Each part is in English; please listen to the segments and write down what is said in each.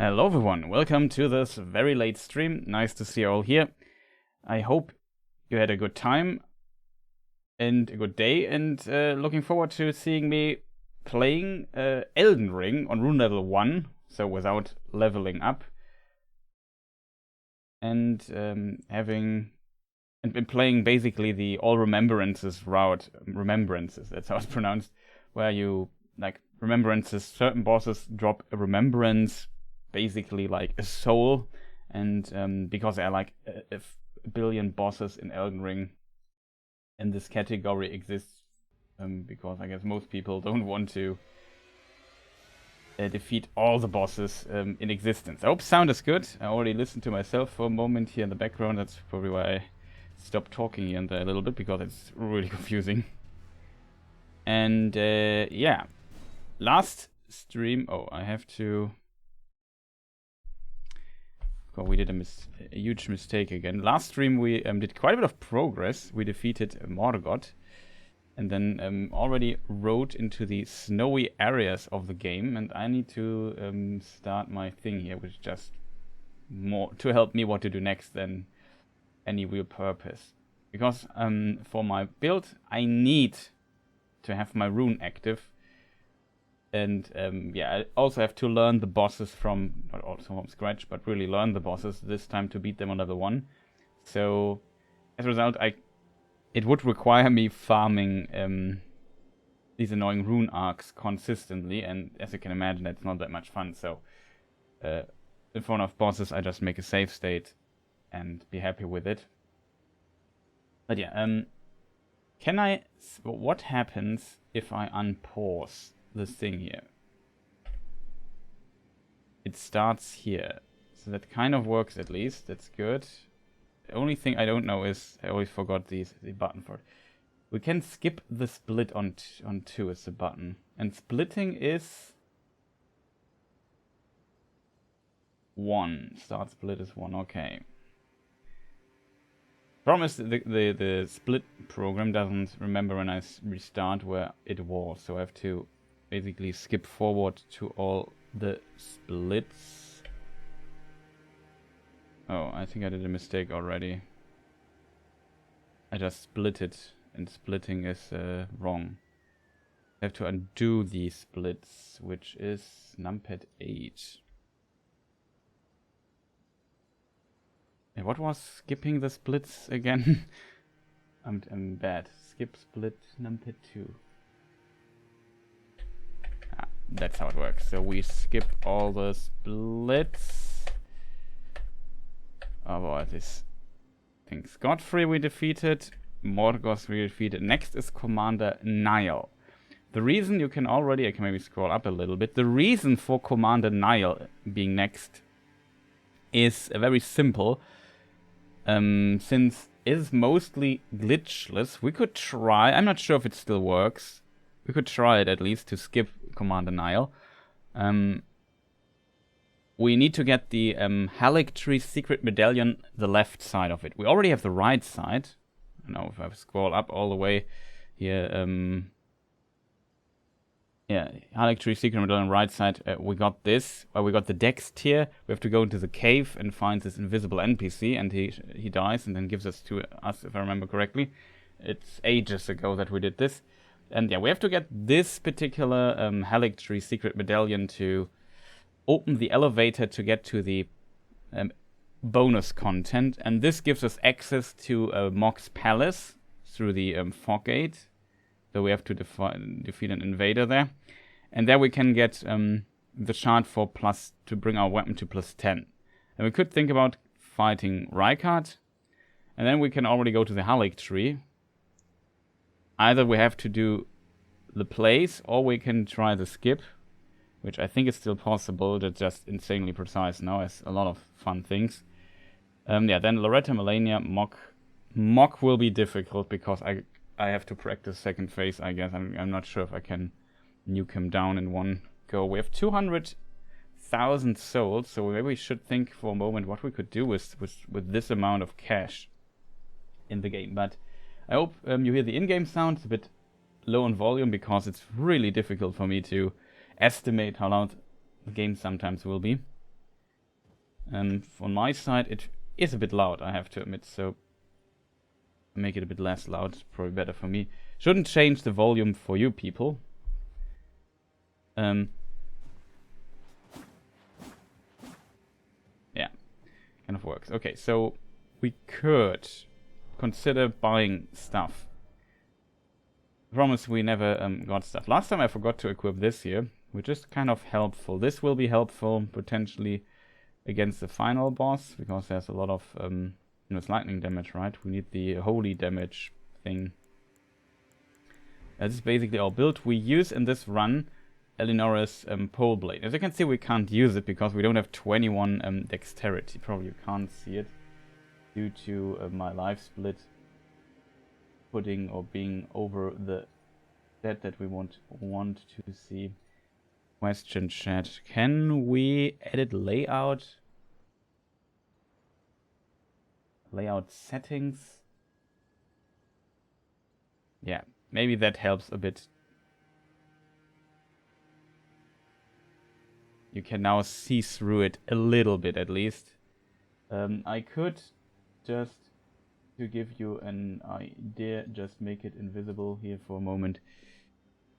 Hello everyone, welcome to this very late stream. Nice to see you all here. I hope you had a good time and a good day, and looking forward to seeing me playing Elden Ring on Rune Level 1, so without leveling up. And playing basically the all Remembrances route. Remembrances, that's how it's pronounced, where you, like, Remembrances, certain bosses drop a remembrance, basically like a soul, and because there are like a billion bosses in Elden Ring, and this category exists because I guess most people don't want to defeat all the bosses in existence. I hope sound is good. I already listened to myself for a moment here in the background. That's probably why I stopped talking here and there a little bit, because it's really confusing. And yeah, last stream, I have to... we did a huge mistake again. Last stream we did quite a bit of progress. We defeated Morgoth, and then already rode into the snowy areas of the game, and I need to start my thing here, which is just more to help me what to do next than any real purpose. Because for my build I need to have my rune active, and yeah, I also have to learn the bosses not also from scratch, but really learn the bosses this time to beat them on level 1. So as a result, it would require me farming these annoying Rune Arcs consistently, and as you can imagine, that's not that much fun. So in front of bosses, I just make a save state and be happy with it. But yeah, what happens if I unpause this thing here? It starts here, so that kind of works at least. That's good. The only thing I don't know is I always forgot the button for it. We can skip the split on 2 as the button, and splitting is 1. Start split is 1. Okay. Problem is the split program doesn't remember when I restart where it was, so I have to basically skip forward to all the splits. Oh, I think I did a mistake already. I just split it, and splitting is wrong. I have to undo the splits, which is numpad 8. And what was skipping the splits again? I'm bad. Skip split numpad 2. That's how it works. So we skip all the splits. Oh boy, this thing's Godfrey we defeated. Morgoth we defeated. Next is Commander Niall. The reason I can maybe scroll up a little bit. The reason for Commander Niall being next is very simple. Since it is mostly glitchless, we could try. I'm not sure if it still works. We could try it at least to skip Commander Niall. We need to get the Haligtree secret medallion, the left side of it. We already have the right side. Now if I scroll up all the way here, yeah, Haligtree secret medallion right side. We got this. We got the Dex tier. We have to go into the cave and find this invisible NPC, and he dies and then gives us to us, if I remember correctly. It's ages ago that we did this. And yeah, we have to get this particular Haligtree secret medallion to open the elevator to get to the bonus content. And this gives us access to Mock's Palace through the fog gate. So we have to defeat an invader there. And there we can get the shard to bring our weapon to +10. And we could think about fighting Rykard. And then we can already go to the Haligtree. Either we have to do the place, or we can try the skip, which I think is still possible. That's just insanely precise now. Has a lot of fun things. Yeah, then Loretta, Melania, Mock will be difficult because I have to practice second phase, I guess. I'm not sure if I can nuke him down in one go. We have 200,000 souls, so maybe we should think for a moment what we could do with this amount of cash in the game. But I hope you hear the in-game sound. It's a bit low in volume because it's really difficult for me to estimate how loud the game sometimes will be. On my side, it is a bit loud, I have to admit, so make it a bit less loud. It's probably better for me. Shouldn't change the volume for you people. Yeah, kind of works. Okay, so we could consider buying stuff. Promise we never got stuff. Last time I forgot to equip this here, which is kind of helpful. This will be helpful potentially against the final boss, because there's a lot of it's lightning damage, right? We need the holy damage thing. This is basically our build. We use in this run Eleonora's Poleblade. As you can see, we can't use it because we don't have 21 Dexterity. Probably you can't see it due to my life split putting or being over the stat that we want to see. Question chat. Can we edit layout settings? Yeah, maybe that helps a bit. You can now see through it a little bit at least. I could just, to give you an idea, just make it invisible here for a moment,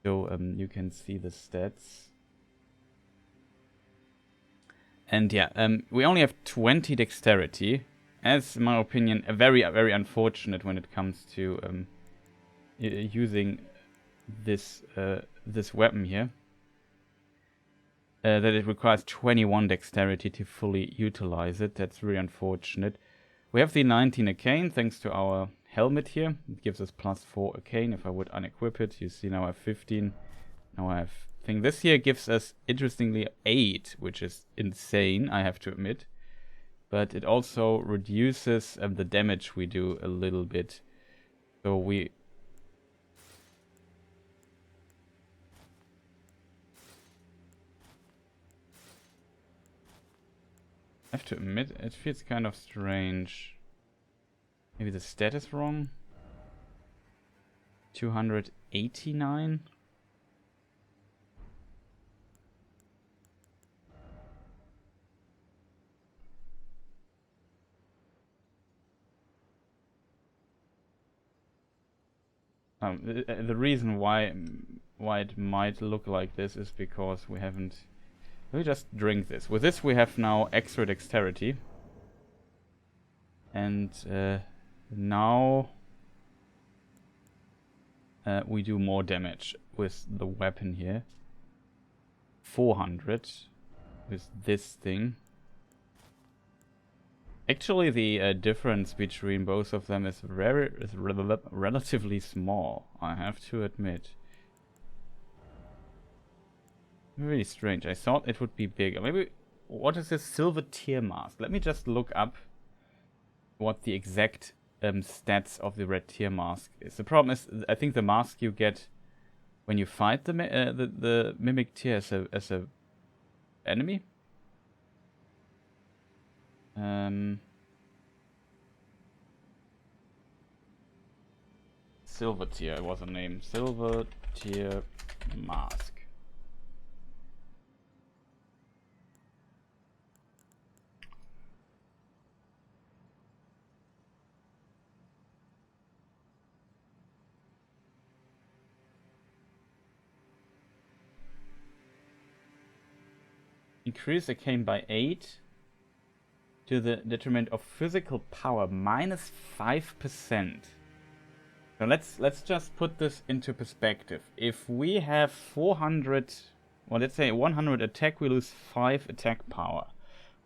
so you can see the stats. And yeah, we only have 20 dexterity. As in my opinion, very unfortunate when it comes to using this this weapon here. That it requires 21 dexterity to fully utilize it. That's really unfortunate. We have the 19 Arcane thanks to our helmet here. It gives us +4 Arcane. If I would unequip it, you see now I have 15. Now I have thing. This here gives us, interestingly, 8, which is insane, I have to admit. But it also reduces the damage we do a little bit. So we... I have to admit, it feels kind of strange. Maybe the stat is wrong? 289? The reason why it might look like this is because we haven't... We just drink this. With this we have now extra dexterity. And now we do more damage with the weapon here. 400 with this thing. Actually, the difference between both of them is relatively small, I have to admit. Really strange. I thought it would be bigger. Maybe... What is this silver tier mask? Let me just look up what the exact stats of the red tier mask is. The problem is, I think the mask you get when you fight the mimic tier as a enemy. Silver tier was a name. Silver tier mask. Increase Arcane by 8 to the detriment of physical power -5%. So let's just put this into perspective. If we have 400, well, let's say 100 attack, we lose 5 attack power.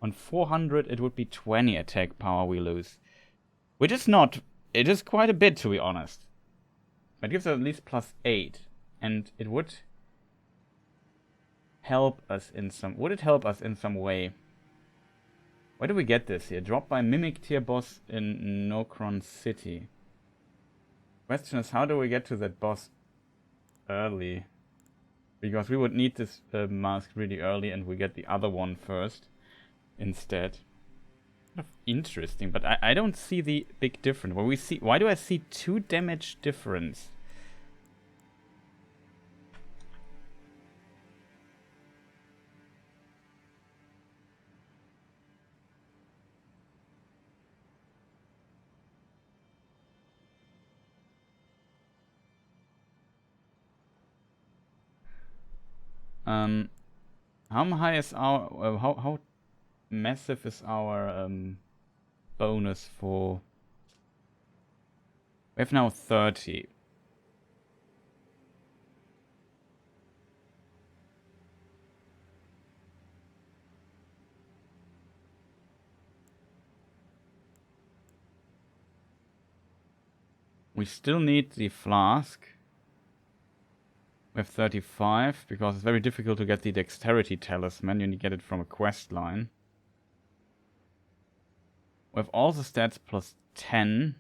On 400, it would be 20 attack power we lose, which is not. It is quite a bit, to be honest. But it gives us at least +8, and it would help us in some... Would it help us in some way? Where do we get this here? Dropped by Mimic tier boss in Nokron City. Question is, how do we get to that boss early? Because we would need this mask really early, and we get the other one first instead. Kind of interesting, but I don't see the big difference. Well, we see... Why do I see 2 damage difference? How high is our... how massive is our bonus for... We have now 30. We still need the flask. We have 35, because it's very difficult to get the Dexterity talisman. You need to get it from a quest line. We have all the stats plus 10.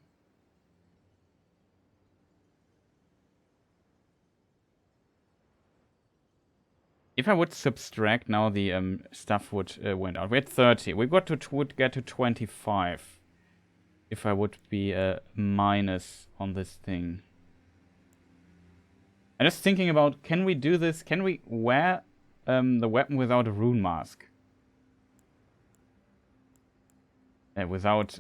If I would subtract now, the stuff would went out. We had 30. We would get to 25. If I would be a minus on this thing. I'm just thinking about, can we do this? Can we wear the weapon without a rune mask? Without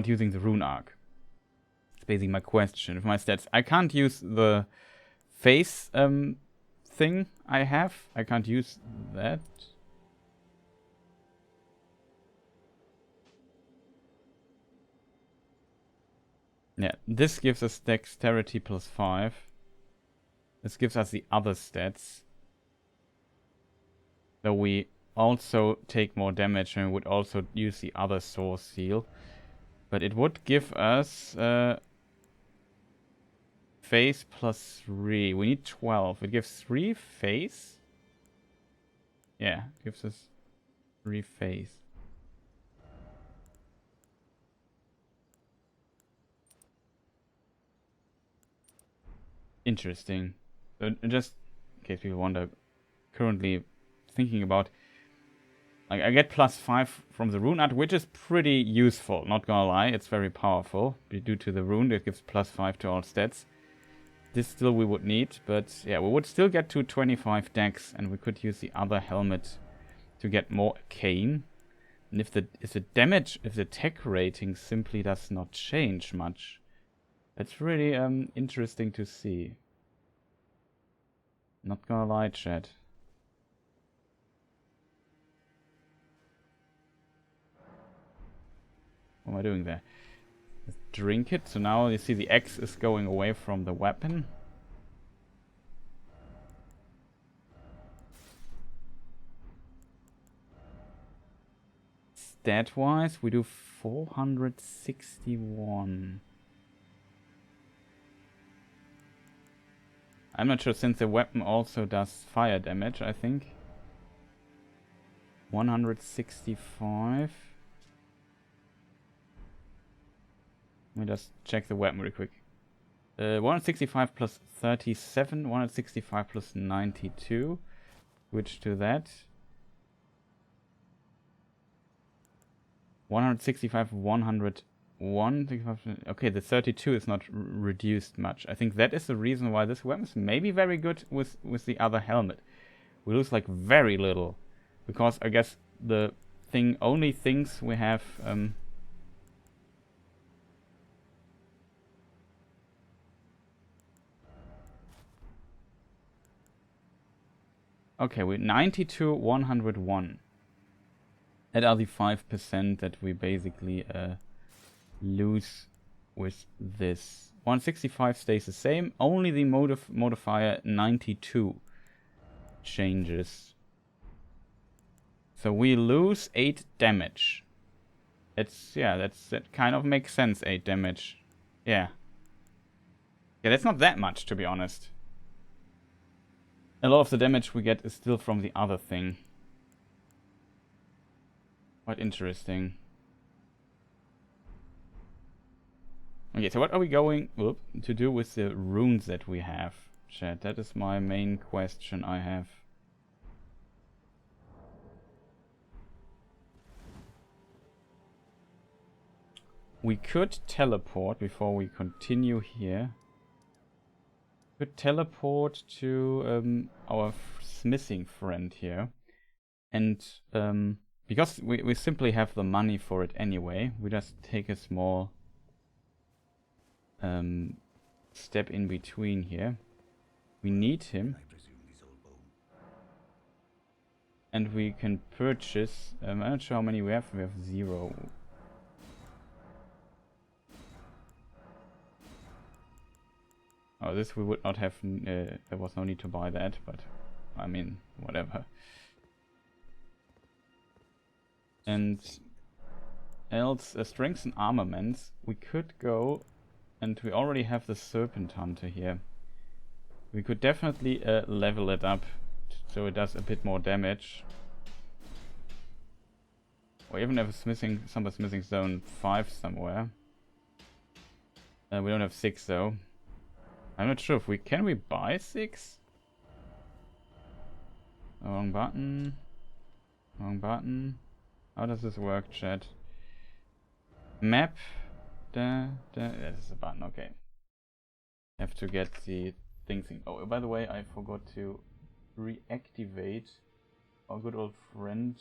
using the Rune Arc. It's basically my question. If my stats... I can't use the face thing I have. I can't use that. Yeah, this gives us Dexterity plus 5. This gives us the other stats. So we also take more damage and we would also use the other source seal. But it would give us face plus 3. We need 12. It gives 3 face. Yeah, it gives us 3 face. Interesting. Just in case people wonder, currently thinking about, like, I get plus 5 from the Rune Art, which is pretty useful, not gonna lie. It's very powerful. Due to the rune, it gives plus 5 to all stats. This still we would need, but yeah, we would still get to 25 dex, and we could use the other helmet to get more Arcane. And if the tech rating simply does not change much, that's really interesting to see. Not gonna lie, chat. What am I doing there? Let's drink it. So now you see the X is going away from the weapon. Stat-wise, we do 461. I'm not sure, since the weapon also does fire damage, I think. 165. Let me just check the weapon really quick. 165 plus 37, 165 plus 92. Switch to that. 165, 101. Okay, the 32 is not reduced much. I think that is the reason why this weapon is maybe very good with the other helmet. We lose like very little, because I guess the only things we have. Okay, we're 92, 101. That are the 5% that we basically lose with this. 165 stays the same. Only the modifier 92 changes. So we lose 8 damage. That kind of makes sense. 8 damage. Yeah. Yeah, that's not that much, to be honest. A lot of the damage we get is still from the other thing. Quite interesting. Okay, so what are we going to do with the runes that we have, chat? That is my main question I have. We could teleport before we continue here. We could teleport to our smithing friend here. And because we simply have the money for it anyway, we just take a small step in between here. We need him. I presume these old bones And we can purchase, I'm not sure how many we have 0. Oh, this we would not have, there was no need to buy that, but I mean, whatever. And else, strengths and armaments, we could go, and we already have the Serpent Hunter here. We could definitely level it up so it does a bit more damage. Or even have a smithing zone 5 somewhere. We don't have 6 though. I'm not sure if we can we buy 6? Wrong button. Wrong button. How does this work, chat? Map. This is a button, okay. Have to get the things in. Oh, by the way, I forgot to reactivate our good old friend,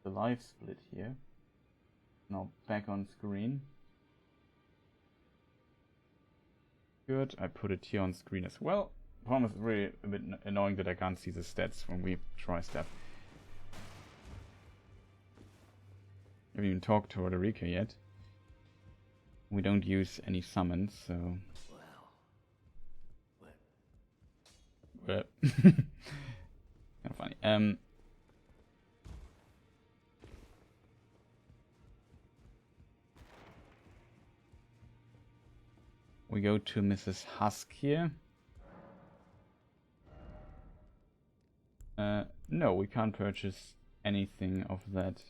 the live split here. Now back on screen. Good, I put it here on screen as well. Problem is really a bit annoying that I can't see the stats when we try stuff. I haven't even talked to Roderica yet. We don't use any summons, so... Well... kind of funny. We go to Mrs. Husk here. No, we can't purchase anything of that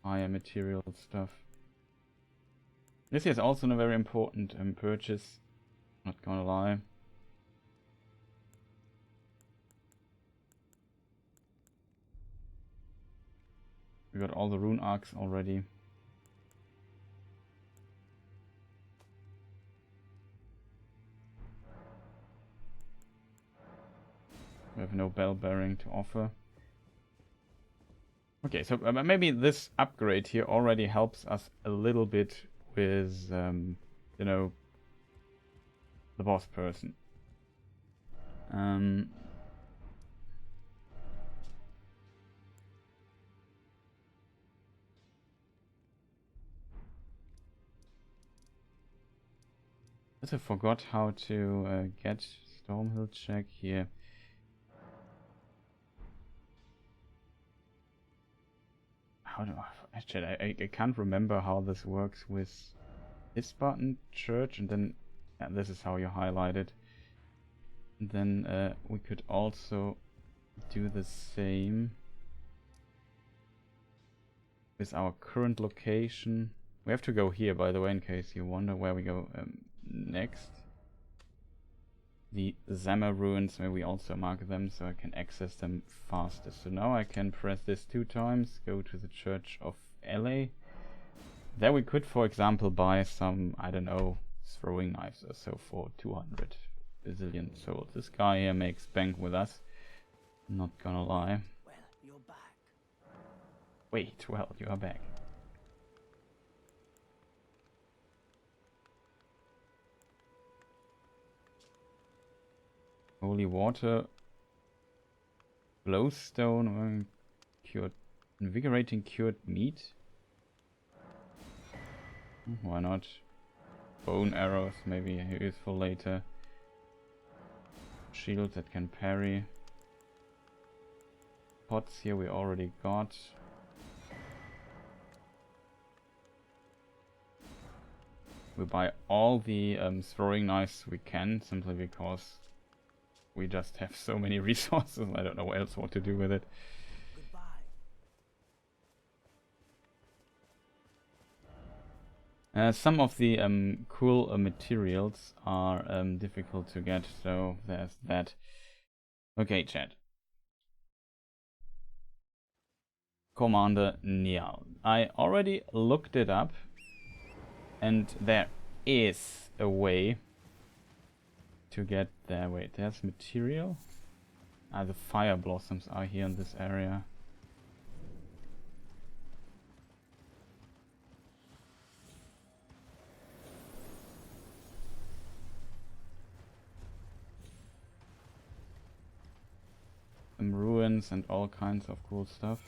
higher material stuff. This is also a very important purchase, not gonna lie. We got all the Rune Arcs already. We have no bell bearing to offer. Okay, so maybe this upgrade here already helps us a little bit with, you know, the boss person. I forgot how to get Stormhill check here. How do actually I can't remember how this works with this button, church, and then this is how you highlight it. And then we could also do the same with our current location. We have to go here, by the way, in case you wonder where we go next. The Zammer ruins, maybe we also mark them so I can access them faster. So now I can press this 2 times, go to the Church of LA. There we could, for example, buy some, I don't know, throwing knives or so for 200 bazillion souls. This guy here makes bank with us. Not gonna lie. Well, you're back. Wait, well, you are back. Holy water, glowstone, cured, invigorating cured meat. Why not? Bone arrows, maybe useful later. Shield that can parry. Pots here we already got. We buy all the throwing knives we can, simply because we just have so many resources. I don't know what else what to do with it. Some of the cool materials are difficult to get, so there's that. Okay, chat. Commander Niall. I already looked it up, and there is a way to get there. Wait, there's material? The fire blossoms are here in this area. Some medallions and all kinds of cool stuff.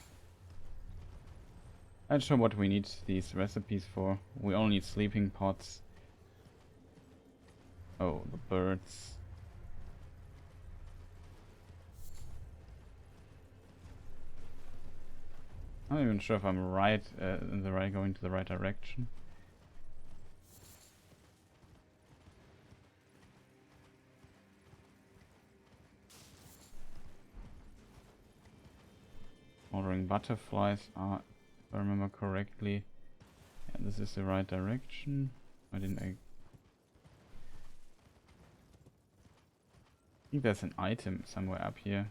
Not sure what we need these recipes for. We all need sleeping pots. Oh, the birds. I'm not even sure if I'm right going to the right direction. Ordering butterflies are, if I remember correctly. Yeah, this is the right direction. Why didn't I? I think there's an item somewhere up here.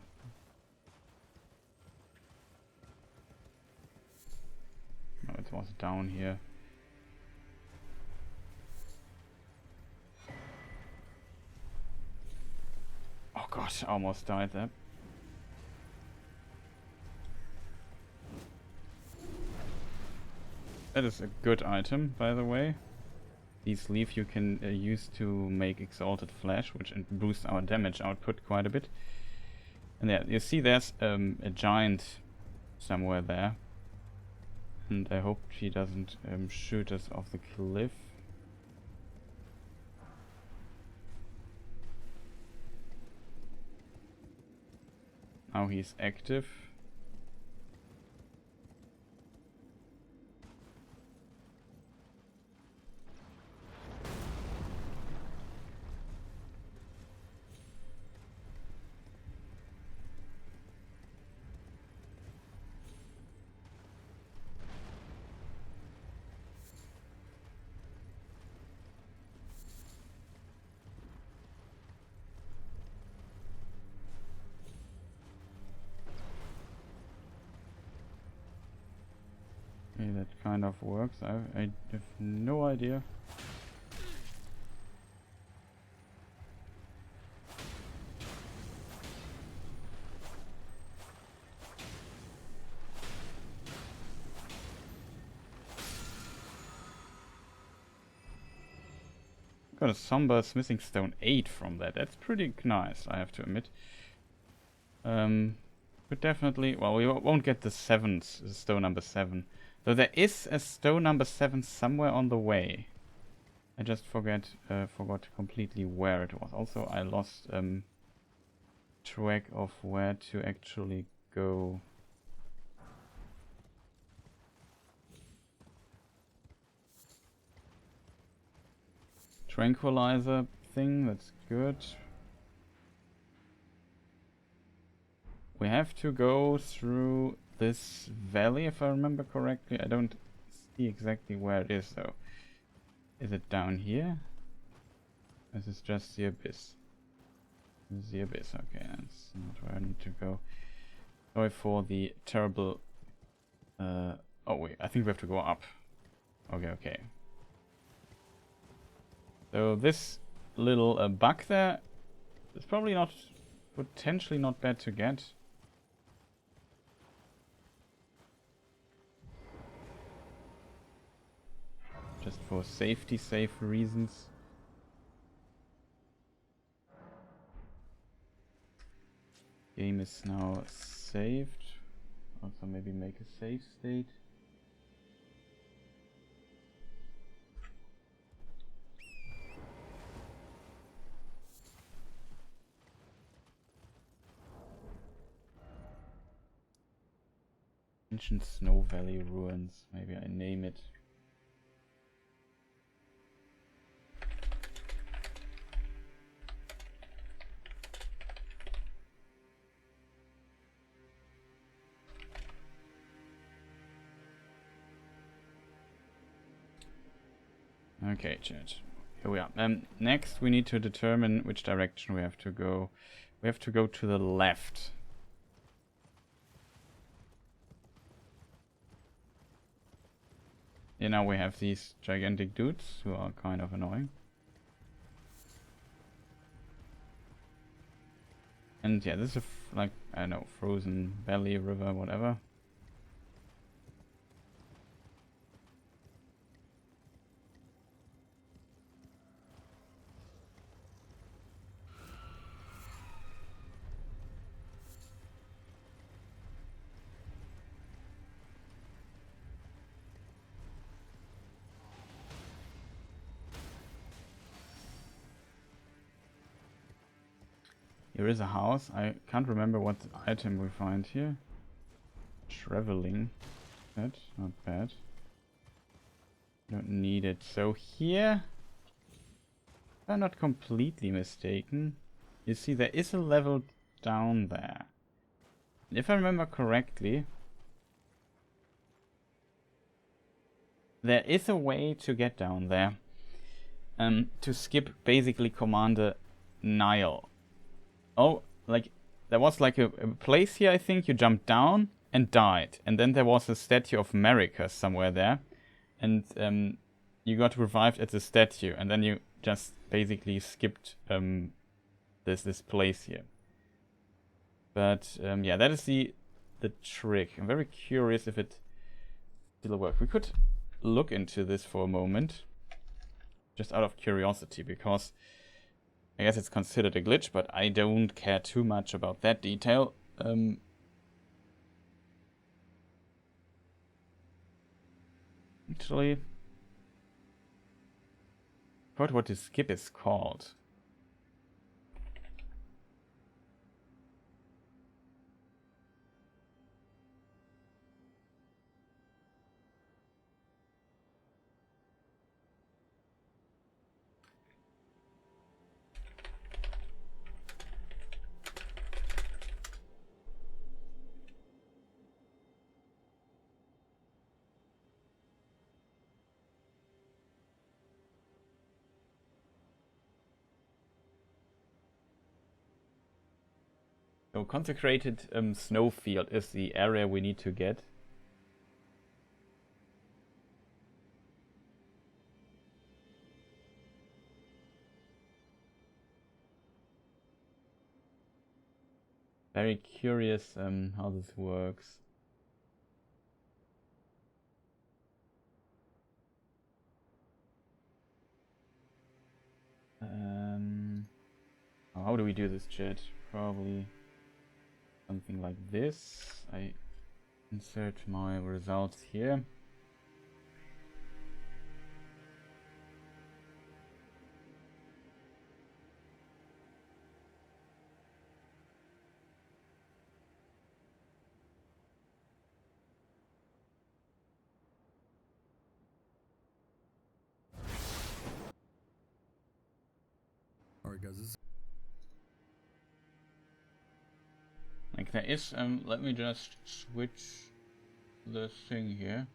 No, it was down here. Oh gosh, I almost died there. That is a good item, by the way. These leaf you can use to make Exalted Flesh, which boosts our damage output quite a bit. And yeah, you see there's a giant somewhere there. And I hope he doesn't shoot us off the cliff. Now he's active. Okay, that kind of works. I have no idea. Got a somber smithing stone 8 from that. That's pretty nice, I have to admit. But definitely, well, we won't get the stone number 7. Though there is a stone number 7 somewhere on the way. I just forgot completely where it was. Also, I lost track of where to actually go. Tranquilizer thing, that's good. We have to go through this valley, if I remember correctly. I don't see exactly where it is, though. Is it down here? This is just the abyss. This is the abyss, okay, that's not where I need to go. Sorry for the terrible... oh wait, I think we have to go up. Okay. So this little bug there is probably not... potentially not bad to get. Just for safe reasons. Game is now saved. Also maybe make a save state. Ancient Snow Valley Ruins. Maybe I name it. Okay, chat. Here we are. Next we need to determine which direction we have to go. We have to go to the left. Yeah, now we have these gigantic dudes who are kind of annoying. And yeah, this is like, I don't know, frozen valley, river, whatever. Here is a house. I can't remember what item we find here. Traveling. That, not bad. Don't need it. So here, if I'm not completely mistaken, you see there is a level down there. If I remember correctly, there is a way to get down there. To skip basically Commander Niall. Oh, like, there was like a place here, I think, you jumped down and died. And then there was a statue of Marika somewhere there. And you got revived at the statue. And then you just basically skipped this place here. But yeah, that is the trick. I'm very curious if it still works. We could look into this for a moment. Just out of curiosity, because I guess it's considered a glitch, but I don't care too much about that detail. Actually, I forgot what this skip is called. So consecrated snowfield is the area we need to get. Very curious how this works. How do we do this, chat? Probably something like this. I insert my results here. Alright guys, Like there is, let me just switch the thing here.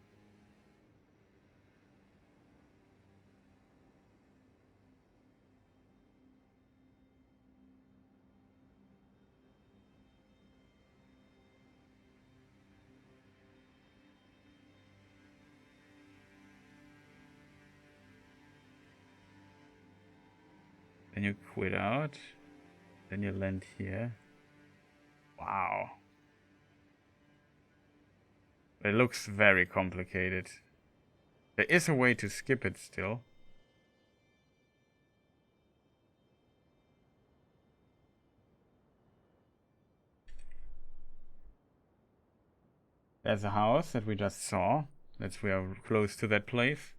Then you quit out, then you land here. Wow. It looks very complicated. There is a way to skip it still. There's a house that we just saw. We are close to that place.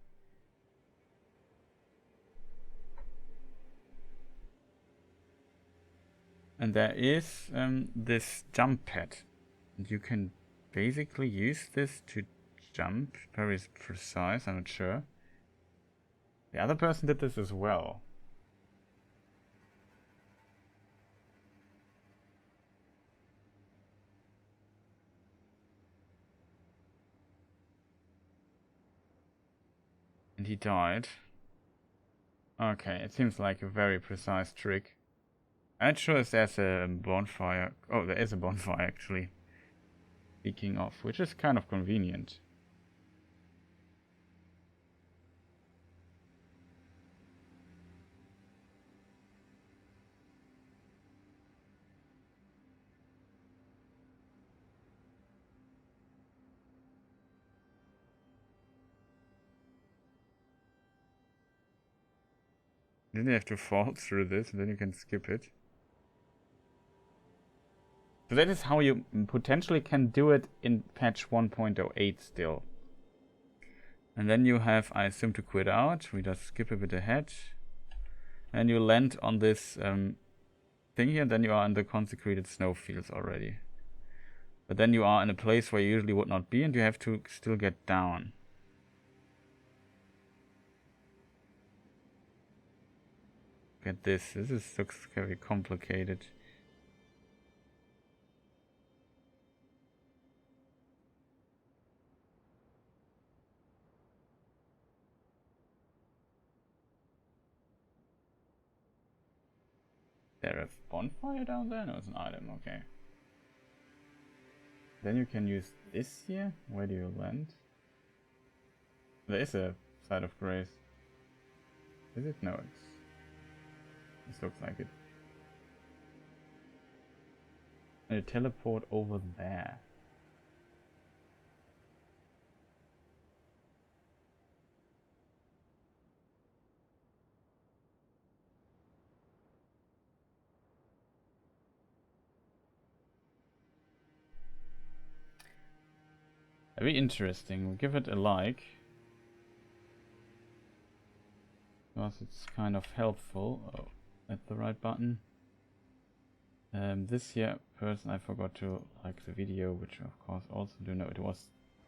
And there is this jump pad. And you can basically use this to jump. Very precise, I'm not sure. The other person did this as well. And he died. Okay, it seems like a very precise trick. I'm not sure if there's a bonfire. Oh, there is a bonfire actually. Speaking of, which is kind of convenient. Then you have to fall through this and then you can skip it. So that is how you potentially can do it in patch 1.08 still. And then you have, I assume, to quit out. We just skip a bit ahead. And you land on this thing here, then you are in the consecrated snowfields already. But then you are in a place where you usually would not be, and you have to still get down. Look at this. This looks very complicated. There a bonfire down there? No, it's an item, okay. Then you can use this here. Where do you land? There is a side of grace. Is it? No, this looks like it. And you teleport over there. Very interesting. We'll give it a like. Because it's kind of helpful. Oh, at the right button. This here person, I forgot to like the video, which of course also do know it was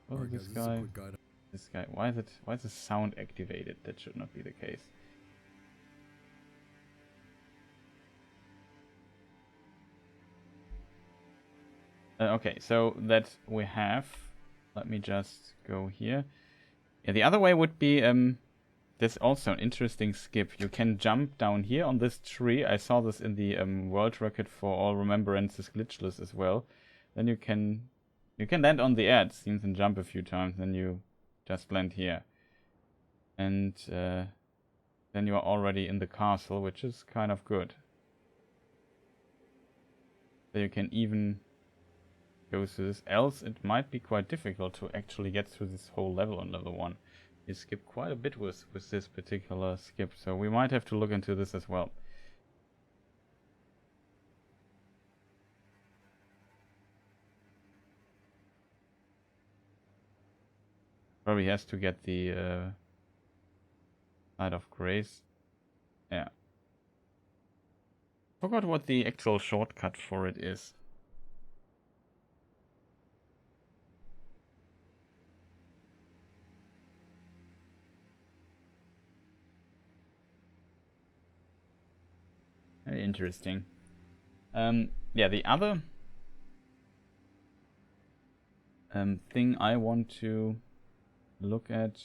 it this guy? This guy. Why is the sound activated? That should not be the case. Okay, so that we have. Let me just go here. Yeah, the other way would be there's also an interesting skip. You can jump down here on this tree. I saw this in the world record for all Remembrances glitchless as well. Then you can land on the edge, seems, and jump a few times. Then you just land here, and then you are already in the castle, which is kind of good. So you can even go through this. Else, it might be quite difficult to actually get through this whole level on level 1. You skip quite a bit with this particular skip, so we might have to look into this as well. Probably has to get the Side of Grace. Yeah. Forgot what the actual shortcut for it is. Very interesting. Yeah, the other thing I want to look at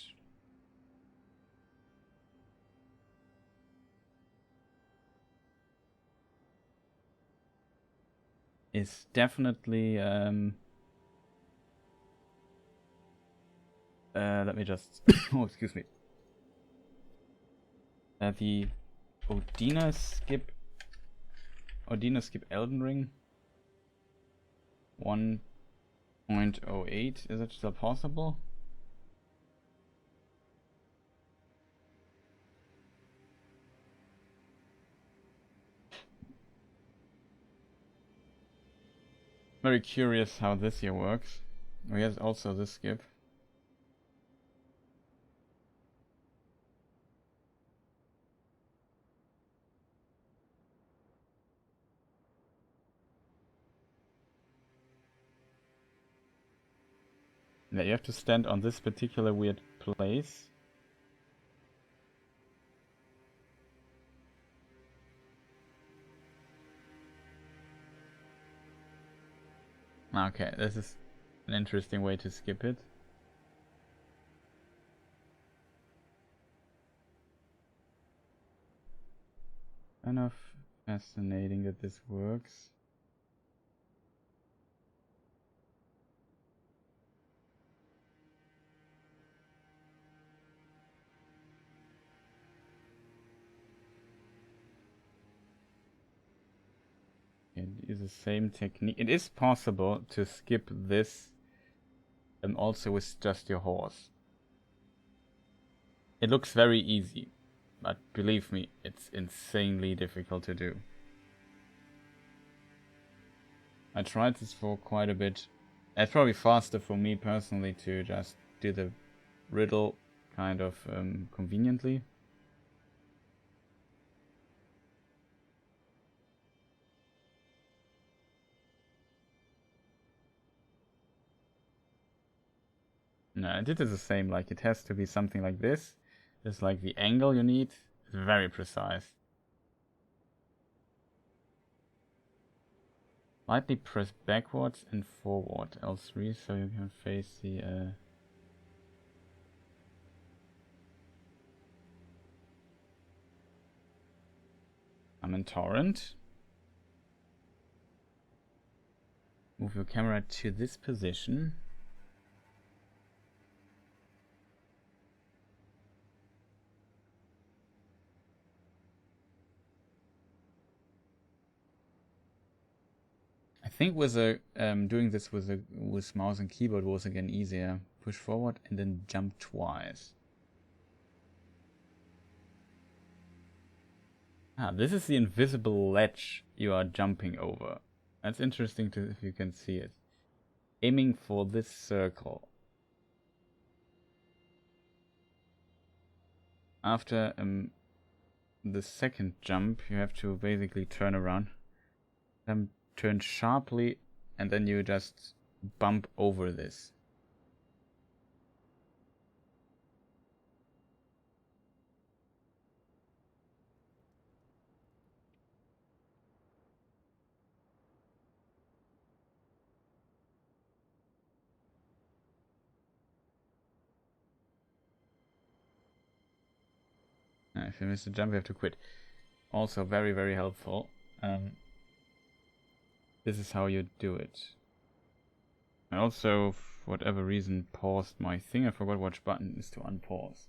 is definitely let me just oh, excuse me. The Odina skip Elden Ring 1.08. Is it still possible? Very curious how this here works. Oh, yes, also this skip. Yeah, you have to stand on this particular weird place. Okay, this is an interesting way to skip it. Kind of fascinating that this works. It is the same technique. It is possible to skip this also with just your horse. It looks very easy, but believe me, it's insanely difficult to do. I tried this for quite a bit. It's probably faster for me personally to just do the riddle kind of conveniently. No, I did it the same. Like, it has to be something like this. Just like the angle you need is very precise. Lightly press backwards and forward L3 so you can face the I'm in Torrent. Move your camera to this position. I think with doing this with mouse and keyboard was again easier. Push forward and then jump twice. This is the invisible ledge you are jumping over. That's interesting to if you can see it. Aiming for this circle. After the second jump, you have to basically turn around. Turn sharply, and then you just bump over this. If you miss the jump, you have to quit. Also very, very helpful. This is how you do it. I also, for whatever reason, paused my thing. I forgot which button is to unpause.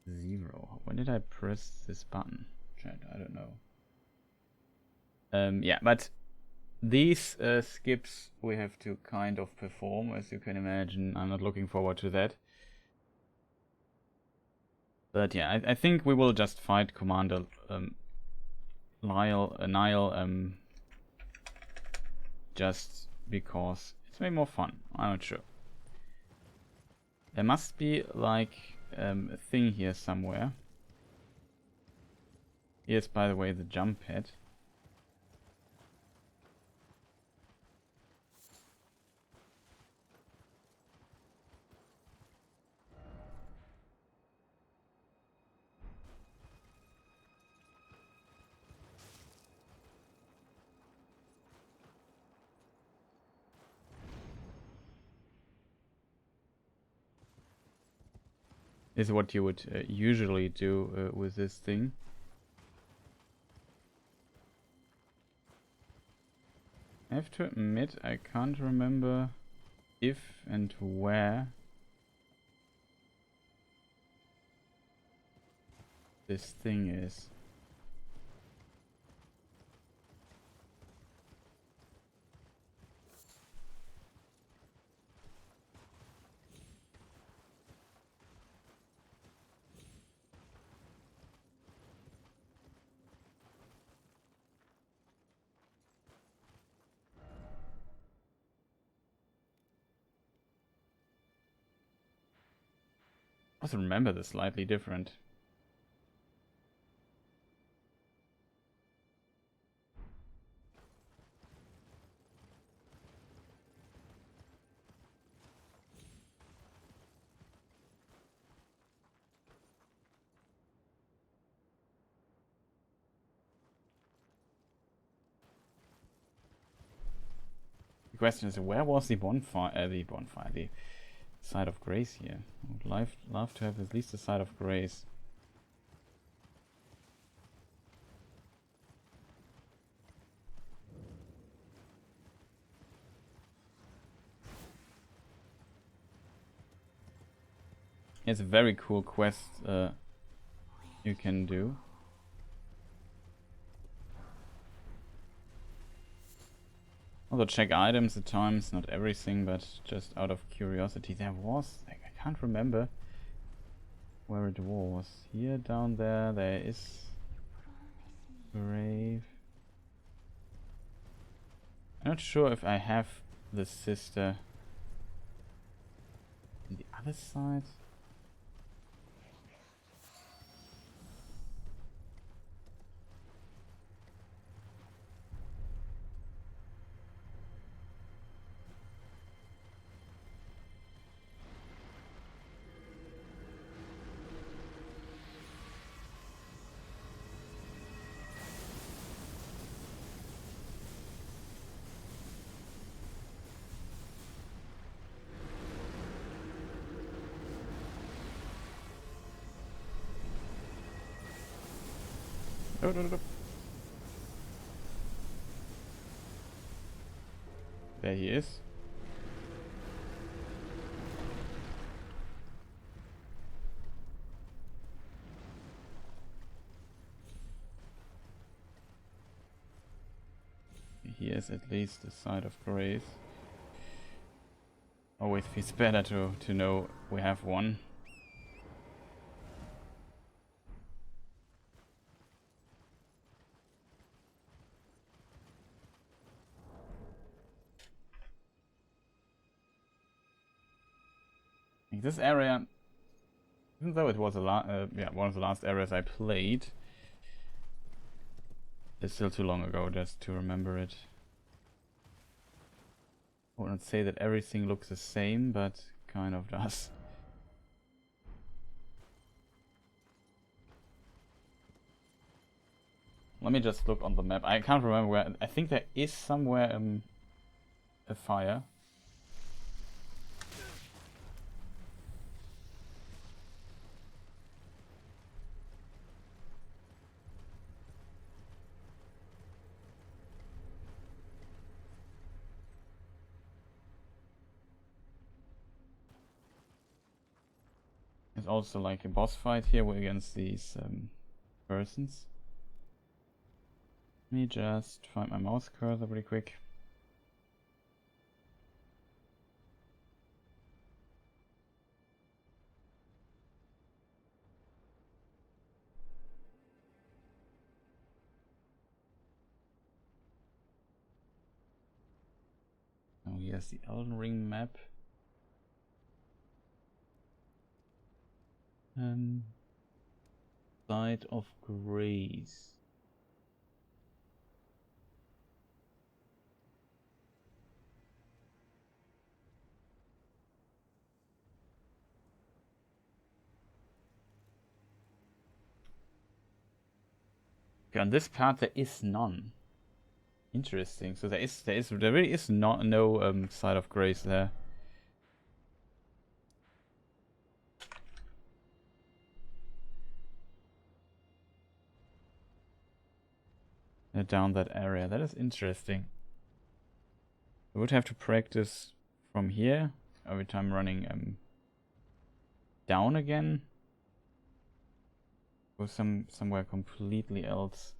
0. When did I press this button? Chat, I don't know. Yeah, but these skips we have to kind of perform, as you can imagine. I'm not looking forward to that. But yeah, I think we will just fight Commander Niall, just because it's way more fun. I'm not sure. There must be like a thing here somewhere. Here's, by the way, the jump pad. Is what you would usually do with this thing. I have to admit, I can't remember if and where this thing is. I also remember this slightly different. The question is, where was the bonfire? The side of grace here. I would love to have at least the side of grace. It's a very cool quest you can do. Also check items at times, not everything, but just out of curiosity. There was, I can't remember where it was. Here, down there, there is grave. I'm not sure if I have the sister on the other side. No. There he is. He is at least a side of grace. Always feels better to know we have one. This area, even though it was one of the last areas I played, it's still too long ago just to remember it. I wouldn't say that everything looks the same, but kind of does. Let me just look on the map. I can't remember where. I think there is somewhere a fire. There's also like a boss fight here against these persons. Let me just find my mouse cursor really quick. Oh, here's the Elden Ring map. Side of Grace. Okay, on this part there is none. Interesting. So there really is no Side of Grace there. Down that area. That is interesting. I would have to practice from here every time running down again. Or somewhere completely else.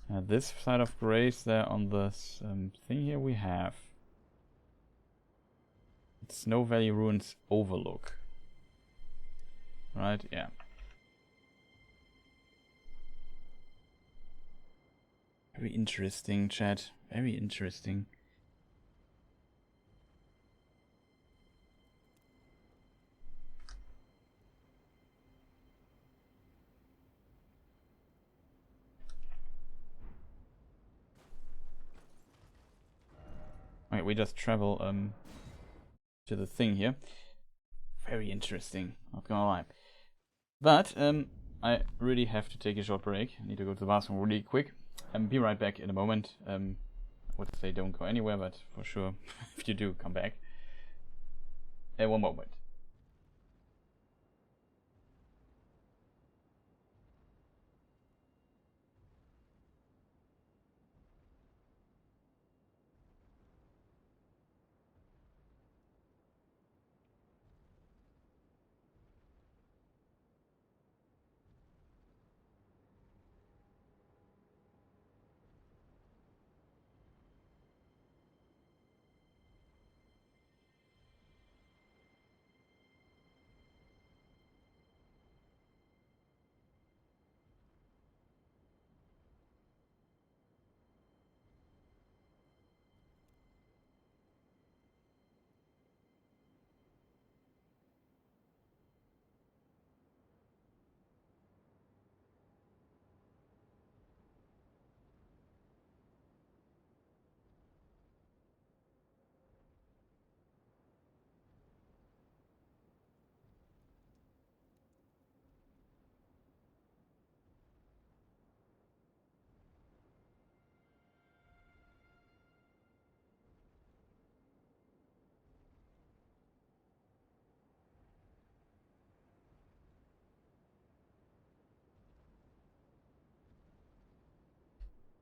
This Side of Grace there on this thing here we have. It's Snow Valley Ruins Overlook. Right, yeah. Very interesting, chat. Very interesting. Alright, we just travel to the thing here. Very interesting, not gonna lie. But I really have to take a short break. I need to go to the bathroom really quick. Be right back in a moment. I would say don't go anywhere, but for sure, if you do, come back. One moment.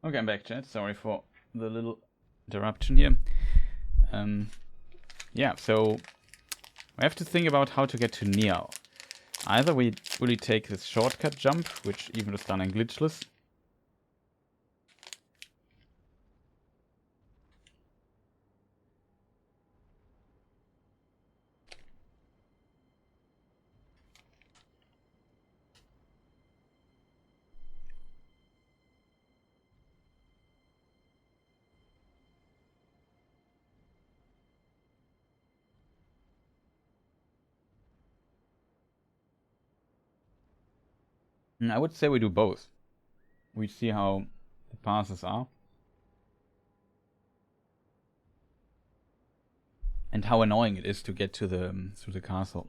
Okay, I'm back, chat. Sorry for the little interruption here. Yeah, so we have to think about how to get to Niall. Either we really take this shortcut jump, which even is done in glitchless. I would say we do both. We see how the passes are. And how annoying it is to get to the castle.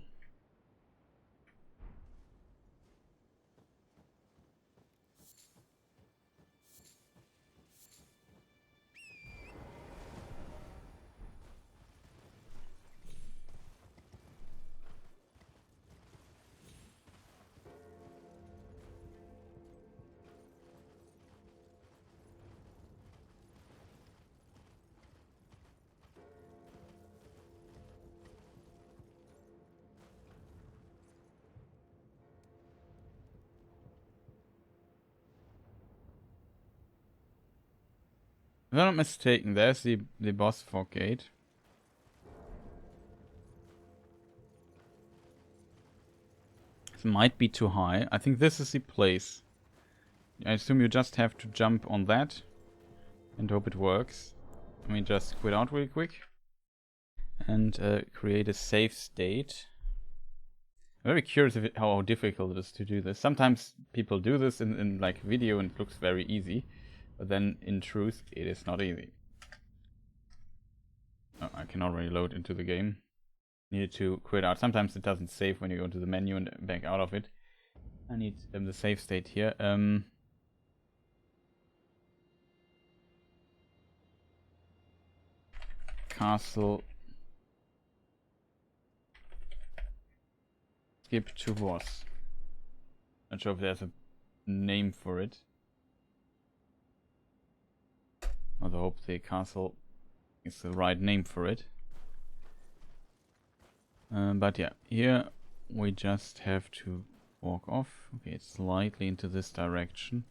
If I'm not mistaken, there's the boss fog gate. This might be too high. I think this is the place. I assume you just have to jump on that and hope it works. Let me just quit out really quick and create a safe state. I'm very curious how difficult it is to do this. Sometimes people do this in like video and it looks very easy, but then in truth it is not easy. Oh, I can already load into the game. Need to quit out. Sometimes it doesn't save when you go to the menu and back out of it. I need the save state here. Castle. Skip to boss. Not sure if there's a name for it. I hope the castle is the right name for it. But yeah, here we just have to walk off. Okay, it's slightly into this direction.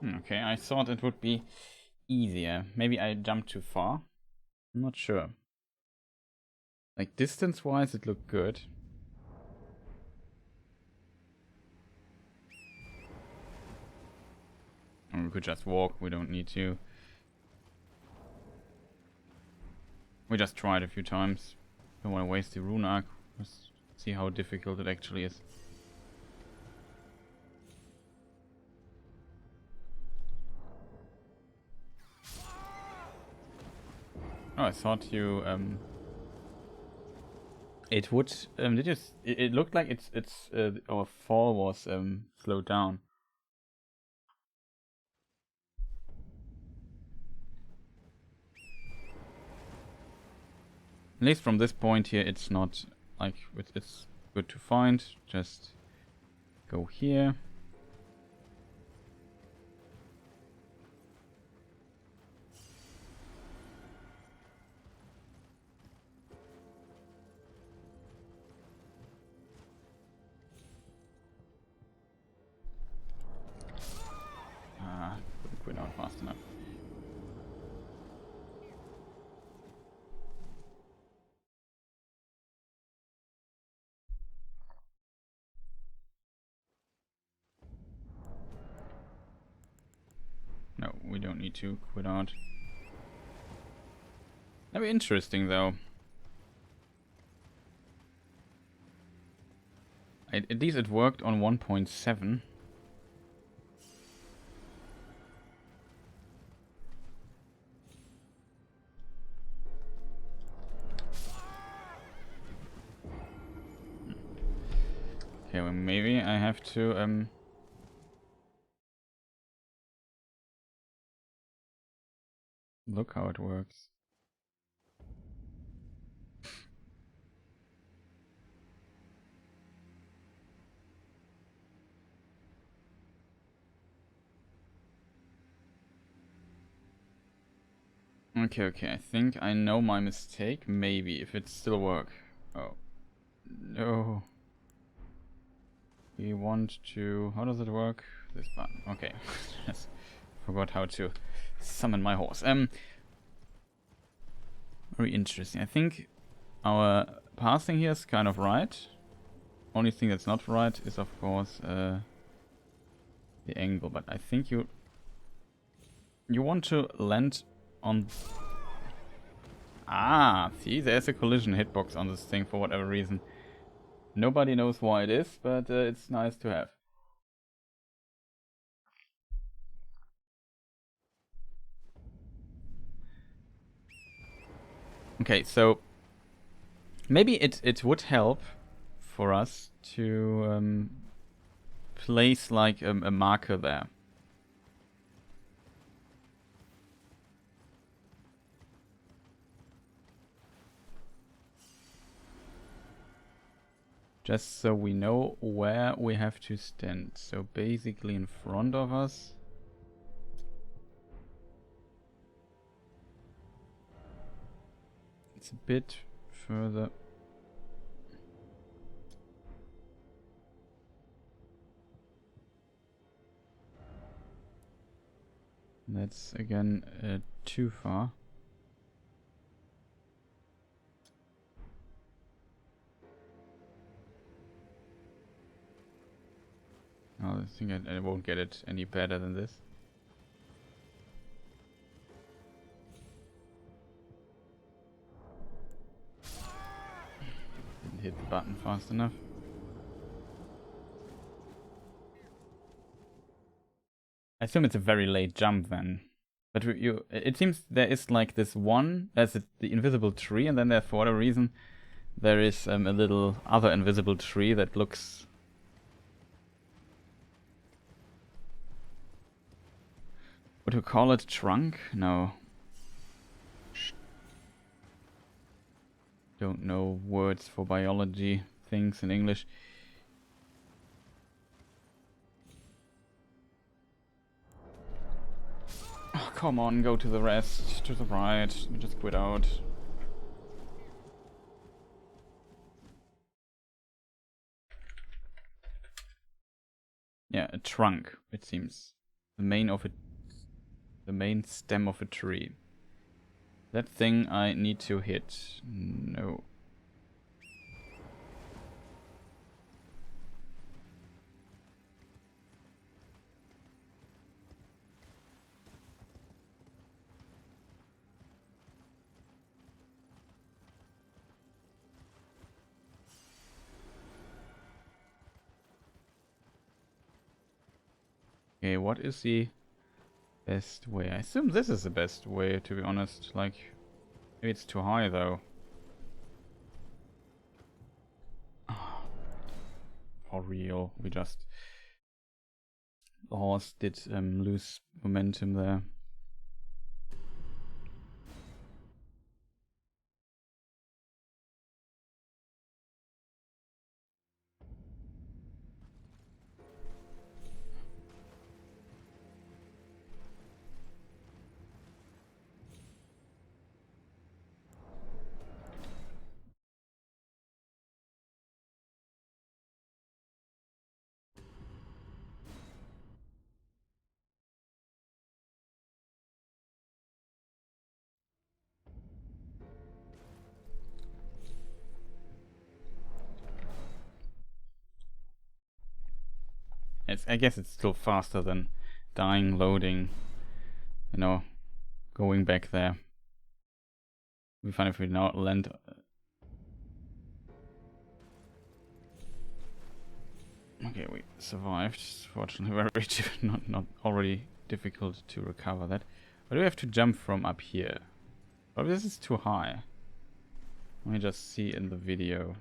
Okay, I thought it would be easier. Maybe I jumped too far. I'm not sure. Like distance-wise, it looked good. Or we could just walk. We don't need to. We just tried a few times. Don't want to waste the Rune Arc. Let's see how difficult it actually is. Oh, I thought you it would did you it looked like it's our fall was slowed down. At least from this point here it's not like it's good to find. Just go here. Couldn't quit out fast enough. No, we don't need to quit out. That'd be interesting though. At least it worked on 1.7. Okay, well maybe I have to look how it works. Okay, I think I know my mistake. Maybe, if it still work. Oh. No. We want to... How does it work? This button. Okay. Yes. Forgot how to summon my horse. Very interesting. I think our passing here is kind of right. Only thing that's not right is, of course, the angle. But I think you want to land on... Ah, see, there's a collision hitbox on this thing for whatever reason. Nobody knows why it is, but it's nice to have. Okay, so maybe it would help for us to place like a marker there. Just so we know where we have to stand. So basically in front of us. It's a bit further. That's again too far. I think I won't get it any better than this. Didn't hit the button fast enough. I assume it's a very late jump then. But it seems there is like this one, there's the invisible tree, and then there, for whatever reason, there is a little other invisible tree that looks... What do you call it? Trunk? No. Don't know words for biology things in English. Oh, come on, go to the rest, to the right. Just quit out. Yeah, a trunk, it seems. The main stem of a tree. That thing I need to hit. No. Okay, what is the best way? I assume this is the best way, to be honest. Like, maybe it's too high though. For real, we just... The horse did lose momentum there. I guess it's still faster than dying, loading, you know, going back there. We find if we now land. Okay, we survived. Fortunately, very not already difficult to recover that. But do we have to jump from up here? Oh, this is too high. Let me just see in the video.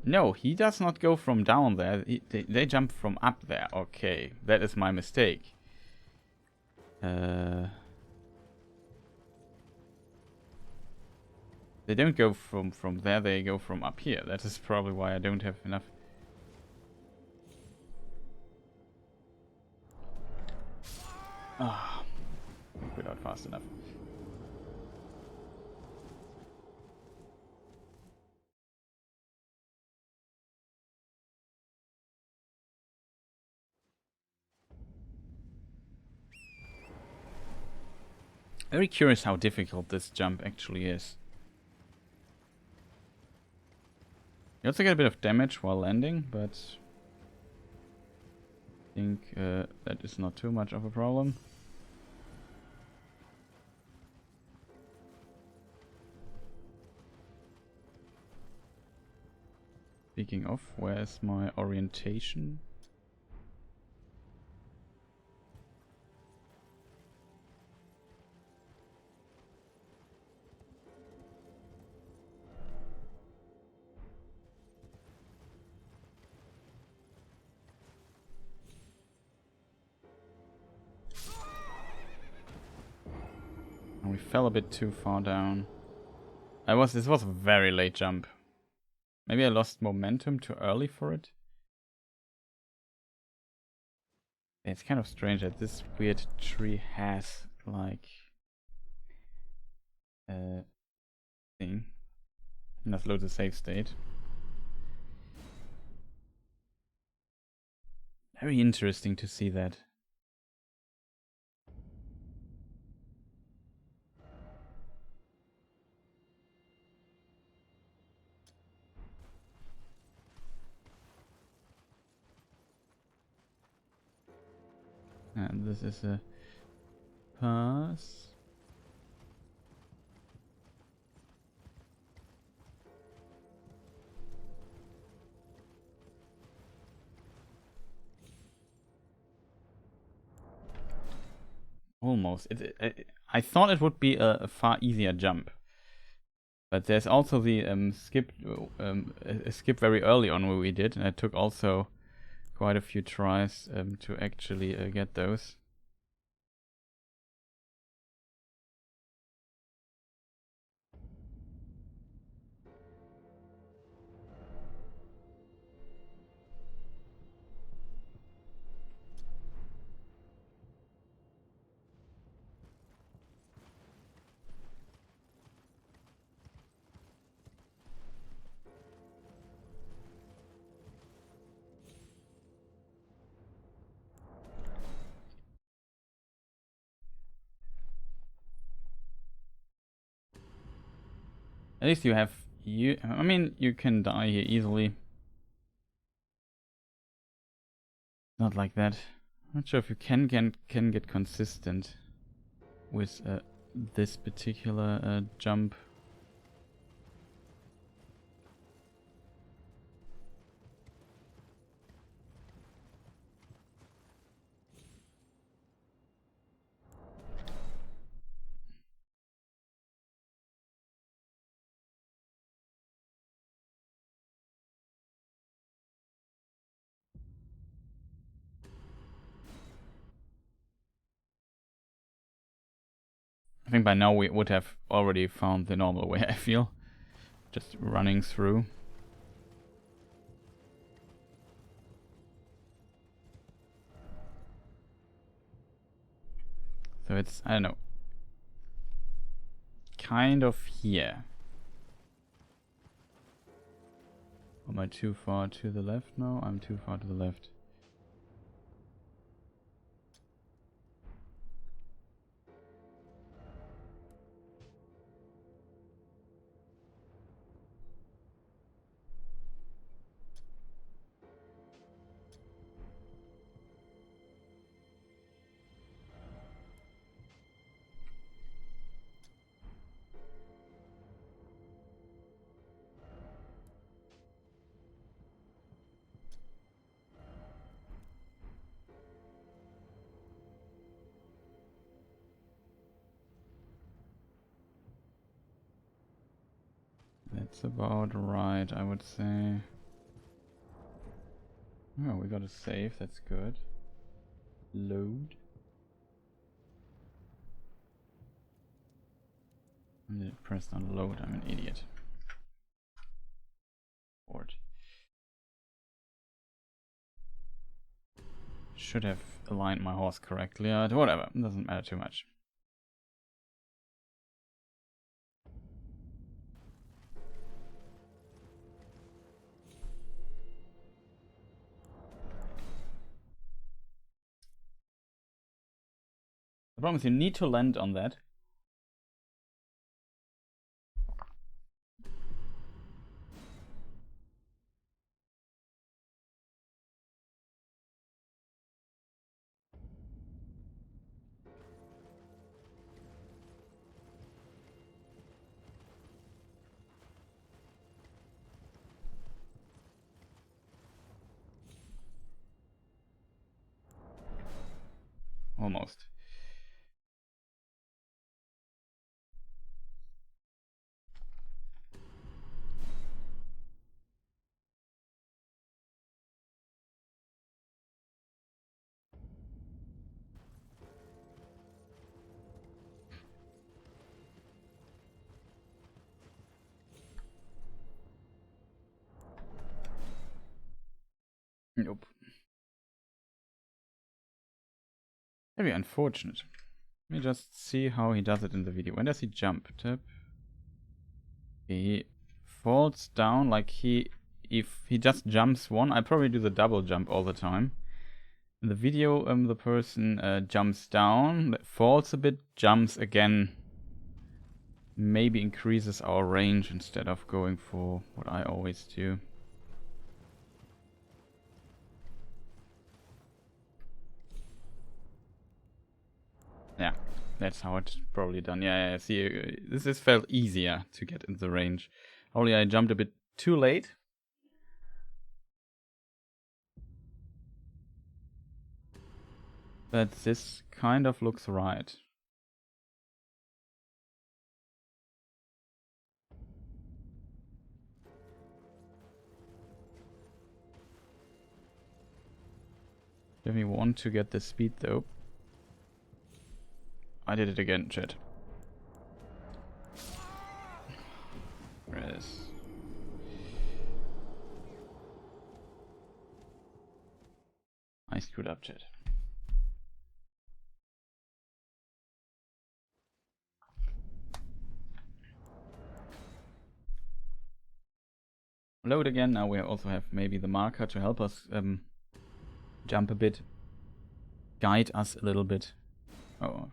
No, he does not go from down there. They jump from up there. Okay, that is my mistake. They don't go from there, they go from up here. That is probably why I don't have enough. Ah, put out fast enough. Very curious how difficult this jump actually is. You also get a bit of damage while landing, but I think that is not too much of a problem. Speaking of, where's my orientation? We fell a bit too far down. This was a very late jump. Maybe I lost momentum too early for it. It's kind of strange that this weird tree has like a thing. And that's loads of save state. Very interesting to see that. And this is a pass. Almost. I thought it would be a far easier jump. But there's also the a skip very early on where we did, and it took also quite a few tries to actually get those. At least you have I mean, you can die here easily. Not like that. I'm not sure if you can get consistent with this particular jump. I think by now we would have already found the normal way, I feel. Just running through. So it's, I don't know, kind of here. Am I too far to the left now? I'm too far to the left. That's about right, I would say. Oh, we got a save, that's good. Load. I pressed unload, I'm an idiot. Board. Should have aligned my horse correctly, whatever, doesn't matter too much. The problem is you need to land on that. Almost. Nope. Very unfortunate. Let me just see how he does it in the video. When does he jump? Tap. He falls down like if he just jumps one, I probably do the double jump all the time. In the video, the person jumps down, falls a bit, jumps again. Maybe increases our range instead of going for what I always do. Yeah, that's how it's probably done. Yeah, see, this felt easier to get in the range. Only I jumped a bit too late. But this kind of looks right. Let me want to get the speed though. I did it again, chat. Yes. I screwed up, chat. Load again. Now we also have maybe the marker to help us jump a bit. Guide us a little bit. Oh.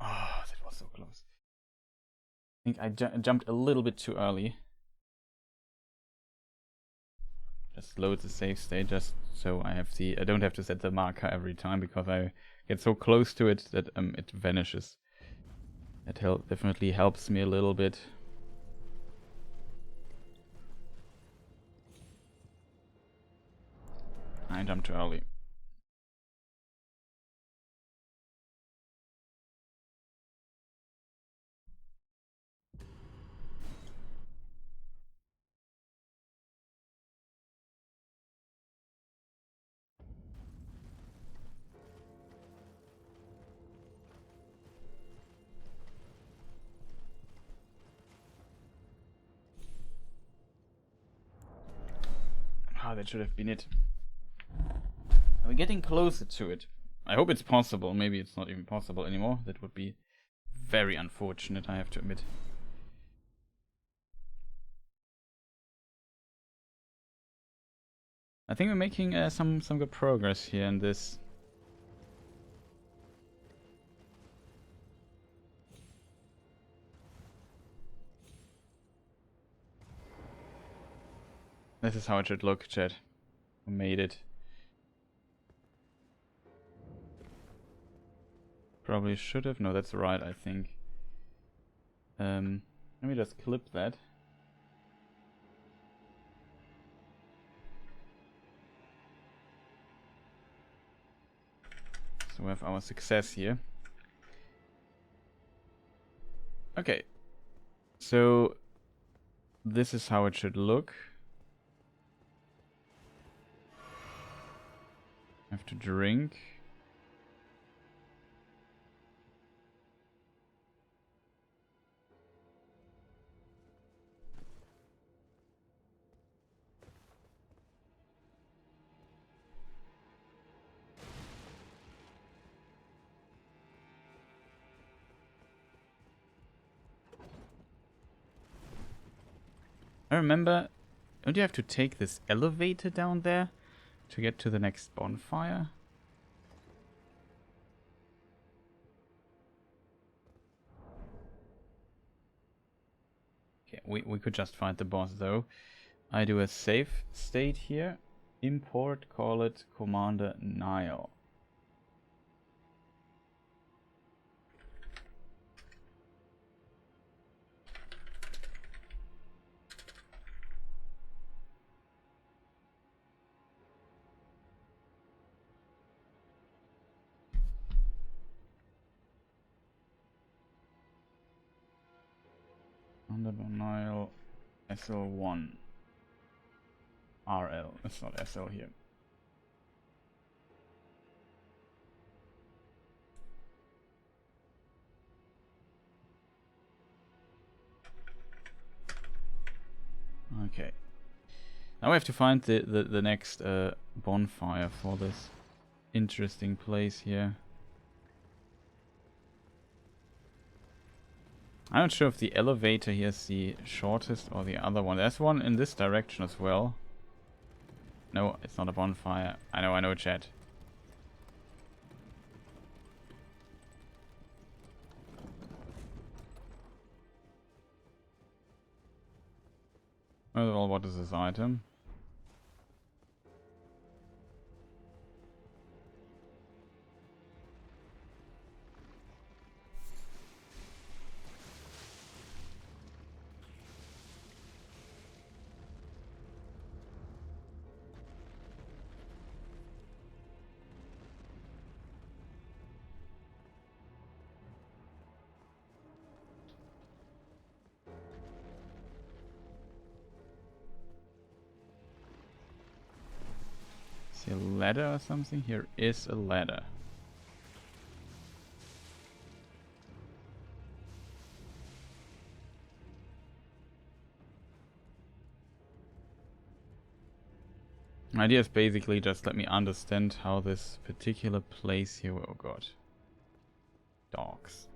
Oh, that was so close. I think I jumped a little bit too early. Just load the save state just so I don't have to set the marker every time because I get so close to it that it vanishes. That definitely helps me a little bit. I jumped too early. Ah, that should have been it. We're getting closer to it. I hope it's possible. Maybe it's not even possible anymore. That would be very unfortunate, I have to admit. I think we're making some good progress here in this. This is how it should look, chat. We made it. Probably should have. No, that's right, I think. Let me just clip that. So we have our success here. Okay. So this is how it should look. I have to drink. I remember, don't you have to take this elevator down there to get to the next bonfire? Okay, we could just find the boss though. I do a save state here. Import, call it Commander Niall. Commander Niall SL1. RL, it's not SL here. Okay. Now we have to find the next bonfire for this interesting place here. I'm not sure if the elevator here is the shortest or the other one. There's one in this direction as well. No, it's not a bonfire. I know, chat. Well, what is this item? A ladder or something? Here is a ladder. The idea is basically just let me understand how this particular place here. Oh god. Dogs.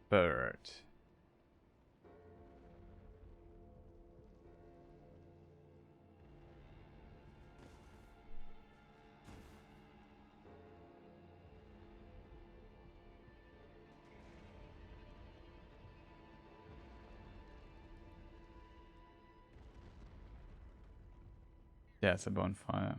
Bird. There's a bonfire.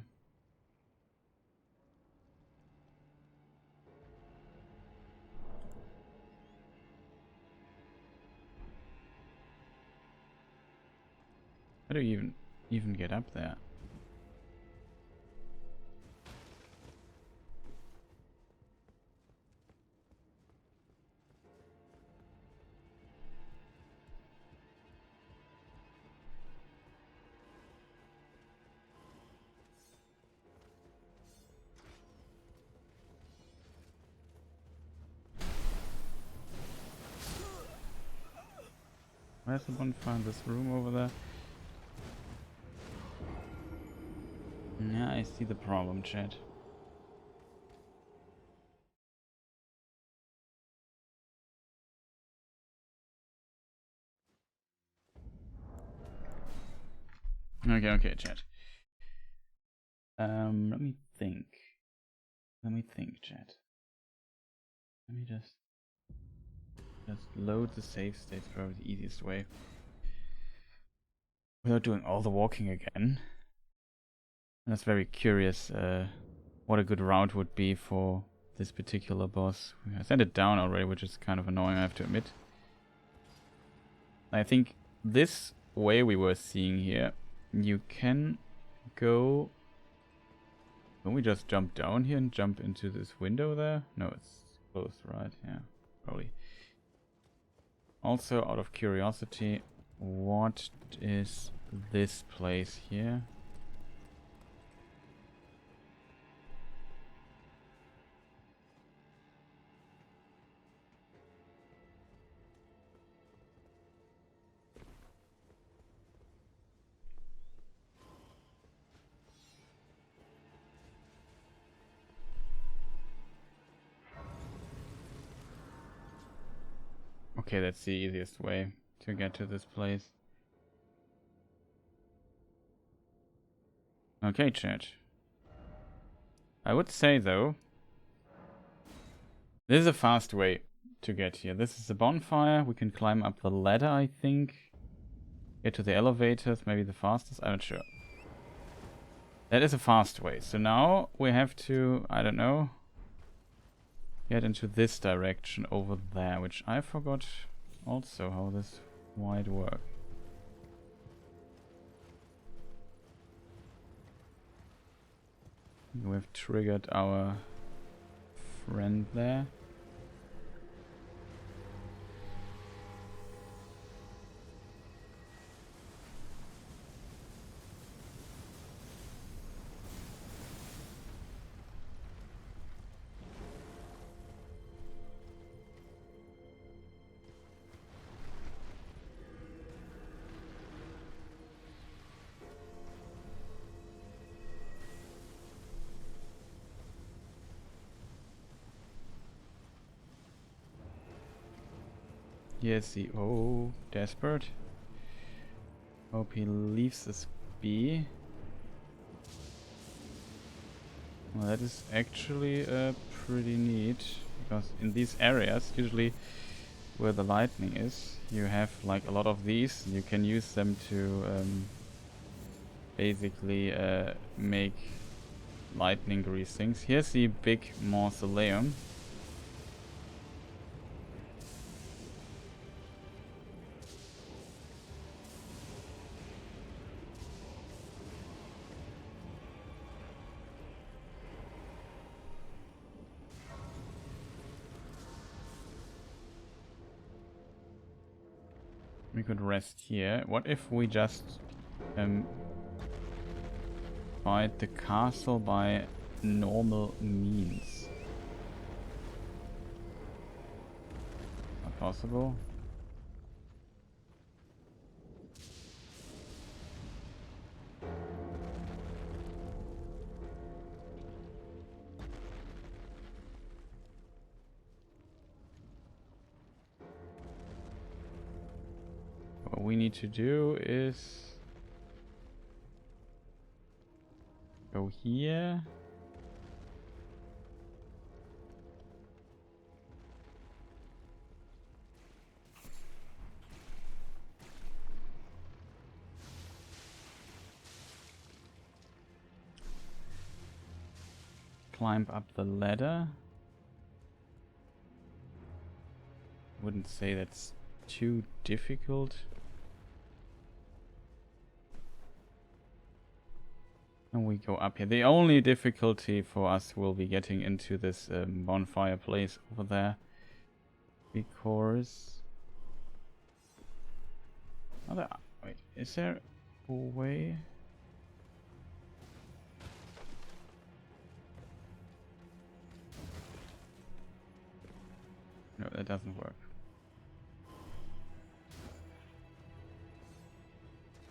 How do you even get up there? Where's the bonfire in this room over there? Yeah, I see the problem, chat. Okay, chat. Let me think. Chat. Let me just load the save states, probably the easiest way. Without doing all the walking again. And that's very curious what a good route would be for this particular boss. I sent it down already, which is kind of annoying, I have to admit. I think this way we were seeing here, you can go... Can we just jump down here and jump into this window there? No, it's closed, right? Yeah, probably. Also, out of curiosity, what is this place here? Okay, that's the easiest way to get to this place. Okay, chat. I would say, though, this is a fast way to get here. This is a bonfire. We can climb up the ladder, I think. Get to the elevators, maybe the fastest. I'm not sure. That is a fast way. So now we have to, I don't know, get into this direction over there, which I forgot also how this might work. We've triggered our friend there. Yes, he... Oh, desperate. Hope he leaves us be. Well, that is actually pretty neat, because in these areas, usually where the lightning is, you have like a lot of these. You can use them to basically make lightning grease things. Here's the big mausoleum. We could rest here. What if we just fight the castle by normal means? Not possible. What we need to do is go here. Climb up the ladder. Wouldn't say that's too difficult. And we go up here. The only difficulty for us will be getting into this bonfire place over there. Because... Wait, is there a way? No, that doesn't work.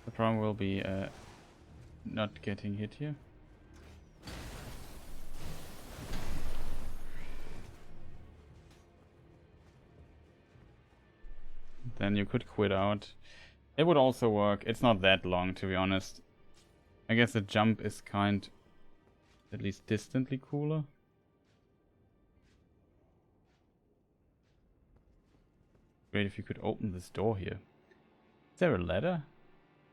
The problem will be not getting hit here. Then you could quit out. It would also work. It's not that long, to be honest. I guess the jump is at least distantly cooler. Great if you could open this door here. Is there a ladder?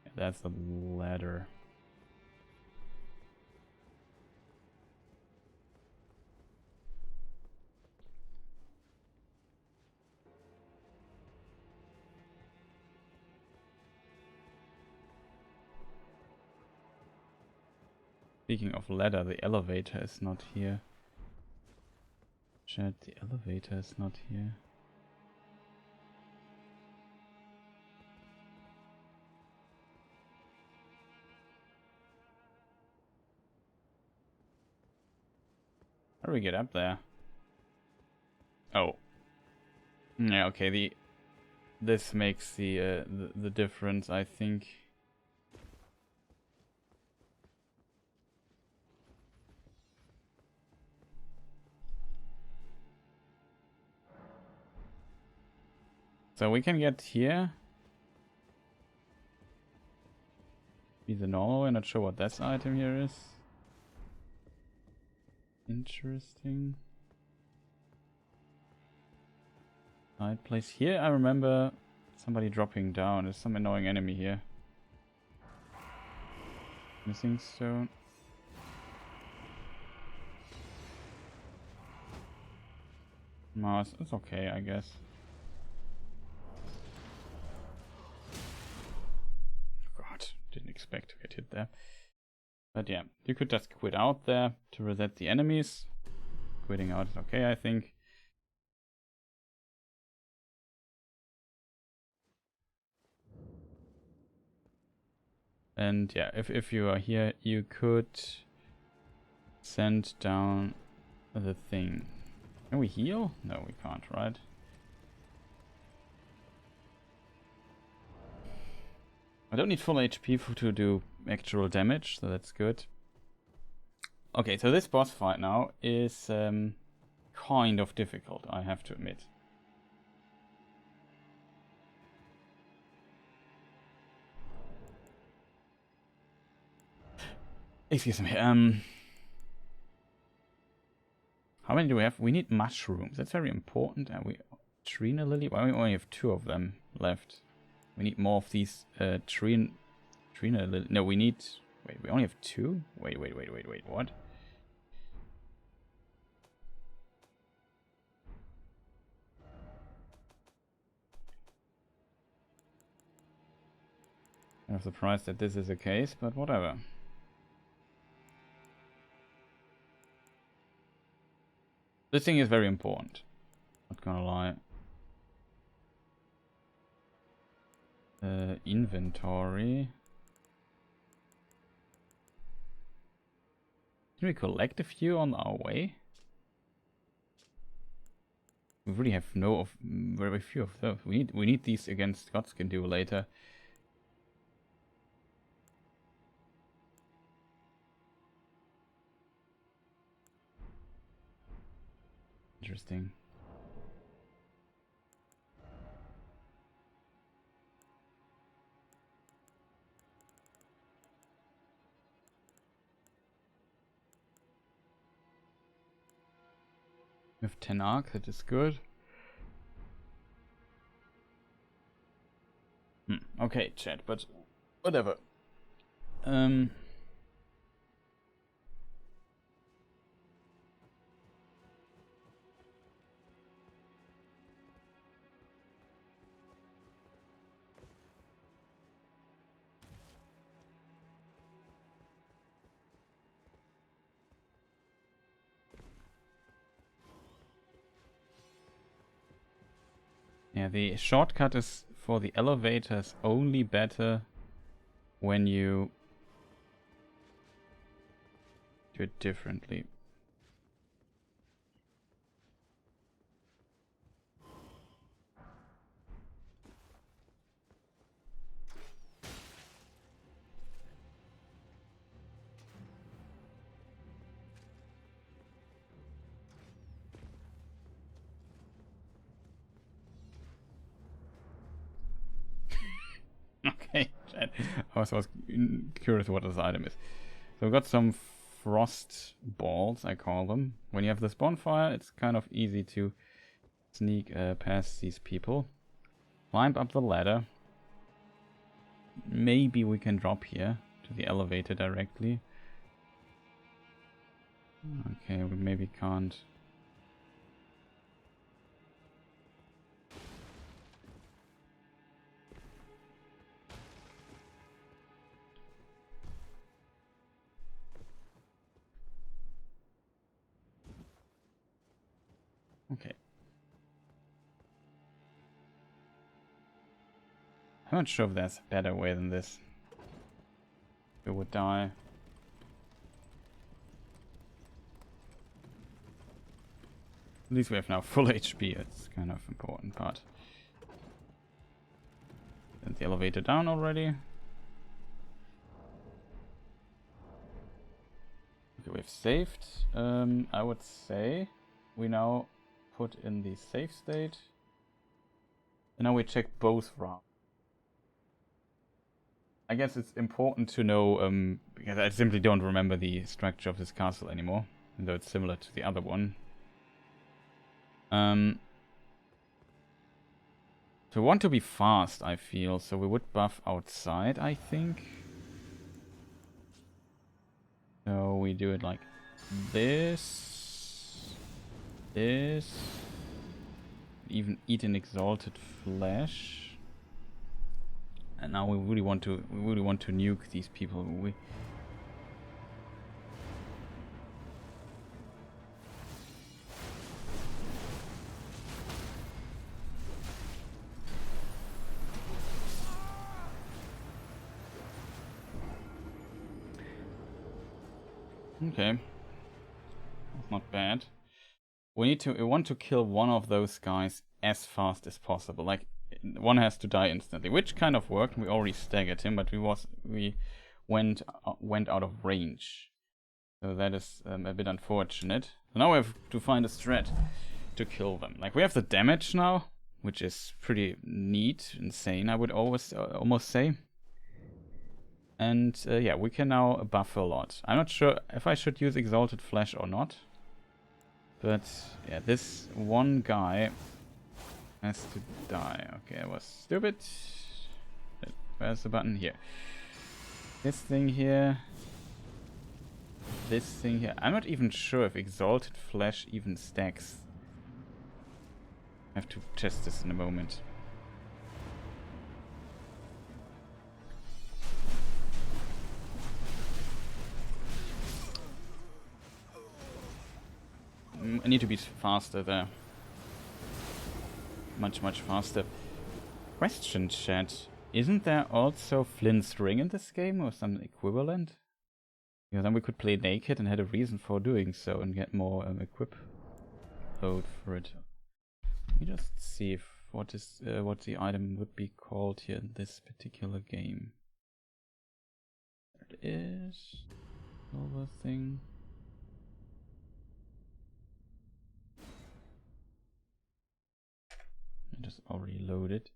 Yeah, that's the ladder. Speaking of ladder, the elevator is not here. Chat, the elevator is not here. How do we get up there? Oh. Yeah, okay, this makes the difference, I think. So we can get here. Be the normal way, not sure what this item here is. Interesting. Right place here. I remember somebody dropping down. There's some annoying enemy here. Missing stone. Mars. It's okay, I guess. God, didn't expect to get hit there. But yeah, you could just quit out there to reset the enemies. Quitting out is okay, I think. And yeah, if you are here, you could send down the thing. Can we heal? No, we can't, right? I don't need full HP to do actual damage, so that's good. Okay, so this boss fight now is kind of difficult, I have to admit. Excuse me. How many do we have? We need mushrooms. That's very important. And we Trina Lily. Well, we only have 2 of them left. We need more of these Trina Lily. No, we need. Wait, we only have 2. Wait. What? I'm surprised that this is the case, but whatever. This thing is very important. Not gonna lie. Inventory. Can we collect a few on our way? We really have very few of those. We need these against Godskin Duel later. Interesting. We have 10 arcs, that is good. Okay, chat, but whatever. Yeah, the shortcut is for the elevators only better when you do it differently. Okay, chat. I was curious what this item is. So we've got some frost balls, I call them. When you have this bonfire, it's kind of easy to sneak past these people. Climb up the ladder. Maybe we can drop here to the elevator directly. Okay, we maybe can't. I'm not sure if there's a better way than this. We would die. At least we have now full HP. It's kind of important part. Send the elevator down already. Okay, we've saved. I would say we now put in the save state. And now we check both routes. I guess it's important to know, because I simply don't remember the structure of this castle anymore, even though it's similar to the other one. So we want to be fast, I feel, so we would buff outside, I think. So we do it like this, even eat an exalted flesh. And now we really want to nuke these people. Okay, that's not bad. We want to kill one of those guys as fast as possible. Like, one has to die instantly, which kind of worked. We already staggered him, but we went out of range. So that is a bit unfortunate. So now we have to find a strat to kill them. Like, we have the damage now, which is pretty neat, insane, I would almost say. And yeah, we can now buff a lot. I'm not sure if I should use Exalted Flesh or not. But yeah, this one guy has to die. Okay, I was stupid. Where's the button? Here. This thing here. This thing here. I'm not even sure if Exalted Flesh even stacks. I have to test this in a moment. I need to be faster there. Much faster. Question, chat. Isn't there also Flint's Ring in this game or some equivalent? Because then we could play naked and had a reason for doing so and get more equip load for it. Let me just see if what the item would be called here in this particular game. There it is. Silver thing. I just already loaded.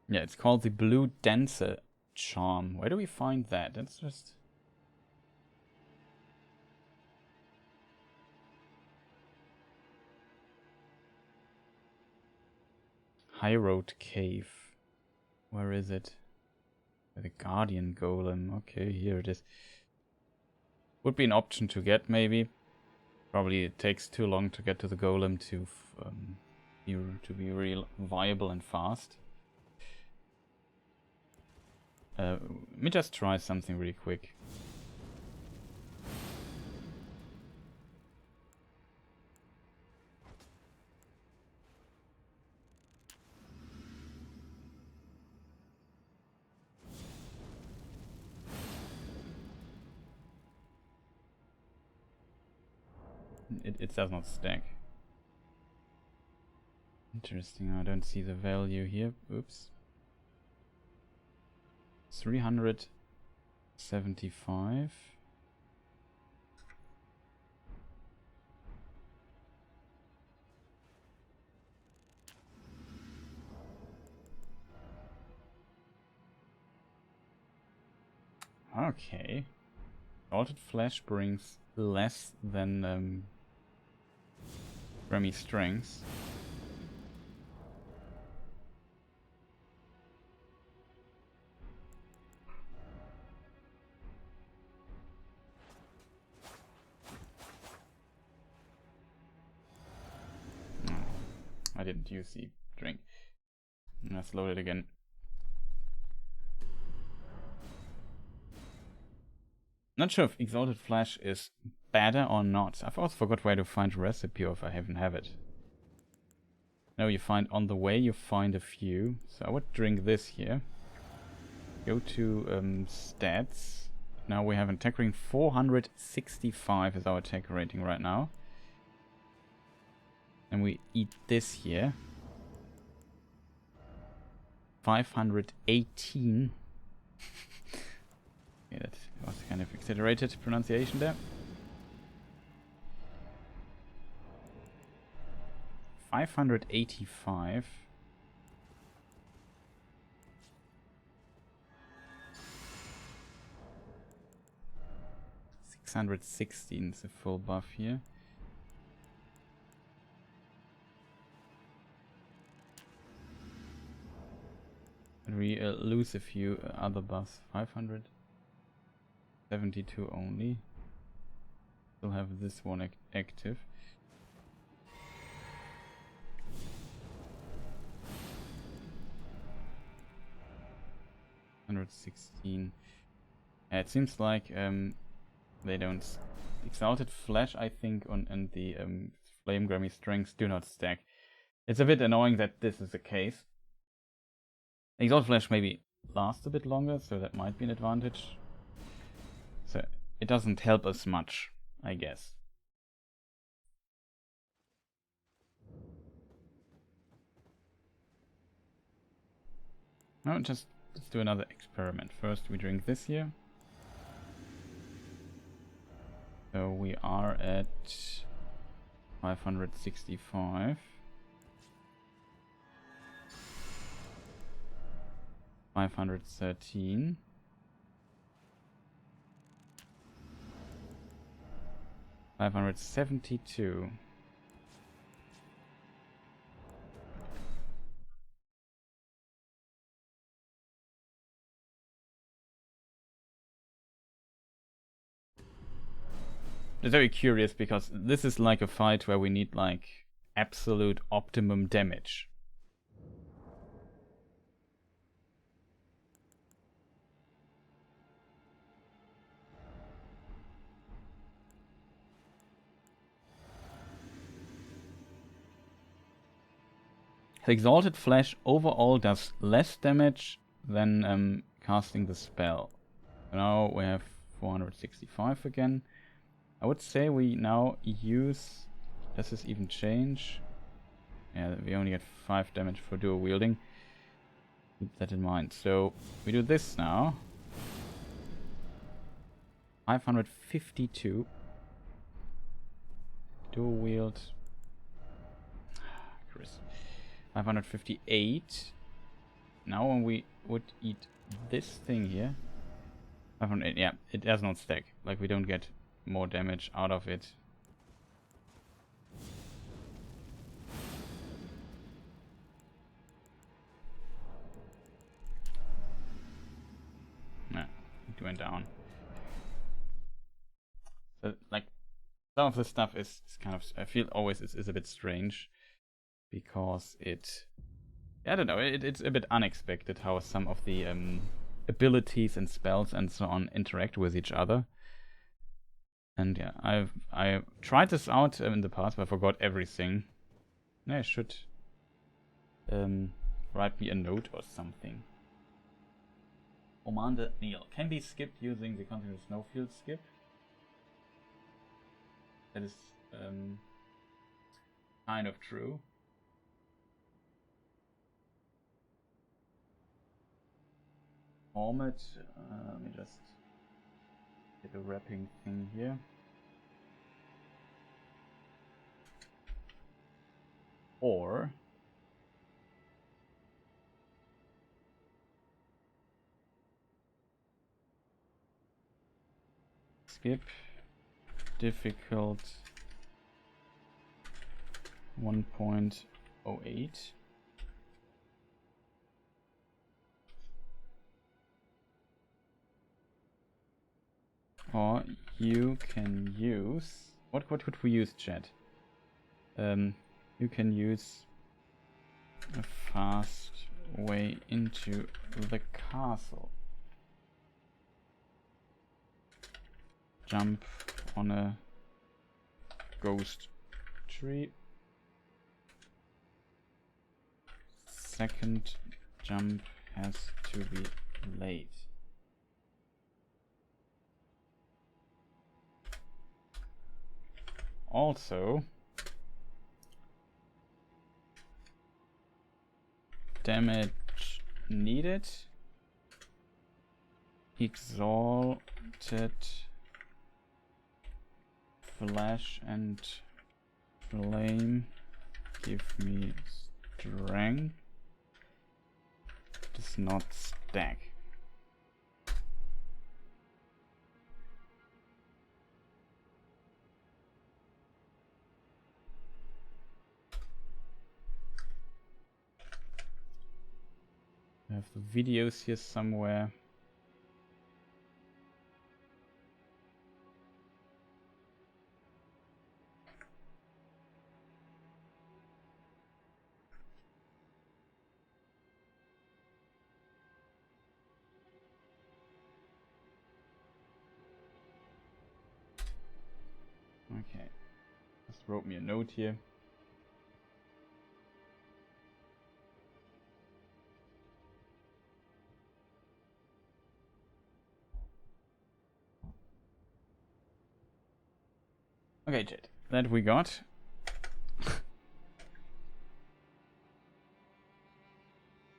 Yeah, it's called the Blue Dancer Charm. Where do we find that? That's just... High Road Cave. Where is it? The Guardian Golem. Okay, here it is. Would be an option to get, maybe. Probably it takes too long to get to the Golem to be real viable and fast. Let me just try something really quick. It does not stack. Interesting, I don't see the value here. Oops. 375. Okay. Salted Flesh brings less than Remy Strings. No, I didn't use the drink. Let's load it again. Not sure if Exalted Flesh is better or not. I've also forgot where to find a recipe, or if I even have it. No, you find on the way, you find a few. So I would drink this here. Go to stats. Now we have an attack rating 465 is our attack rating right now. And we eat this here. 518. Okay, that was kind of exaggerated pronunciation there. 585. $616 is a full buff here. And we lose a few other buffs. 572 only. Still have this one active. $116. Yeah, it seems like they don't. Exalted Flesh, I think, and the Flame Grammy Strings do not stack. It's a bit annoying that this is the case. Exalted Flesh maybe lasts a bit longer, so that might be an advantage. So it doesn't help us much, I guess. No, just let's do another experiment. First we drink this here. So we are at 565. 513. 572. It's very curious because this is like a fight where we need like absolute optimum damage. The Exalted Flesh overall does less damage than casting the spell. Now we have 465 again. I would say we now use... Does this even change? Yeah, we only get 5 damage for dual wielding. Keep that in mind. So we do this now. 552. Dual wield. Chris. 558. Now when we would eat this thing here. 508, yeah, it does not stack. Like we don't get more damage out of it. No, it went down. So like some of this stuff is kind of, I feel always is a bit strange because it, I don't know, it's a bit unexpected how some of the abilities and spells and so on interact with each other. And yeah, I tried this out in the past, but I forgot everything. I should write me a note or something. Commander Niall can be skipped using the continuous snowfield skip. That is kind of true. Format. Let me just get a wrapping thing here. Or skip, difficult 1.08. Or you can use... What could we use, chat? You can use a fast way into the castle. Jump on a ghost tree. Second jump has to be late. Also, damage needed, exalted flash and flame give me strength, does not stack. I have the videos here somewhere. Okay, just wrote me a note here. Okay, chat, that we got.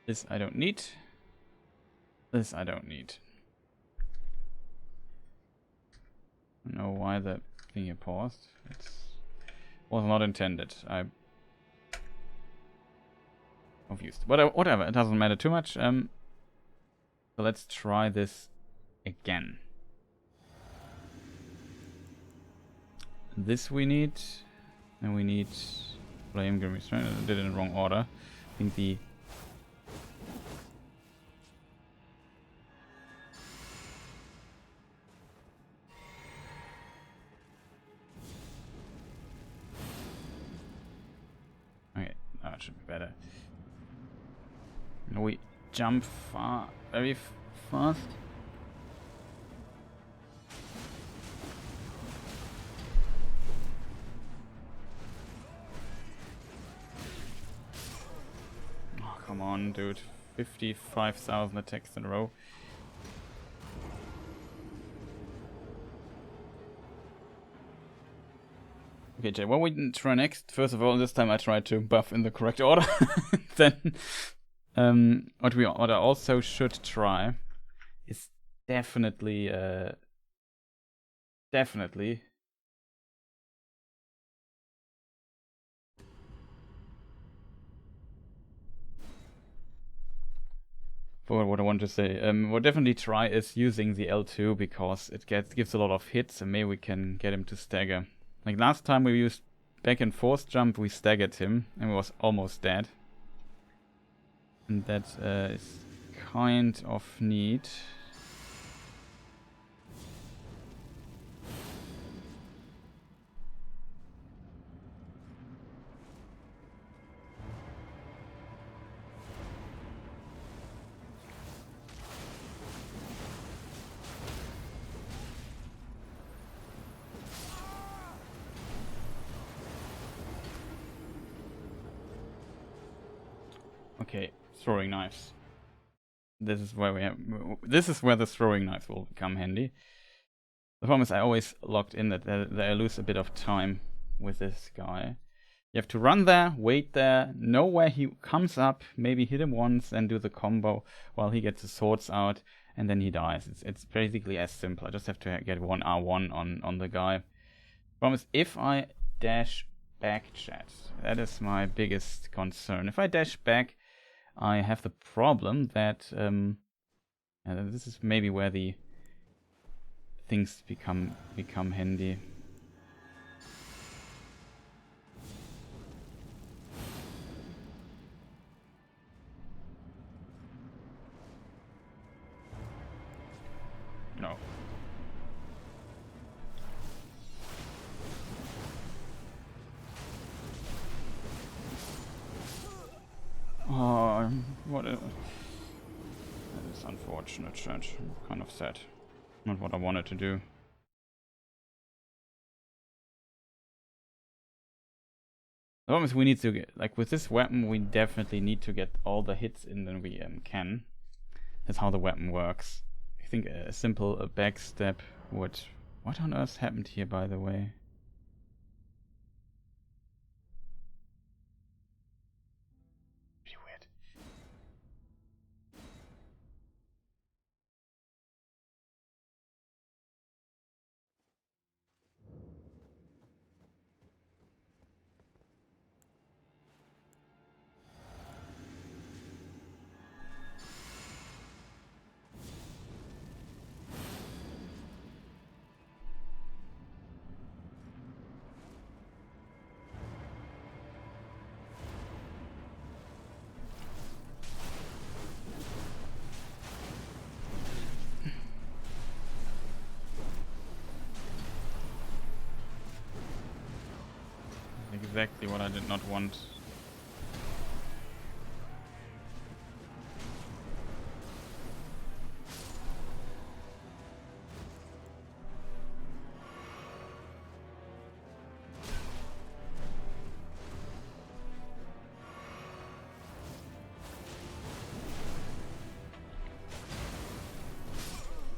This I don't need. This I don't need. I don't know why the thing here paused. It was not intended. I'm confused. But whatever, it doesn't matter too much. So let's try this again. This we need, and we need flame grim restraint. I did it in the wrong order. I think the okay, that should be better. We jump very fast. Come on, dude. 55,000 attacks in a row. Okay, Jay, what we try next? First of all, this time I tried to buff in the correct order. Then, what I also should try is definitely for what I want to say. What definitely try is using the L2 because it gives a lot of hits and maybe we can get him to stagger. Like last time we used back and forth jump, we staggered him and we was almost dead. And that is kind of neat. Okay, throwing knives. This is where the throwing knives will come handy. The problem is I always locked in that I lose a bit of time with this guy. You have to run there, wait there, know where he comes up, maybe hit him once and do the combo while he gets the swords out and then he dies. It's basically as simple. I just have to get one R1 on the guy. The problem is if I dash back, chat, that is my biggest concern. If I dash back, I have the problem that this is maybe where the things become handy. No. Oh, what a... That is unfortunate, chat. I'm kind of sad. Not what I wanted to do. The problem is we need to get... Like, with this weapon, we definitely need to get all the hits in that we can. That's how the weapon works. I think a simple backstep would... What on earth happened here, by the way? Pretty weird. Exactly what I did not want.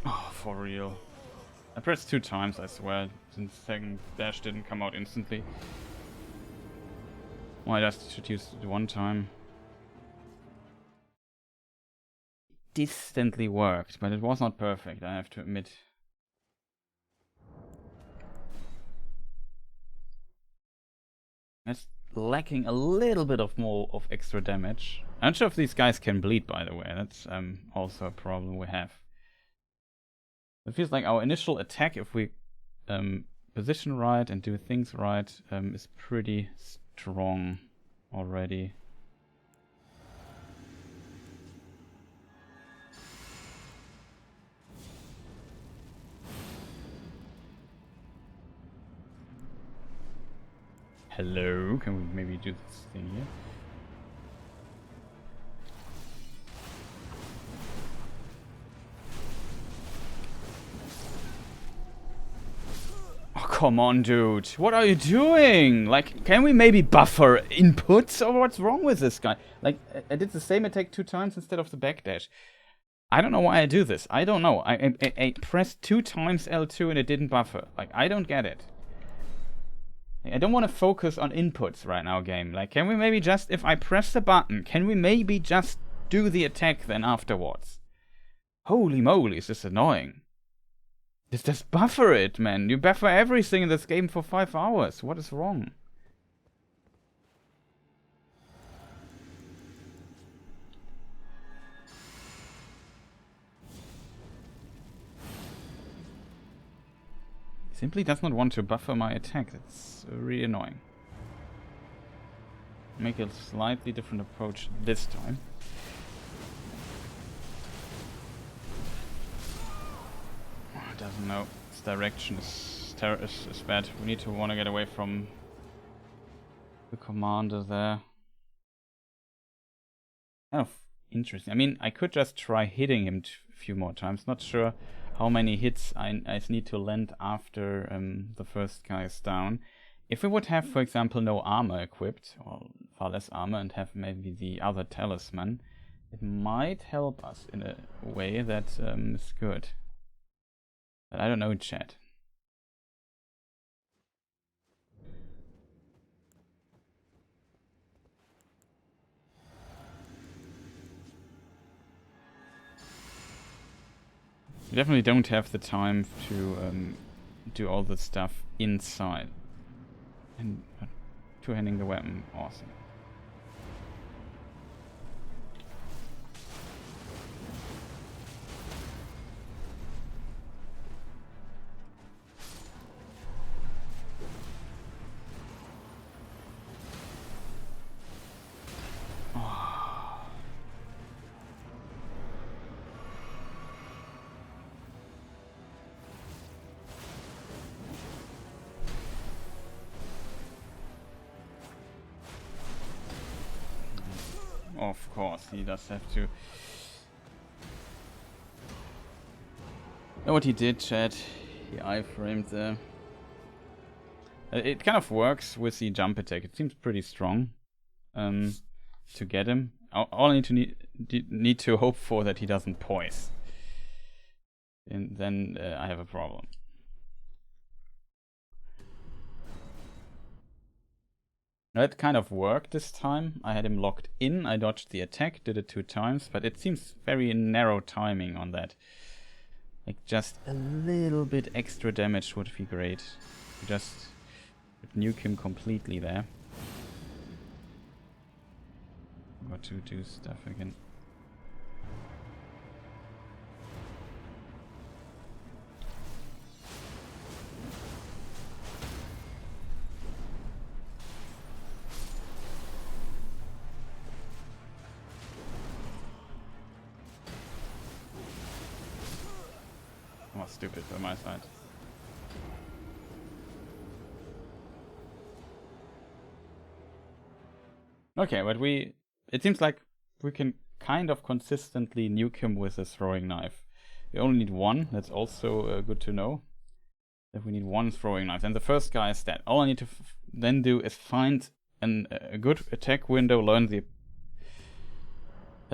Oh, for real. I pressed 2 times, I swear, since the second dash didn't come out instantly. Well, I just should use it 1 time. Distantly worked, but it was not perfect, I have to admit. It's lacking a little bit of more of extra damage. I'm not sure if these guys can bleed, by the way. That's also a problem we have. It feels like our initial attack, if we position right and do things right, is pretty strong already. Hello, can we maybe do this thing here? Oh, come on, dude. What are you doing? Like, can we maybe buffer inputs? Or what's wrong with this guy? Like, I did the same attack 2 times instead of the backdash. I don't know why I do this. I don't know. I pressed 2 times L2 and it didn't buffer. Like, I don't get it. I don't want to focus on inputs right now, game. Like, can we maybe just, if I press the button, can we maybe just do the attack then afterwards? Holy moly, is this annoying. Just buffer it, man. You buffer everything in this game for 5 hours. What is wrong? Simply does not want to buffer my attack. That's really annoying. Make a slightly different approach this time. It doesn't know. Its direction is bad. We need to want to get away from the commander there. Kind of interesting. I mean, I could just try hitting him a few more times. Not sure how many hits I need to land after the first guy is down. If we would have, for example, no armor equipped, or far less armor, and have maybe the other talisman, it might help us in a way that is good. But I don't know, chat. We definitely don't have the time to do all the stuff inside. And two-handing the weapon, awesome. Of course, he does have to. Know what he did, chat? He iframed there. It kind of works with the jump attack. It seems pretty strong to get him. All I need to hope for that he doesn't poise. And then I have a problem. Now it kind of worked this time. I had him locked in. I dodged the attack, did it 2 times, but it seems very narrow timing on that. Like just a little bit extra damage would be great. Just nuke him completely there. Got to do stuff again. Oh, stupid from my side. Okay, but it seems like we can kind of consistently nuke him with a throwing knife. We only need 1, that's also good to know. That we need 1 throwing knife, and the first guy is dead. All I need to then do is find a good attack window, learn the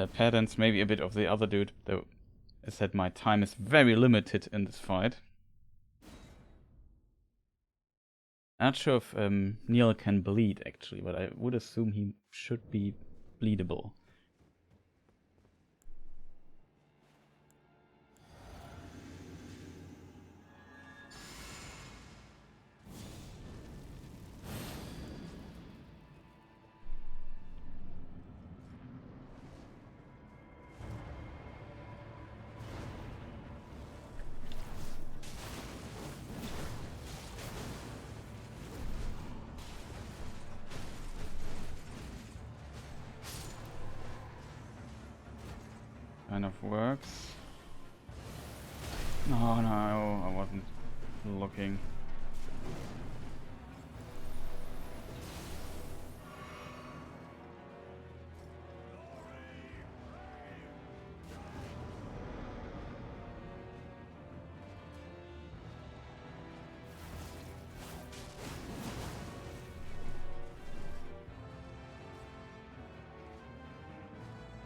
patterns, maybe a bit of the other dude, though I said my time is very limited in this fight. Not sure if Niall can bleed actually, but I would assume he should be bleedable. Kind of works. Oh no, I wasn't looking.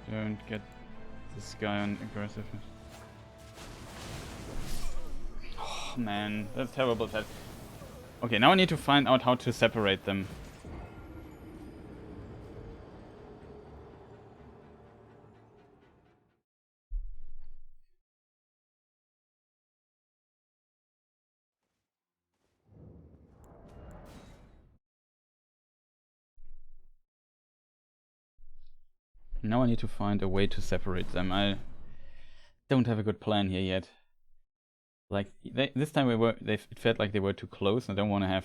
Don't get this guy on aggressiveness. Oh man, that's terrible. Okay, now I need to find out how to separate them. Now I need to find a way to separate them. I don't have a good plan here yet. Like this time it felt like they were too close. I don't want to have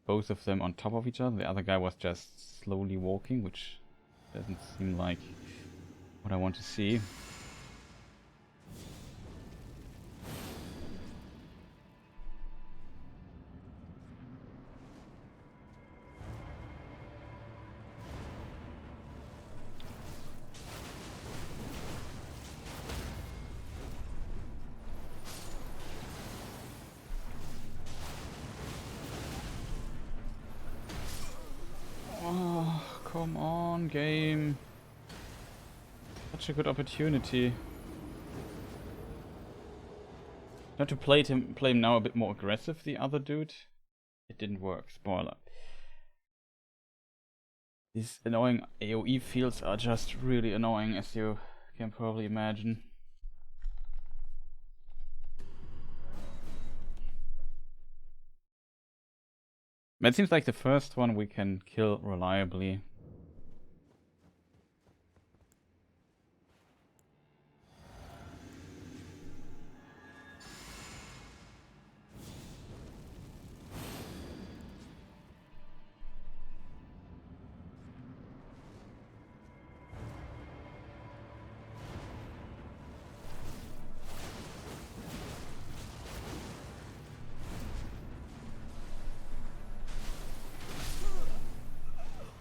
both of them on top of each other. The other guy was just slowly walking, which doesn't seem like what I want to see. Come on, game. Such a good opportunity. Not to play him now a bit more aggressive, the other dude. It didn't work, spoiler. These annoying AoE fields are just really annoying, as you can probably imagine. But it seems like the first one we can kill reliably.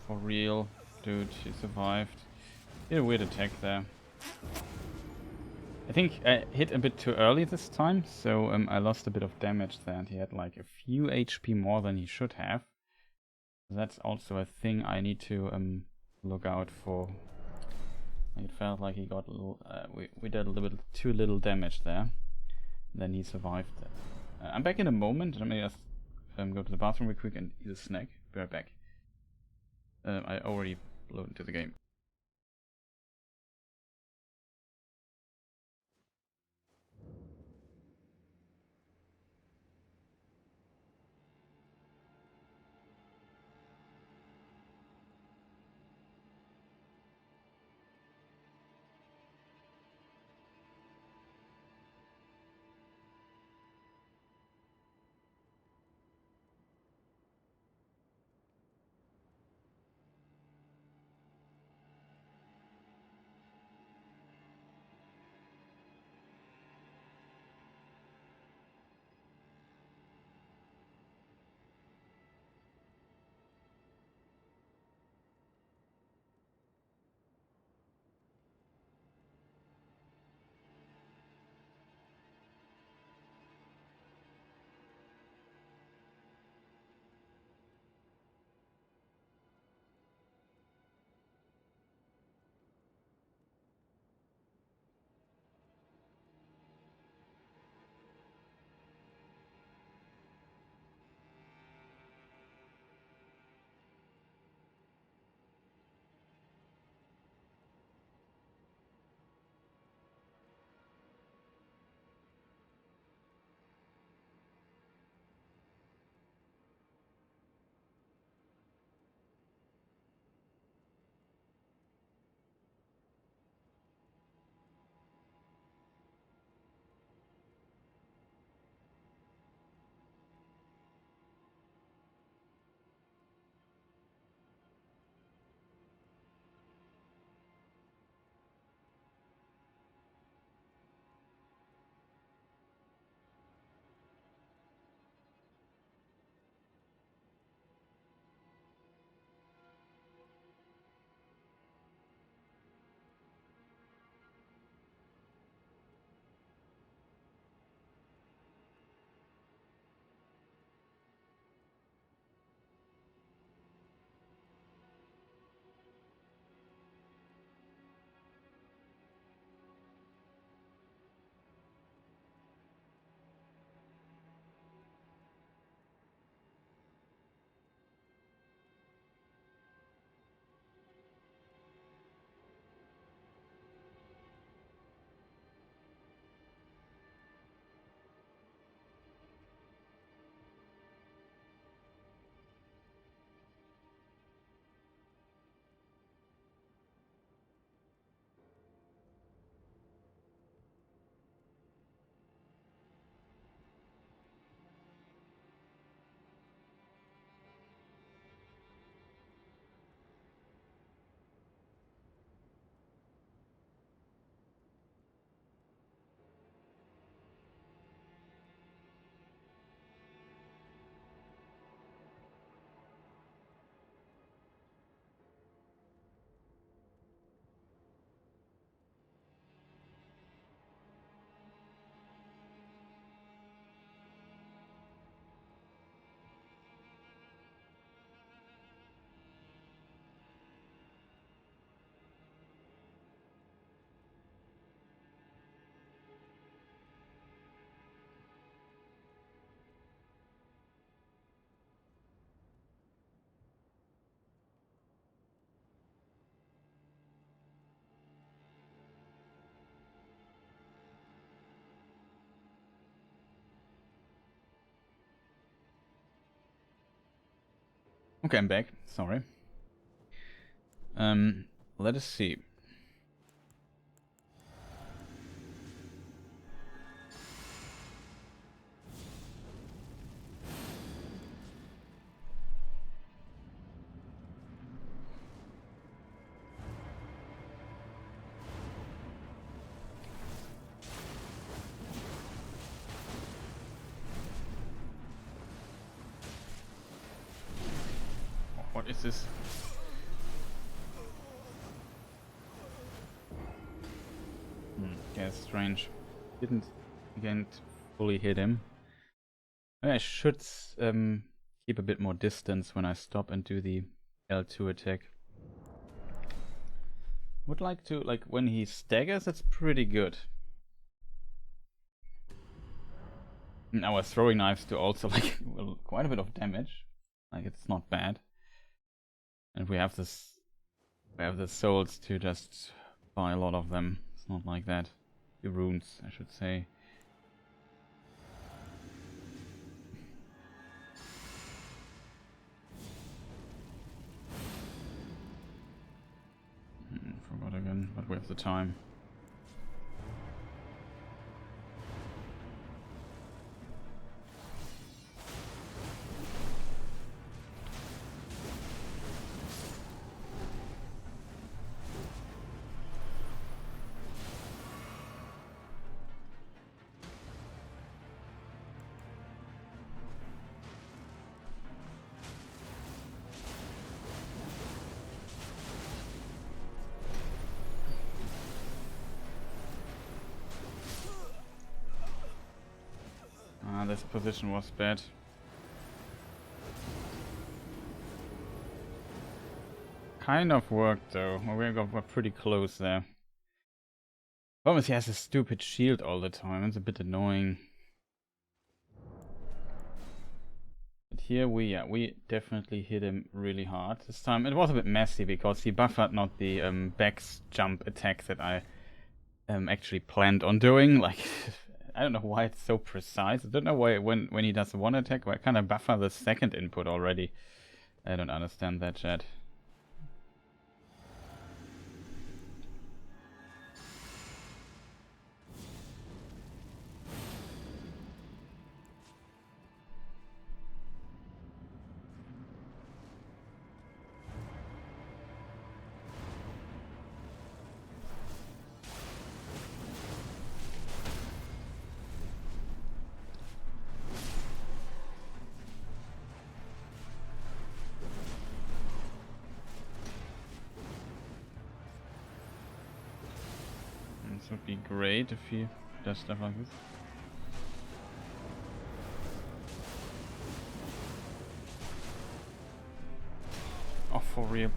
For real, dude, she survived. Did a weird attack there. I think I hit a bit too early this time, so I lost a bit of damage there, and he had like a few HP more than he should have. That's also a thing I need to look out for. It felt like he got a little, we did a little bit too little damage there. Then he survived. I'm back in a moment. Let me just go to the bathroom real quick and eat a snack. Be right back. I already loaded into the game. Okay, I'm back. Sorry. Let us see. What is this? Okay, strange. Didn't again fully hit him. I should keep a bit more distance when I stop and do the L2 attack. Would like to, like, when he staggers, it's pretty good. And our throwing knives do also, like, well, quite a bit of damage. Like, it's not bad. And we have this, we have the souls to just buy a lot of them. It's not like that. The runes, I should say. Forgot again, but we have the time. This position was bad. Kind of worked though. We're pretty close there. Problem is he has a stupid shield all the time. It's a bit annoying. But here we definitely hit him really hard. This time it was a bit messy because he buffered not the back jump attack that I actually planned on doing. Like, I don't know why it's so precise. I don't know why when he does one attack, why can't I buffer the second input already? I don't understand that, chat. This would be great if he does stuff like this. Oh, for real.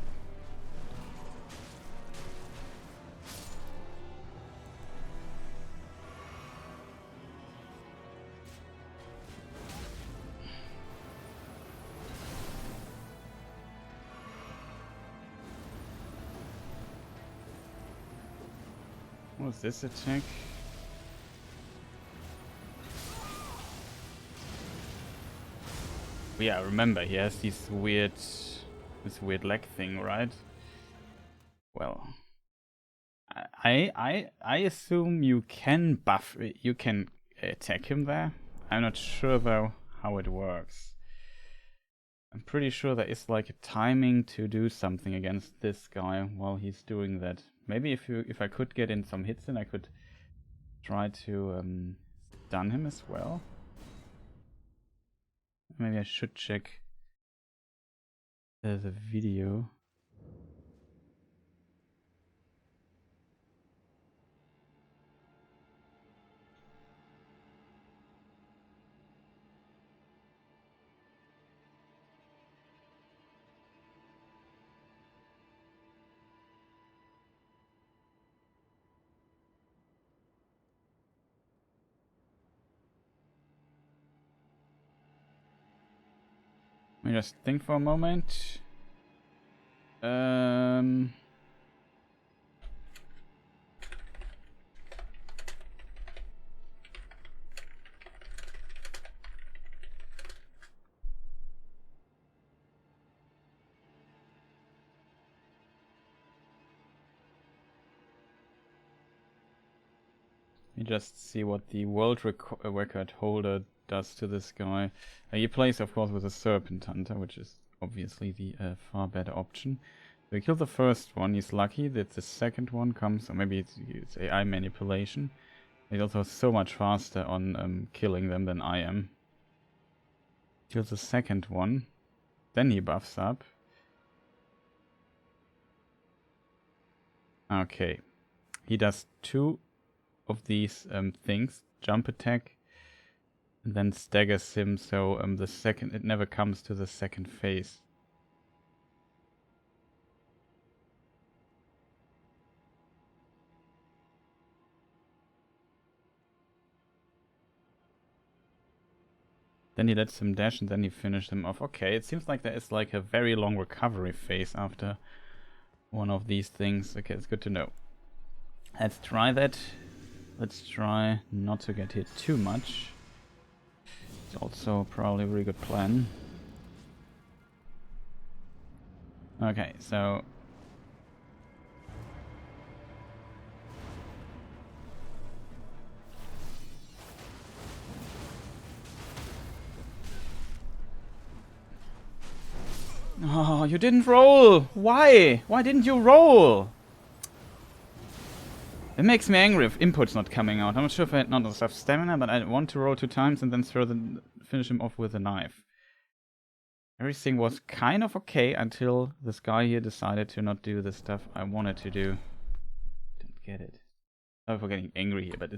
What was this attack? Yeah, remember he has this weird leg thing, right? Well, I assume you can attack him there. I'm not sure though how it works. I'm pretty sure there is like a timing to do something against this guy while he's doing that. Maybe if I could get in some hits, then I could try to stun him as well. Maybe I should check the video. Let me just think for a moment. Let me just see what the world record holder does to this guy. He plays, of course, with a Serpent Hunter, which is obviously the far better option. So he killed the first one, he's lucky that the second one comes, or maybe it's AI manipulation. He's also so much faster on killing them than I am. Kills the second one, then he buffs up. Okay, he does 2 of these things, jump attack, and then staggers him, so the second it never comes to the second phase. Then he lets him dash and then he finishes him off. Okay, it seems like there is like a very long recovery phase after one of these things. Okay, it's good to know. Let's try that. Let's try not to get hit too much. It's also probably a very good plan. Okay, so... Oh, you didn't roll! Why? Why didn't you roll? It makes me angry if input's not coming out. I'm not sure if I had not enough stamina, but I want to roll 2 times and then finish him off with a knife. Everything was kind of okay until this guy here decided to not do the stuff I wanted to do. Didn't get it. Sorry for getting angry here, but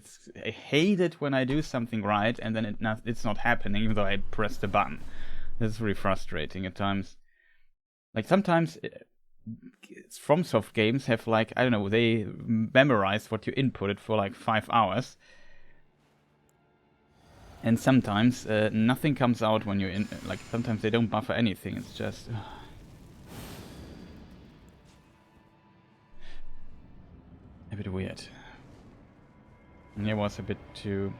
I hate it when I do something right and then it's not happening even though I pressed the button. This is really frustrating at times. Like sometimes FromSoft games have like, I don't know, they memorize what you inputted for like 5 hours. And sometimes nothing comes out when you're in, like sometimes they don't buffer anything, it's just... a bit weird. And it was a bit too...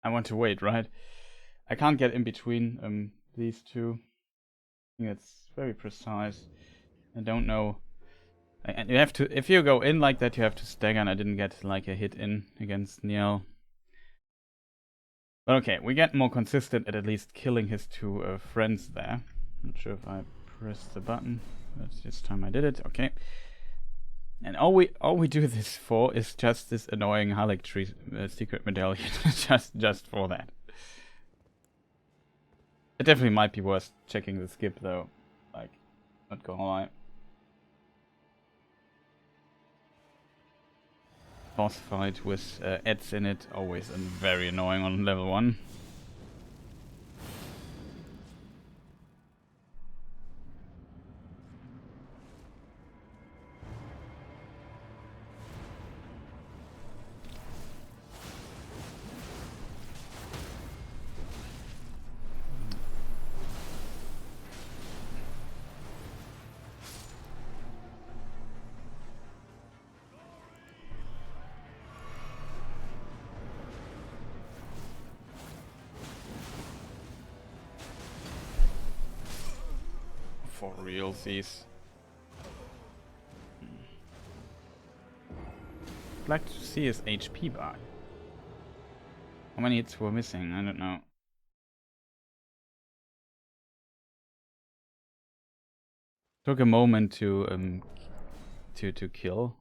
I want to wait, right? I can't get in between these two. I think it's very precise. I don't know. And you have to, if you go in like that, you have to stagger, and I didn't get like a hit in against Niall. But okay, we get more consistent at least killing his 2 friends there. Not sure if I pressed the button, but this time I did it. Okay. And all we do this for is just this annoying Haligtree secret medallion, just for that. It definitely might be worth checking the skip though, like, not gonna lie. Boss fight with ads in it, always very annoying on level 1. For realsies. I'd like to see his HP bar. How many hits were missing? I don't know. Took a moment to kill.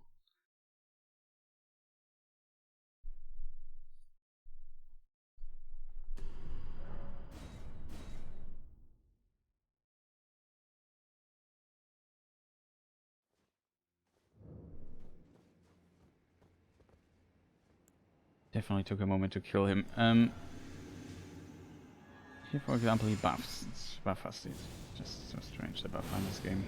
Definitely took a moment to kill him. Here, for example, he buffs. It's buff us. It's just so strange, the buff on this game.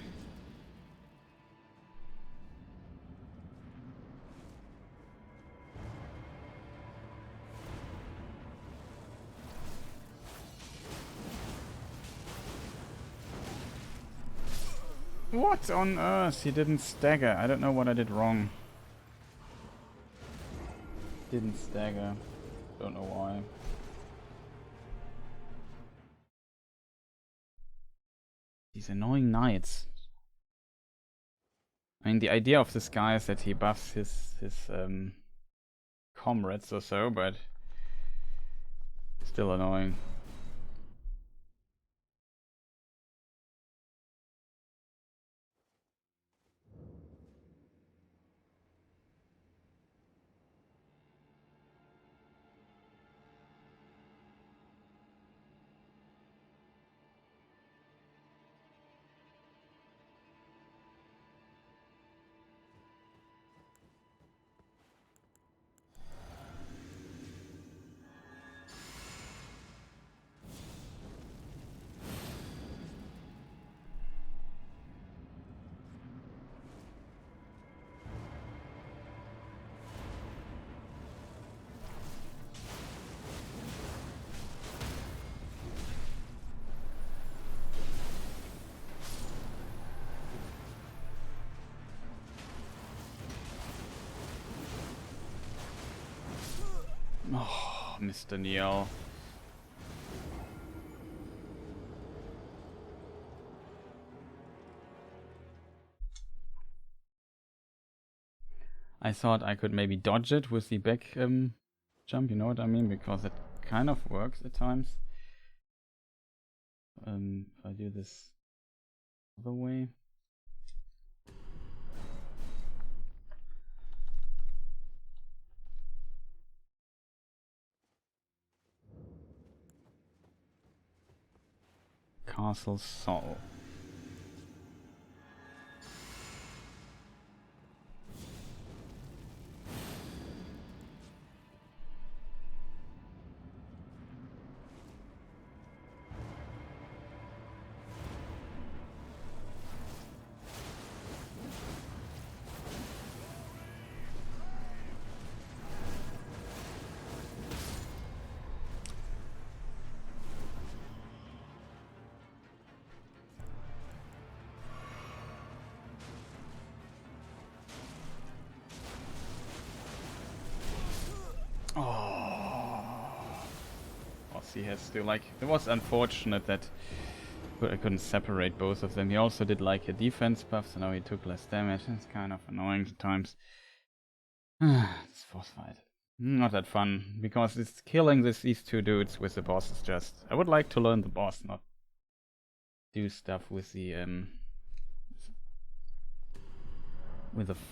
What on earth? He didn't stagger. I don't know what I did wrong. Didn't stagger. Don't know why. These annoying knights. I mean, the idea of this guy is that he buffs his comrades or so, but still annoying. Oh, Mr. Niall. I thought I could maybe dodge it with the back jump, you know what I mean? Because it kind of works at times. If I do this other way. Castle Sol. He has to, like, it was unfortunate that I couldn't separate both of them. He also did like a defense buff, so now he took less damage. It's kind of annoying at times. This boss fight, not that fun, because it's killing these two dudes with the boss is just... I would like to learn the boss, not do stuff with the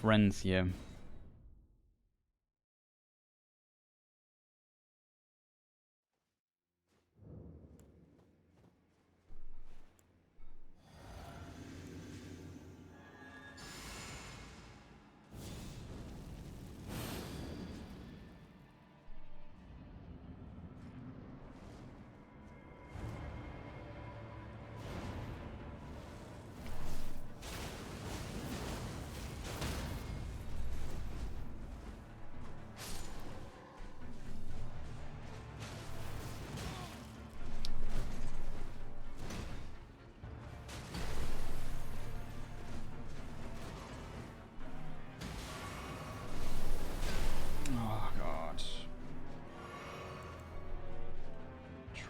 friends here.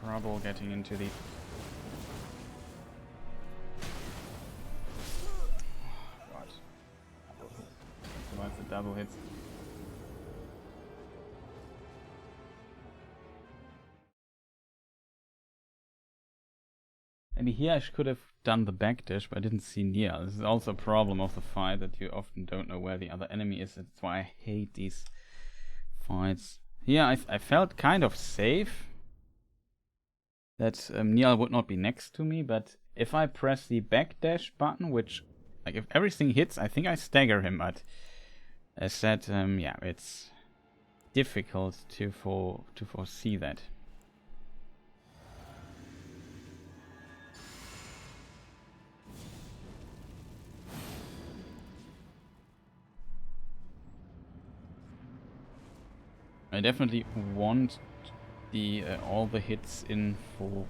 Trouble getting into the... Oh, God. Survive the double hits. Maybe here I could have done the backdash, but I didn't see Niall. This is also a problem of the fight, that you often don't know where the other enemy is. That's why I hate these fights. Here I felt kind of safe that Niall would not be next to me, but if I press the backdash button, which, like, if everything hits, I think I stagger him, but as said, yeah, it's difficult to foresee that. I definitely want the all the hits in full.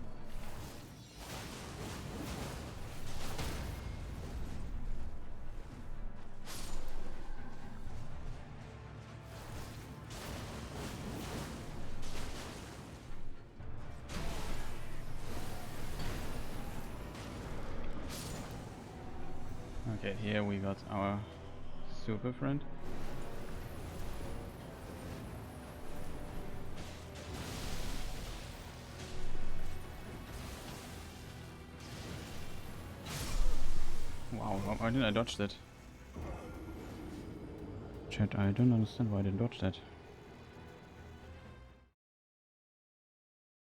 Okay, here we got our super friend. Wow, why didn't I dodge that? Chat, I don't understand why I didn't dodge that.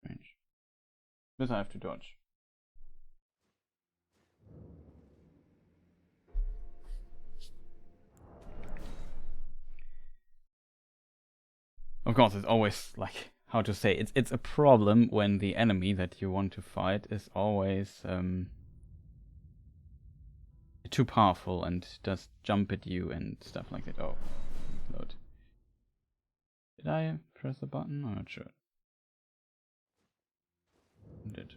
Strange. This I have to dodge. Of course, it's always like, how to say, it's a problem when the enemy that you want to fight is always too powerful and does jump at you and stuff like that. Oh, load. Did I press the button? I'm not sure. I did.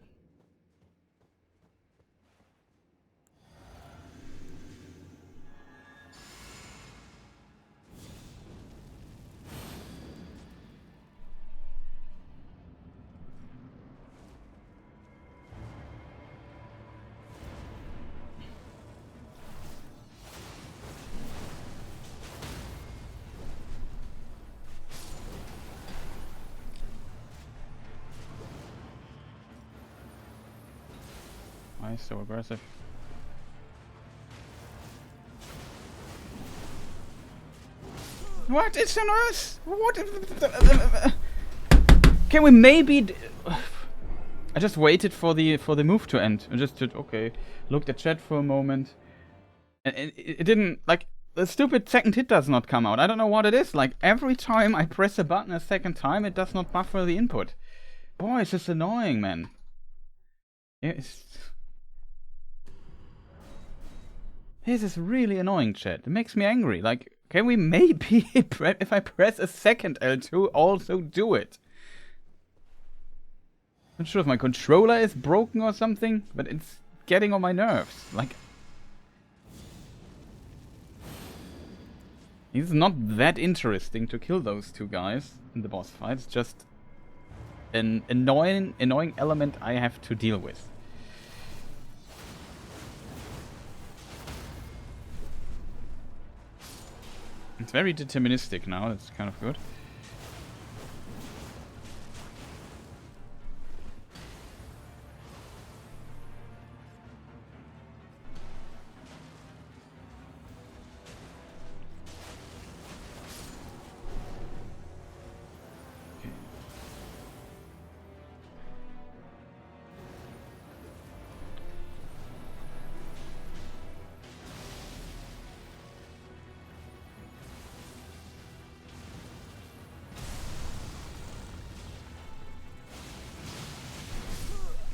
Why is so aggressive? What? It's on us! What? Can we maybe? I just waited for the move to end. I just did okay. Looked at chat for a moment, and it didn't like the stupid second hit does not come out. I don't know what it is. Like every time I press a button a second time, it does not buffer the input. Boy, it's just annoying, man. This is really annoying, chat. It makes me angry. Like, can we maybe, if I press a second L2, also do it? Not sure if my controller is broken or something, but it's getting on my nerves. Like, it's not that interesting to kill those two guys in the boss fight. It's just an annoying element I have to deal with. It's very deterministic now, that's kind of good.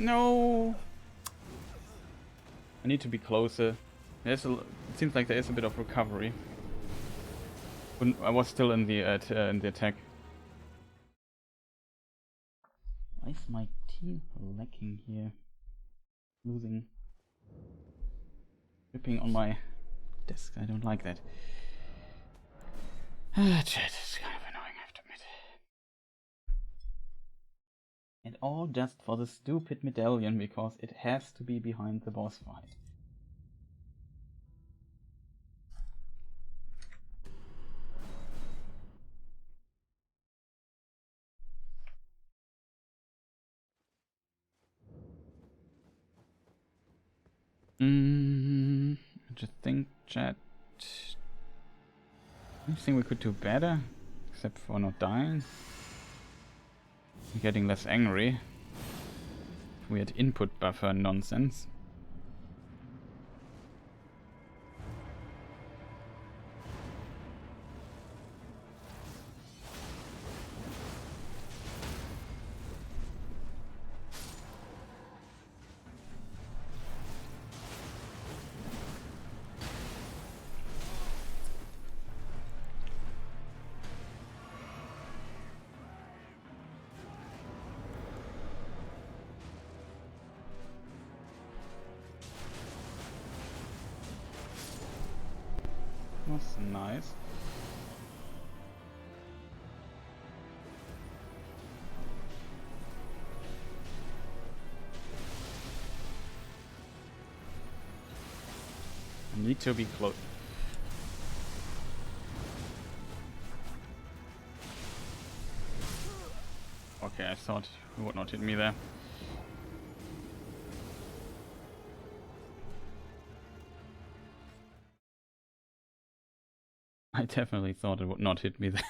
No! I need to be closer. It seems like there is a bit of recovery. I was still in the attack. Why is my team lacking here? Losing. Ripping on my desk. I don't like that. Chat is kind of annoying, I have to admit. And all just for the stupid medallion, because it has to be behind the boss fight. I just think, chat. Anything we could do better? Except for not dying? Getting less angry. Weird input buffer nonsense. Was nice. I need need to be close. Okay, I thought he would not hit me there. I definitely thought it would not hit me there.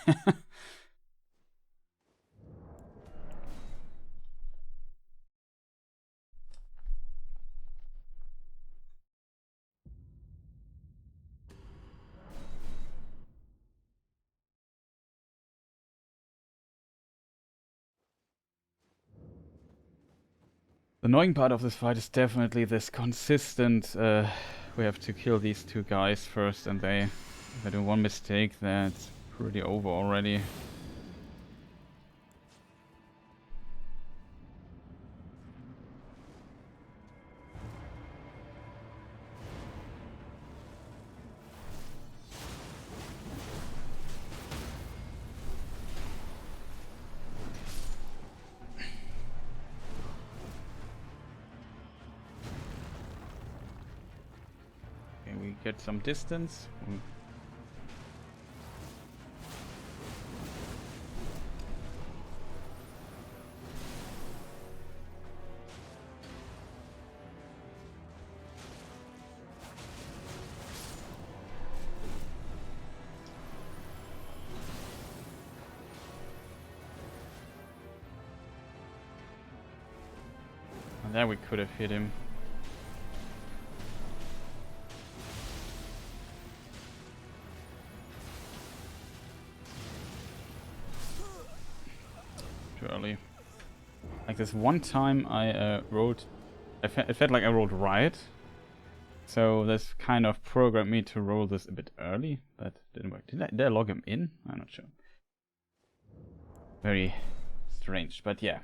The annoying part of this fight is definitely this consistent, we have to kill these two guys first, and if I do one mistake, that's pretty over already. We get some distance. And there we could have hit him. Early. Like this one time I rolled, it felt like I rolled right, so this kind of programmed me to roll this a bit early, but didn't work. Did I log him in? I'm not sure. Very strange, but yeah.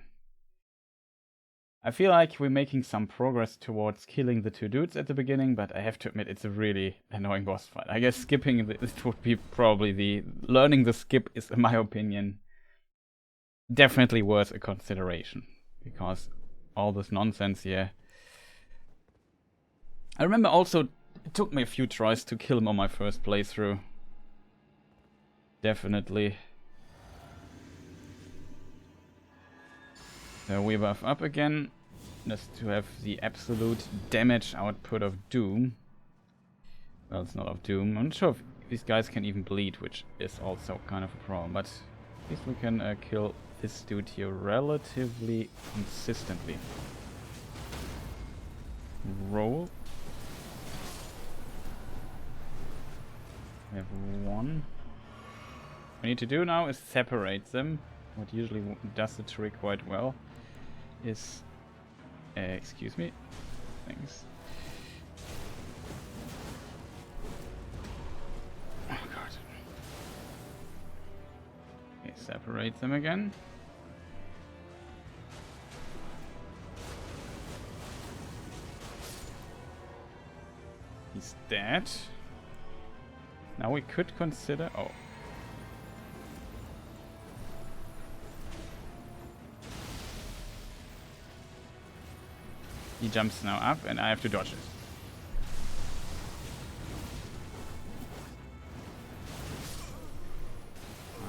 I feel like we're making some progress towards killing the two dudes at the beginning, but I have to admit it's a really annoying boss fight. I guess skipping it would be probably learning the skip is, in my opinion, definitely worth a consideration, because all this nonsense here. I remember also it took me a few tries to kill him on my first playthrough. Definitely. So we buff up again, just to have the absolute damage output of Doom. Well, it's not of Doom. I'm not sure if these guys can even bleed, which is also kind of a problem, but at least we can kill this dude here relatively consistently. Roll. We have one. What we need to do now is separate them. What usually does the trick quite well is... excuse me. Thanks. Oh god. Okay, separate them again. He's dead. Now we could consider... Oh. He jumps now up and I have to dodge it.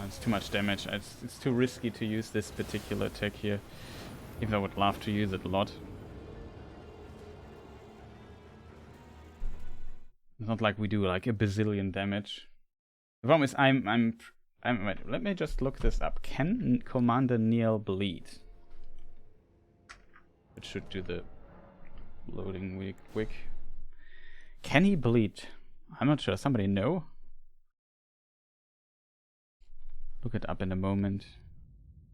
It's too much damage. It's too risky to use this particular attack here. Even though I would love to use it a lot. It's not like we do like a bazillion damage. The problem is wait, let me just look this up. Can Commander Niall bleed? It should do the loading really quick. Can he bleed? I'm not sure. Somebody know? Look it up in a moment.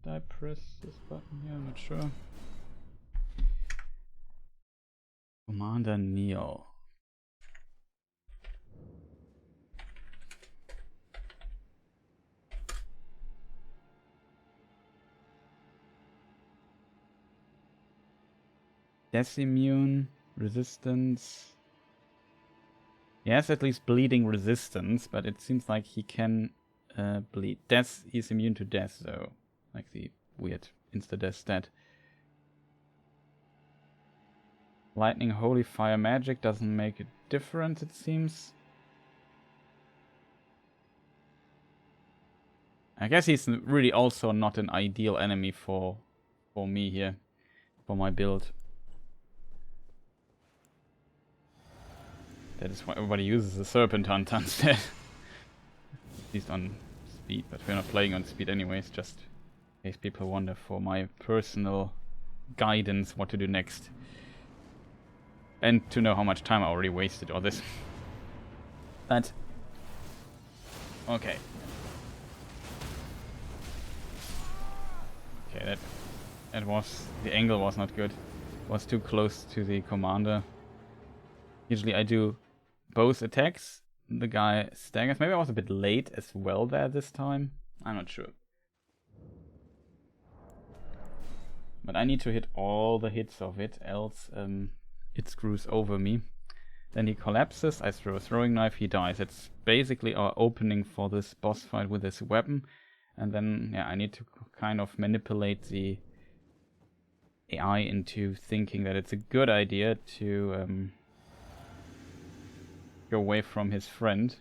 Did I press this button here? I'm not sure. Commander Niall. Death immune, resistance. He has at least bleeding resistance, but it seems like he can bleed. Death, he's immune to death, though. Like the weird insta-death stat. Lightning, holy fire magic doesn't make a difference, it seems. I guess he's really also not an ideal enemy for me here, for my build. That is why everybody uses the Serpent Hunter instead. At least on speed, but we're not playing on speed anyways, just in case people wonder for my personal guidance what to do next. And to know how much time I already wasted on this. But okay. Okay, that was, the angle was not good. It was too close to the commander. Usually I do both attacks. The guy staggers. Maybe I was a bit late as well there this time. I'm not sure. But I need to hit all the hits of it, else it screws over me. Then he collapses, I throw a throwing knife, he dies. It's basically our opening for this boss fight with this weapon. And then, yeah, I need to kind of manipulate the AI into thinking that it's a good idea to go away from his friend.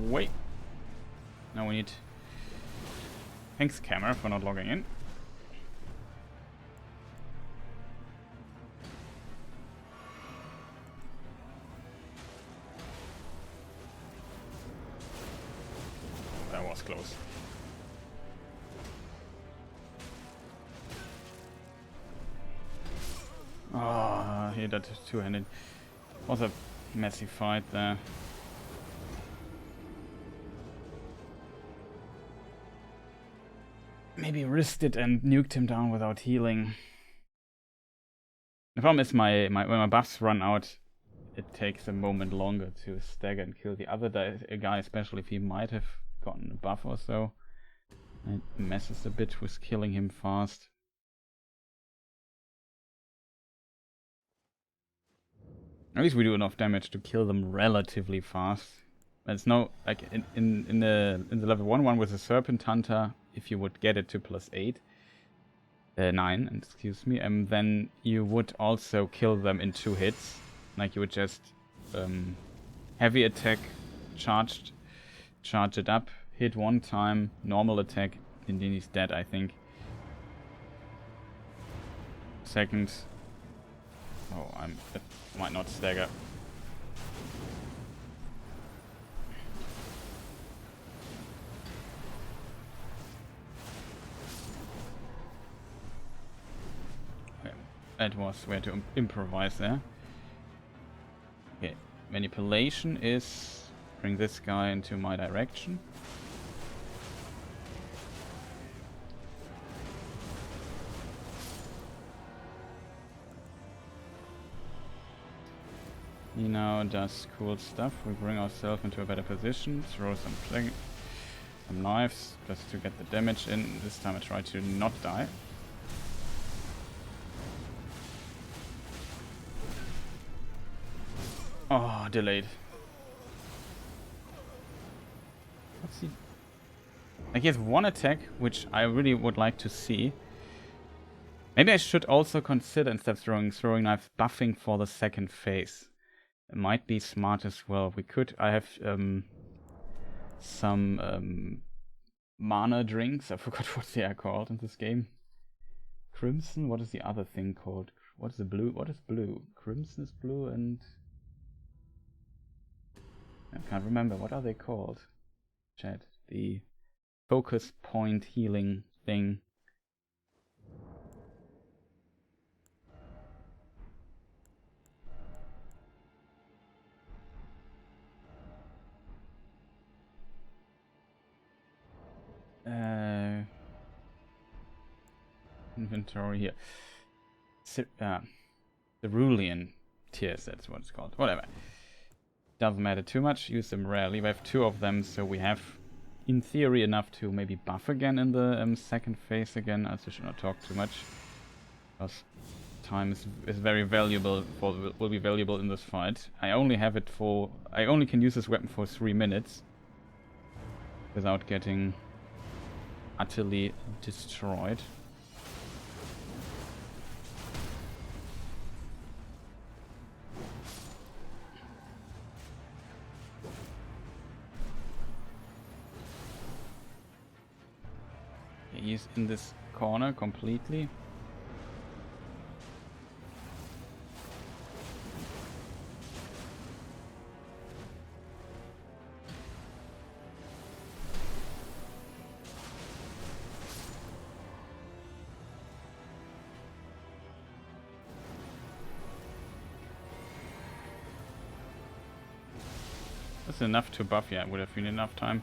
Wait. Now we need... Thanks, camera, for not logging in. That was close. Oh, he did two-handed. Was a messy fight there. Maybe risked it and nuked him down without healing. The problem is when my buffs run out, it takes a moment longer to stagger and kill the other guy, especially if he might have gotten a buff or so. It messes a bit with killing him fast. At least we do enough damage to kill them relatively fast. It's no like in the level 1 with the Serpent Hunter. If you would get it to +8, 9, excuse me, then you would also kill them in 2 hits. Like you would just heavy attack, charge it up, hit 1 time, normal attack, and then he's dead, I think. Second, it might not stagger. That was where to improvise there. Okay, manipulation is bring this guy into my direction. He now does cool stuff. We bring ourselves into a better position, throw some knives just to get the damage in. This time I try to not die. Oh, delayed. What's he? Like he has 1 attack, which I really would like to see. Maybe I should also consider, instead of throwing knife, buffing for the second phase. It might be smart as well. We could. I have some mana drinks. I forgot what they are called in this game. Crimson. What is the other thing called? What is the blue? What is blue? Crimson is blue and... I can't remember. What are they called? Chat. The focus point healing thing. Inventory here. The Cerulean Tears, that's what it's called. Whatever. Doesn't matter too much. Use them rarely. We have 2 of them, so we have in theory enough to maybe buff again in the second phase again. I should not talk too much, because time is very valuable, will be valuable in this fight. I only can use this weapon for 3 minutes without getting utterly destroyed. He's in this corner completely. That's enough to buff, yeah, it would have been enough time.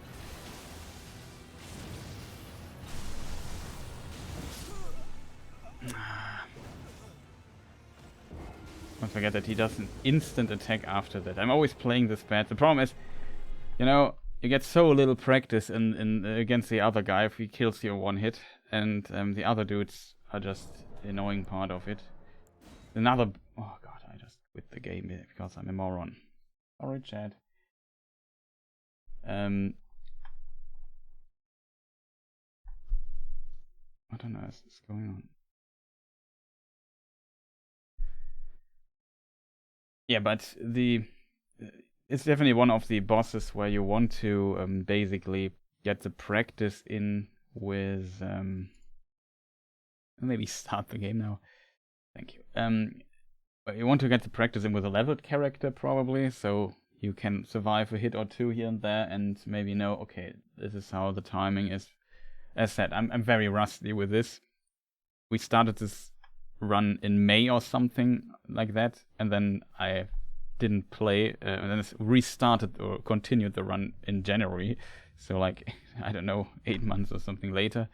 Don't forget that he does an instant attack after that. I'm always playing this bad. The problem is, you know, you get so little practice in against the other guy if he kills you one hit, and the other dudes are just the annoying part of it. Oh god, I just quit the game because I'm a moron. Sorry, Chad. I don't know what's going on. Yeah, but it's definitely one of the bosses where you want to basically get the practice in with maybe start the game now. Thank you. But you want to get the practice in with a leveled character probably, so you can survive a hit or two here and there, and maybe know, okay, this is how the timing is. As said, I'm very rusty with this. We started this run in May or something like that, and then I didn't play, and then it's restarted or continued the run in January. So like, I don't know, 8 months or something later.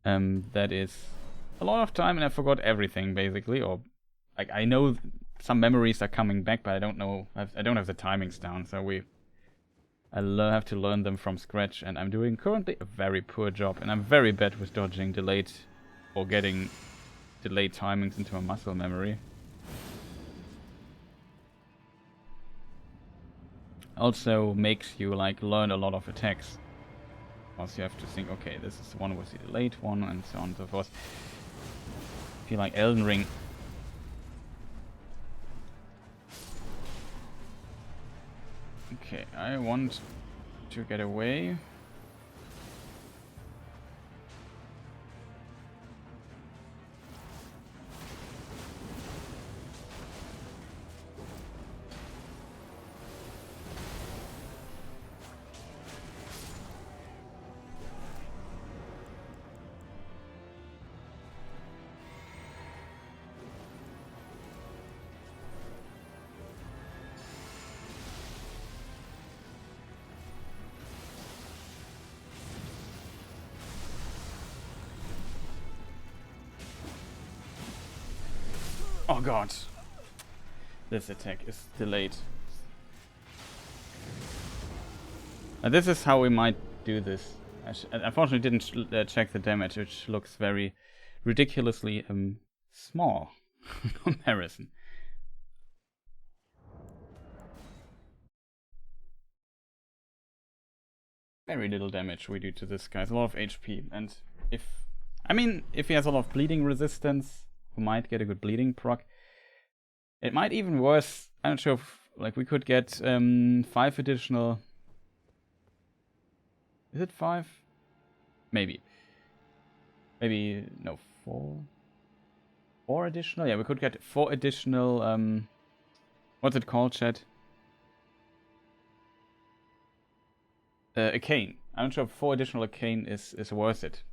That is a lot of time, and I forgot everything basically, or like I know some memories are coming back, but I don't know. I don't have the timings down, so I have to learn them from scratch, and I'm doing currently a very poor job, and I'm very bad with dodging delayed or getting delayed timings into a muscle memory. Also makes you like learn a lot of attacks. Also you have to think, okay, this is the one with the delayed one, and so on and so forth. I feel like Elden Ring. Okay, I want to get away. Oh god, this attack is delayed. And this is how we might do this. I unfortunately didn't check the damage, which looks very ridiculously small in comparison. Very little damage we do to this guy. It's a lot of HP, and if he has a lot of bleeding resistance, we might get a good bleeding proc. It might even worse. I'm not sure if like we could get 5 additional. Is it 5? Maybe no, 4. 4 additional. Yeah, we could get 4 additional. What's it called, chat? Arcane. I'm not sure if 4 additional Arcane is worth it.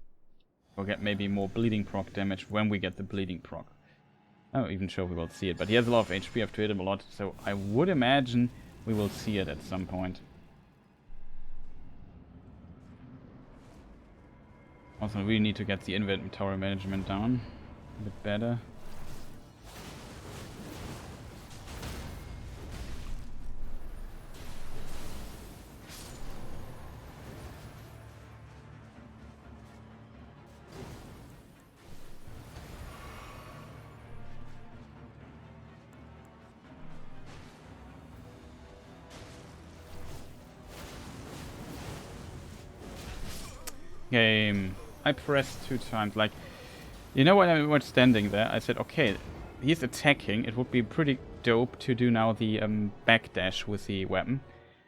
We'll get maybe more bleeding proc damage when we get the bleeding proc. I'm not even sure we will see it, but he has a lot of HP. I have to hit him a lot, so I would imagine we will see it at some point. Also, we need to get the inventory management down a bit better. Game. I pressed 2 times. Like, you know, when I was standing there, I said, okay, he's attacking. It would be pretty dope to do now the backdash with the weapon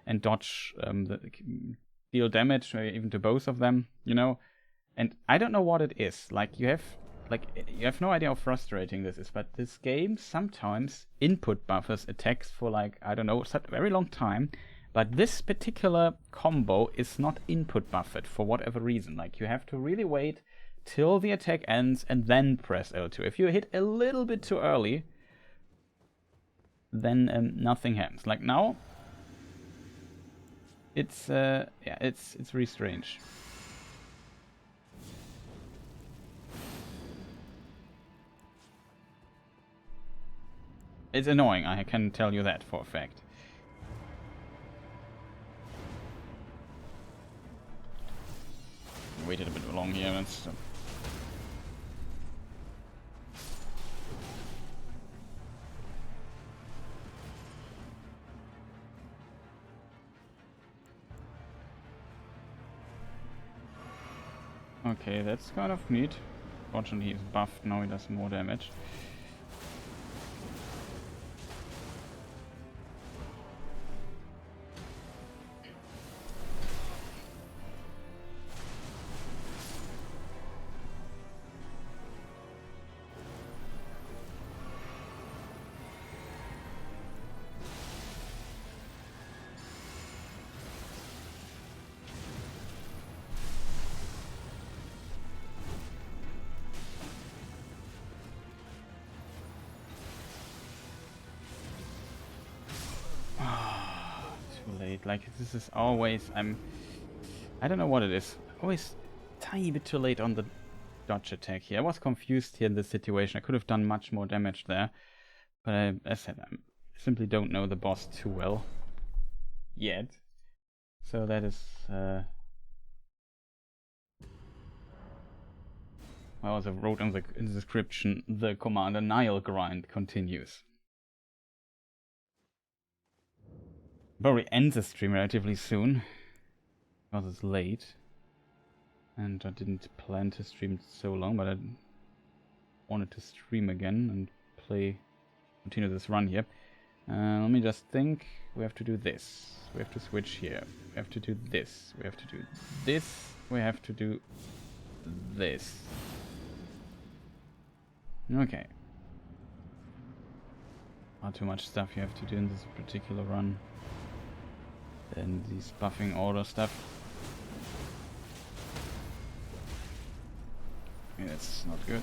and dodge, deal damage, even to both of them, you know. And I don't know what it is. Like, you have no idea how frustrating this is, but this game sometimes input buffers attacks for, like, I don't know, such a very long time. But this particular combo is not input buffered for whatever reason. Like, you have to really wait till the attack ends and then press L2. If you hit a little bit too early, then nothing happens. Like now, it's yeah, it's really strange. It's annoying, I can tell you that for a fact. Waited a bit long here. That's okay, that's kind of neat. Fortunately, he's buffed now. He does more damage. Late. Like, this is always, I don't know what it is. Always tiny bit too late on the dodge attack here. I was confused here in this situation. I could have done much more damage there. But as I said, I simply don't know the boss too well yet. So that is, I also wrote in the description, the Commander Niall grind continues. Probably end the stream relatively soon, because it's late, and I didn't plan to stream so long, but I wanted to stream again and continue this run here. Let me just think. We have to do this. We have to switch here. We have to do this. We have to do this. We have to do this. Okay. Not too much stuff you have to do in this particular run. Then these buffing order stuff. Yeah, that's not good.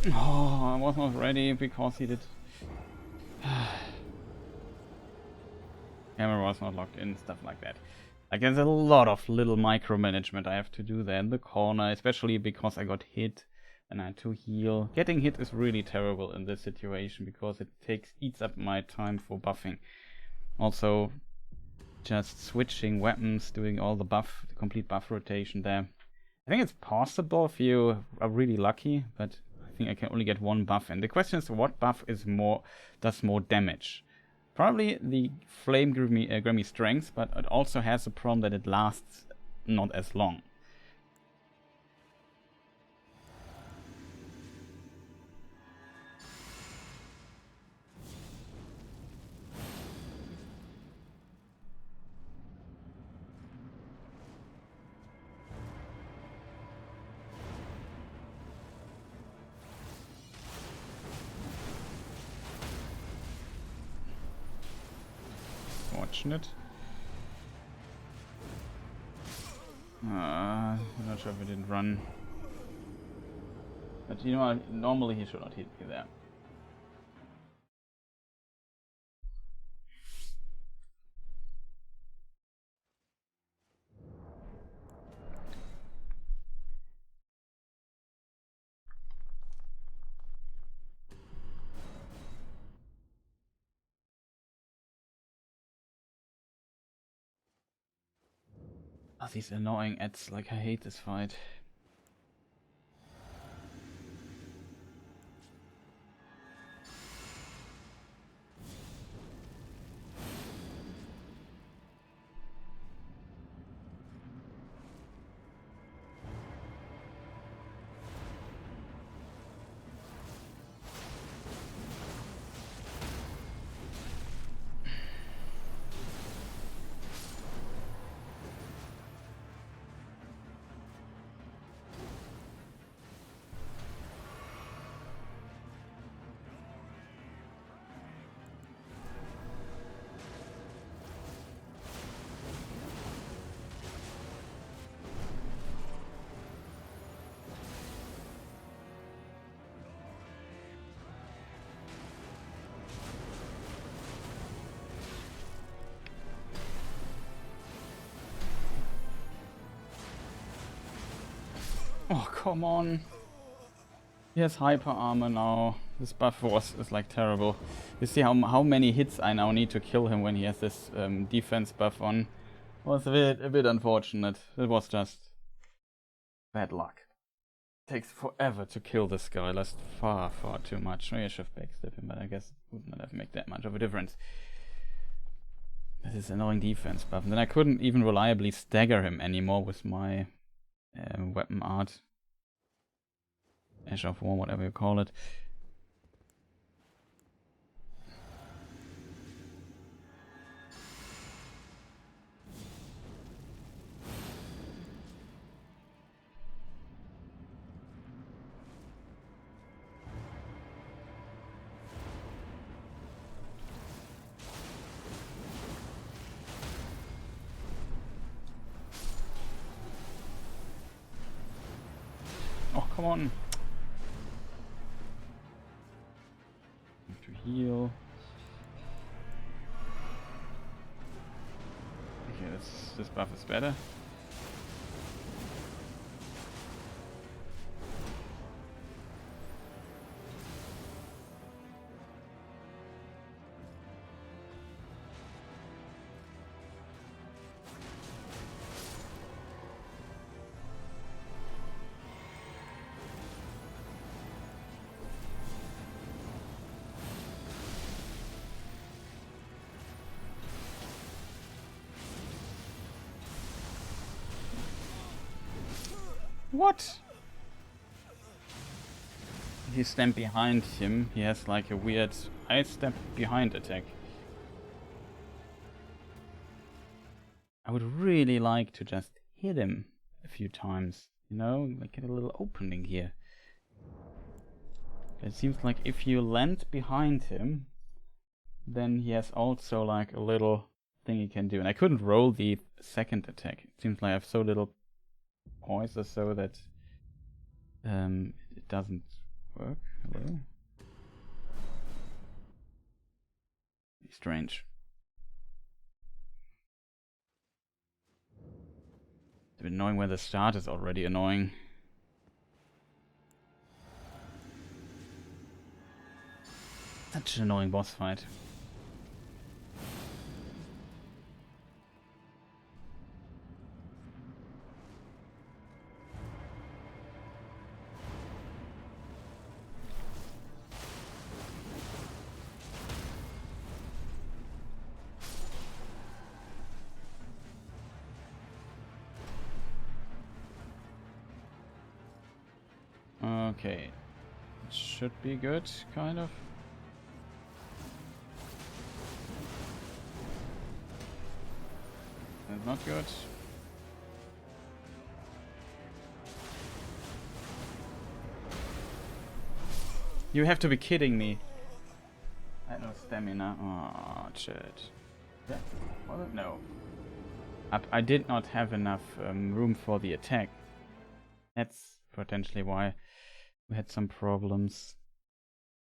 Oh, I was not ready because he did. Camera was not locked in, stuff like that. Like, there's a lot of little micromanagement I have to do there in the corner, especially because I got hit and I had to heal. Getting hit is really terrible in this situation because it eats up my time for buffing. Also, just switching weapons, doing all the complete buff rotation there. I think it's possible if you are really lucky, but I think I can only get one buff. And the question is, what buff does more damage? Probably the Flame Grammy Strength, but it also has the problem that it lasts not as long. Fortunate. I'm not sure if it didn't run. But you know what? Normally he should not hit me there. Oh, these annoying ads, like I hate this fight. Oh, come on. He has hyper armor now. This buff is like terrible. You see how many hits I now need to kill him when he has this defense buff on. Was a bit unfortunate. It was just bad luck. Takes forever to kill this guy. Lasts far too much. Maybe I should have backstep him, but I guess it would not have made that much of a difference. This is annoying defense buff. And then I couldn't even reliably stagger him anymore with my weapon art. Ash of War, whatever you call it. Oh, come on. To heal. Okay, this buff is better. What? If you stand behind him, he has like a weird I step behind attack. I would really like to just hit him a few times, you know, like get a little opening here. It seems like if you land behind him, then he has also like a little thing he can do. And I couldn't roll the second attack. It seems like I have so little points or so that it doesn't work. Hello? Strange. It's a bit annoying when the start is already annoying. Such an annoying boss fight. Okay, it should be good, kind of. That's not good. You have to be kidding me. I had no stamina. Oh, shit. Yeah. Was it? No. I did not have enough room for the attack. That's potentially why we had some problems.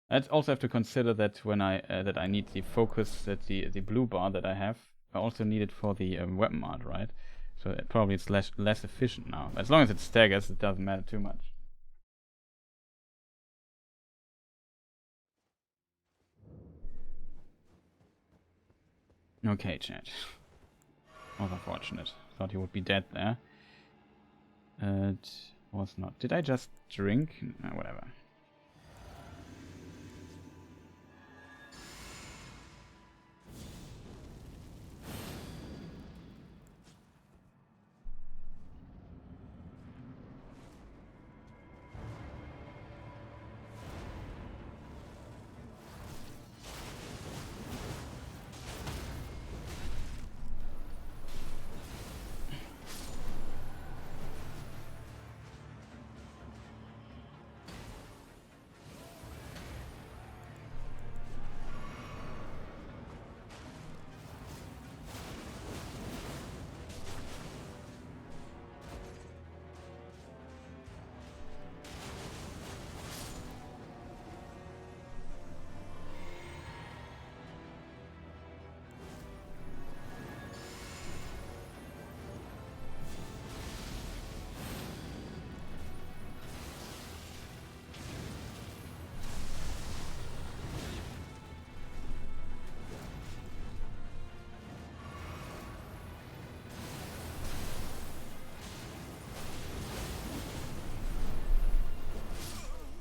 I also have to consider that when I need the focus, that the blue bar that I have, I also need it for the weapon art, right? So it probably it's less efficient now. As long as it staggers, it doesn't matter too much. Okay, chat. Was unfortunate. Thought he would be dead there. It was not. Did I just drink? No, whatever.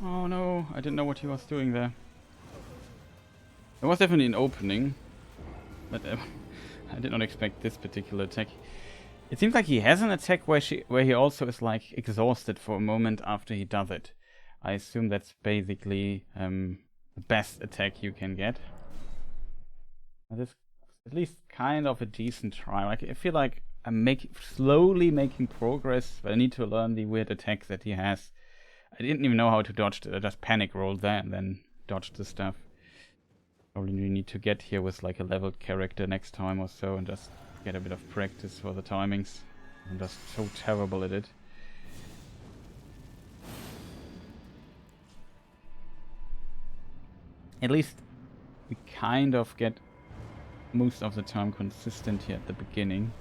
Oh no, I didn't know what he was doing there. There was definitely an opening, but I did not expect this particular attack. It seems like he has an attack where he also is like exhausted for a moment after he does it. I assume that's basically the best attack you can get. That is at least kind of a decent try. Like, I feel like I'm slowly making progress, but I need to learn the weird attacks that he has. I didn't even know how to dodge it. I just panic rolled there and then dodged the stuff. Probably need to get here with like a leveled character next time or so and just get a bit of practice for the timings. I'm just so terrible at it. At least we kind of get most of the time consistent here at the beginning.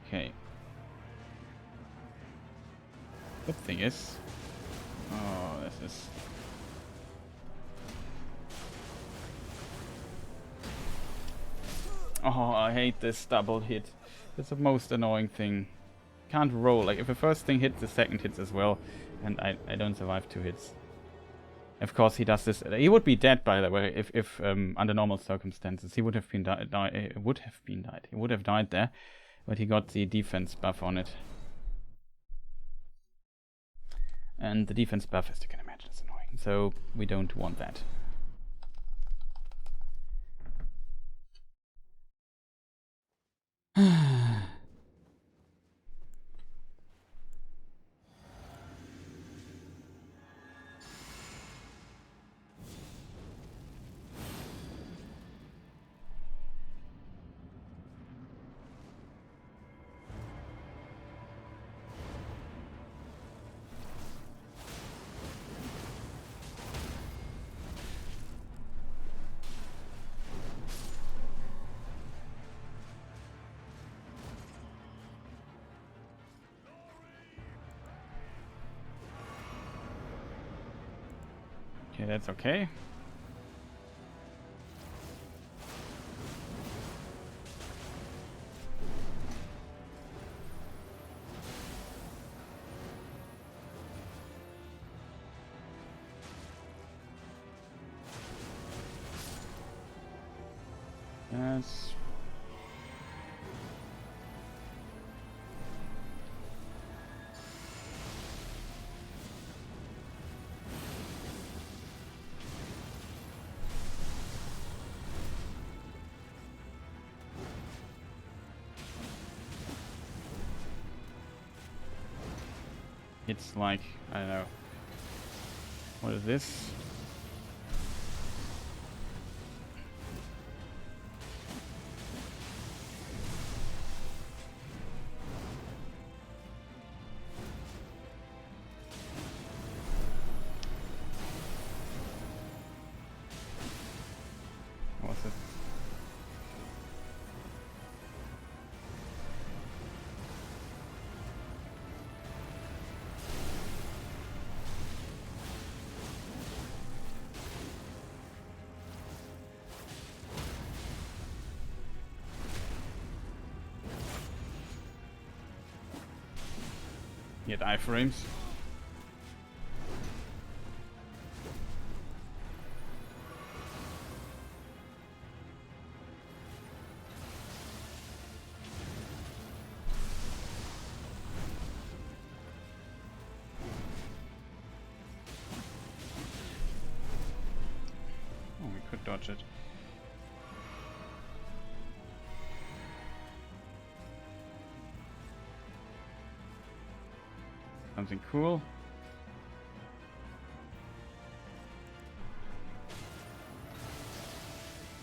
Okay. Good thing is... Oh, this is... Oh, I hate this double hit. It's the most annoying thing. Can't roll. Like, if the first thing hits, the second hits as well. And I don't survive 2 hits. Of course, he does this. He would be dead, by the way, if under normal circumstances. He would have been died. He would have died there. But he got the defense buff on it. And the defense buff, as you can imagine, is annoying. So we don't want that. Okay, that's okay. Yes. It's like, I don't know. What is this? What's it? He had iframes. Oh, we could dodge it. Something cool.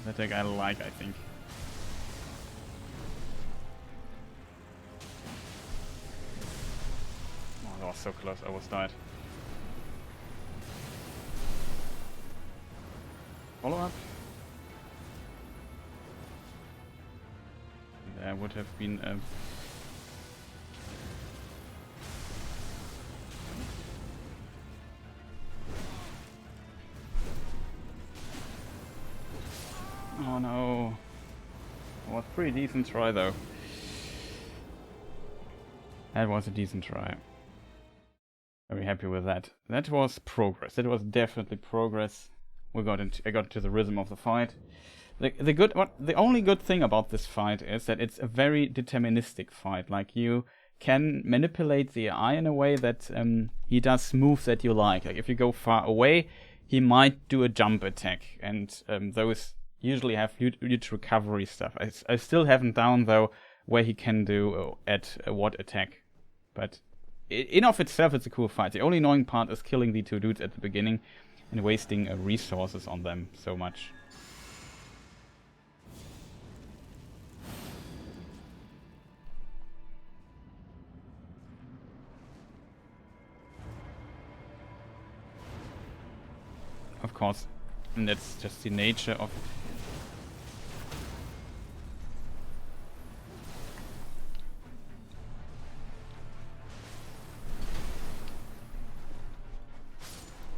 That deck I like, I think. Oh, that was so close, I almost died. Follow up. There would have been a... Oh no. It was a pretty decent try though. That was a decent try. Very happy with that. That was progress. That was definitely progress. I got into the rhythm of the fight. The only good thing about this fight is that it's a very deterministic fight. Like, you can manipulate the AI in a way that he does moves that you like. Like, if you go far away, he might do a jump attack, and those usually have huge recovery stuff. I still haven't down though where he can do at what attack, but in of itself it's a cool fight. The only annoying part is killing the two dudes at the beginning and wasting resources on them so much. Of course, and that's just the nature of...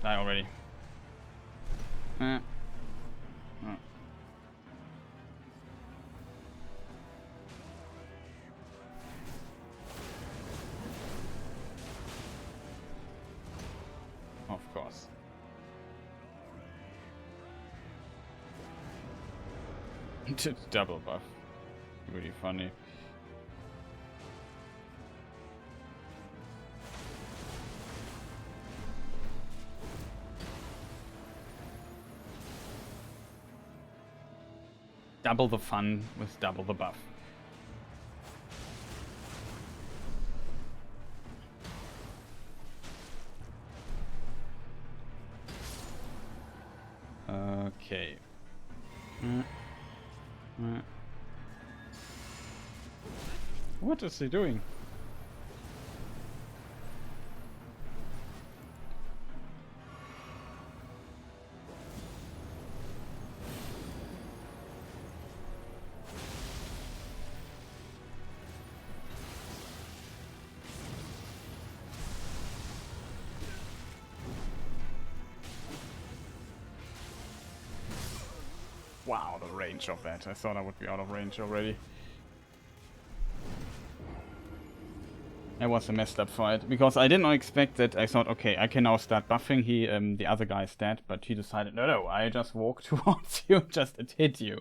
Die already. Oh. Of course. Double buff. Really funny. Double the fun with double the buff. Okay. What is he doing? Wow, the range of that. I thought I would be out of range already. That was a messed up fight, because I did not expect that. I thought, okay, I can now start buffing. The other guy is dead, but he decided, no, I just walk towards you, just hit you.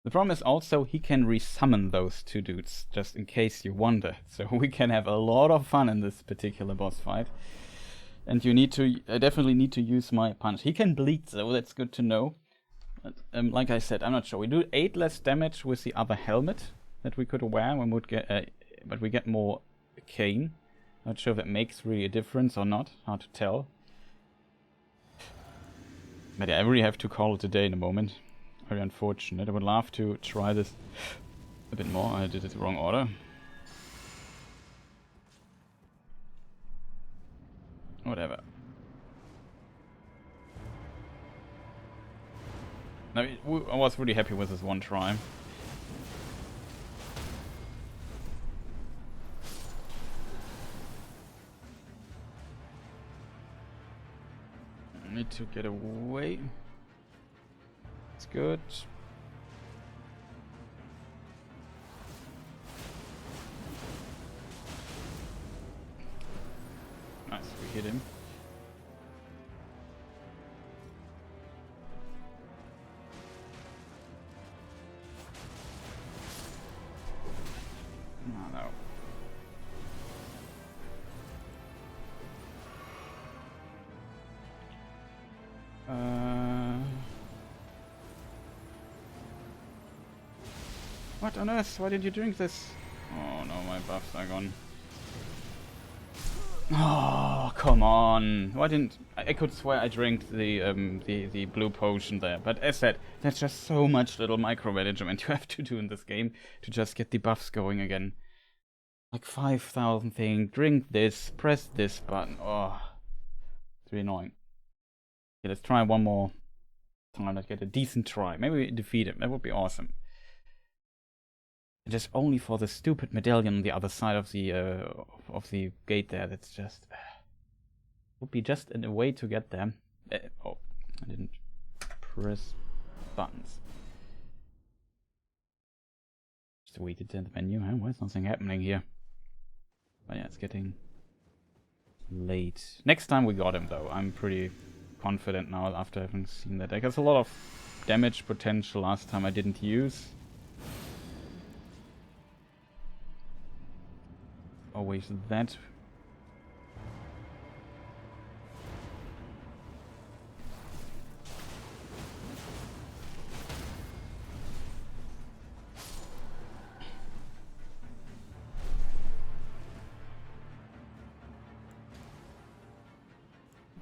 The problem is also he can resummon those two dudes, just in case you wonder. So we can have a lot of fun in this particular boss fight. And you need to, I definitely need to use my punch. He can bleed though, that's good to know. But, like I said, I'm not sure. We do 8 less damage with the other helmet that we could wear. We would get, but we get more Arcane. Not sure if that makes really a difference or not. Hard to tell. But yeah, I really have to call it a day in a moment. Very unfortunate. I would love to try this a bit more. I did it the wrong order. Whatever. I mean, I was really happy with this one try. I need to get away. It's good. hit him. Oh, no. What on earth? Why did you drink this? Oh no, my buffs are gone. Oh, come on! Why didn't I could swear I drank the blue potion there, but as said, there's just so much little micromanagement you have to do in this game to just get the buffs going again. Like 5,000 things. Drink this. Press this button. Oh, it's really annoying. Okay, let's try one more time. Let's get a decent try. Maybe we defeat him. That would be awesome. Just only for the stupid medallion on the other side of the gate there. That's just would be just a way to get there. Oh, I didn't press buttons. Just waited in the menu. Huh? Why is nothing happening here? But yeah, it's getting late. Next time we got him though. I'm pretty confident now after having seen that deck. There's a lot of damage potential last time I didn't use. Always that.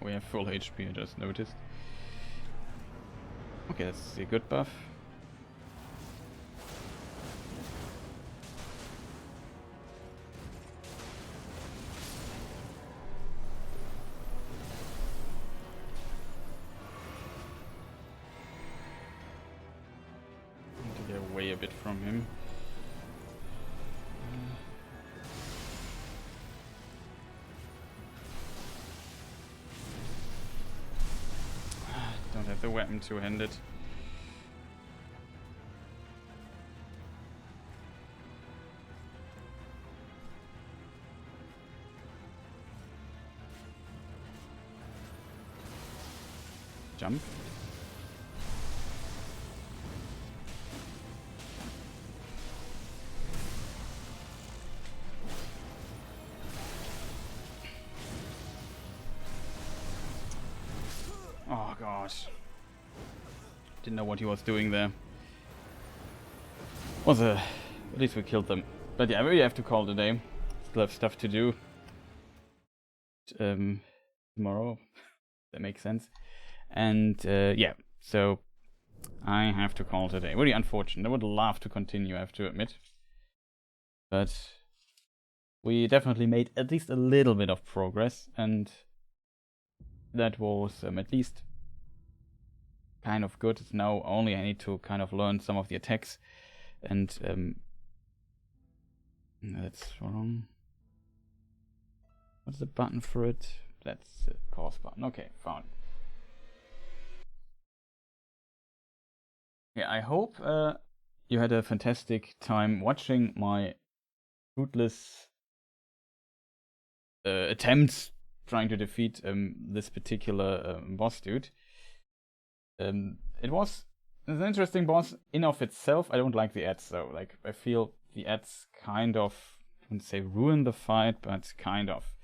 We have full HP, I just noticed. Okay, that's a good buff. A bit from him. Don't have the weapon two-handed. Jump. Oh gosh. Didn't know what he was doing there. At least we killed them. But yeah, we have to call it a day. Still have stuff to do. Tomorrow. That makes sense. And yeah, so I have to call it a day. Really unfortunate. I would love to continue, I have to admit. But we definitely made at least a little bit of progress, and that was at least kind of good. It's now only I need to kind of learn some of the attacks, and that's wrong. What's the button for it? That's the pause button. Okay, found. Yeah, I hope you had a fantastic time watching my fruitless attempts trying to defeat this particular boss dude. It was an interesting boss in of itself. I don't like the ads though. Like, I feel the ads kind of, I wouldn't say ruin the fight, but kind of.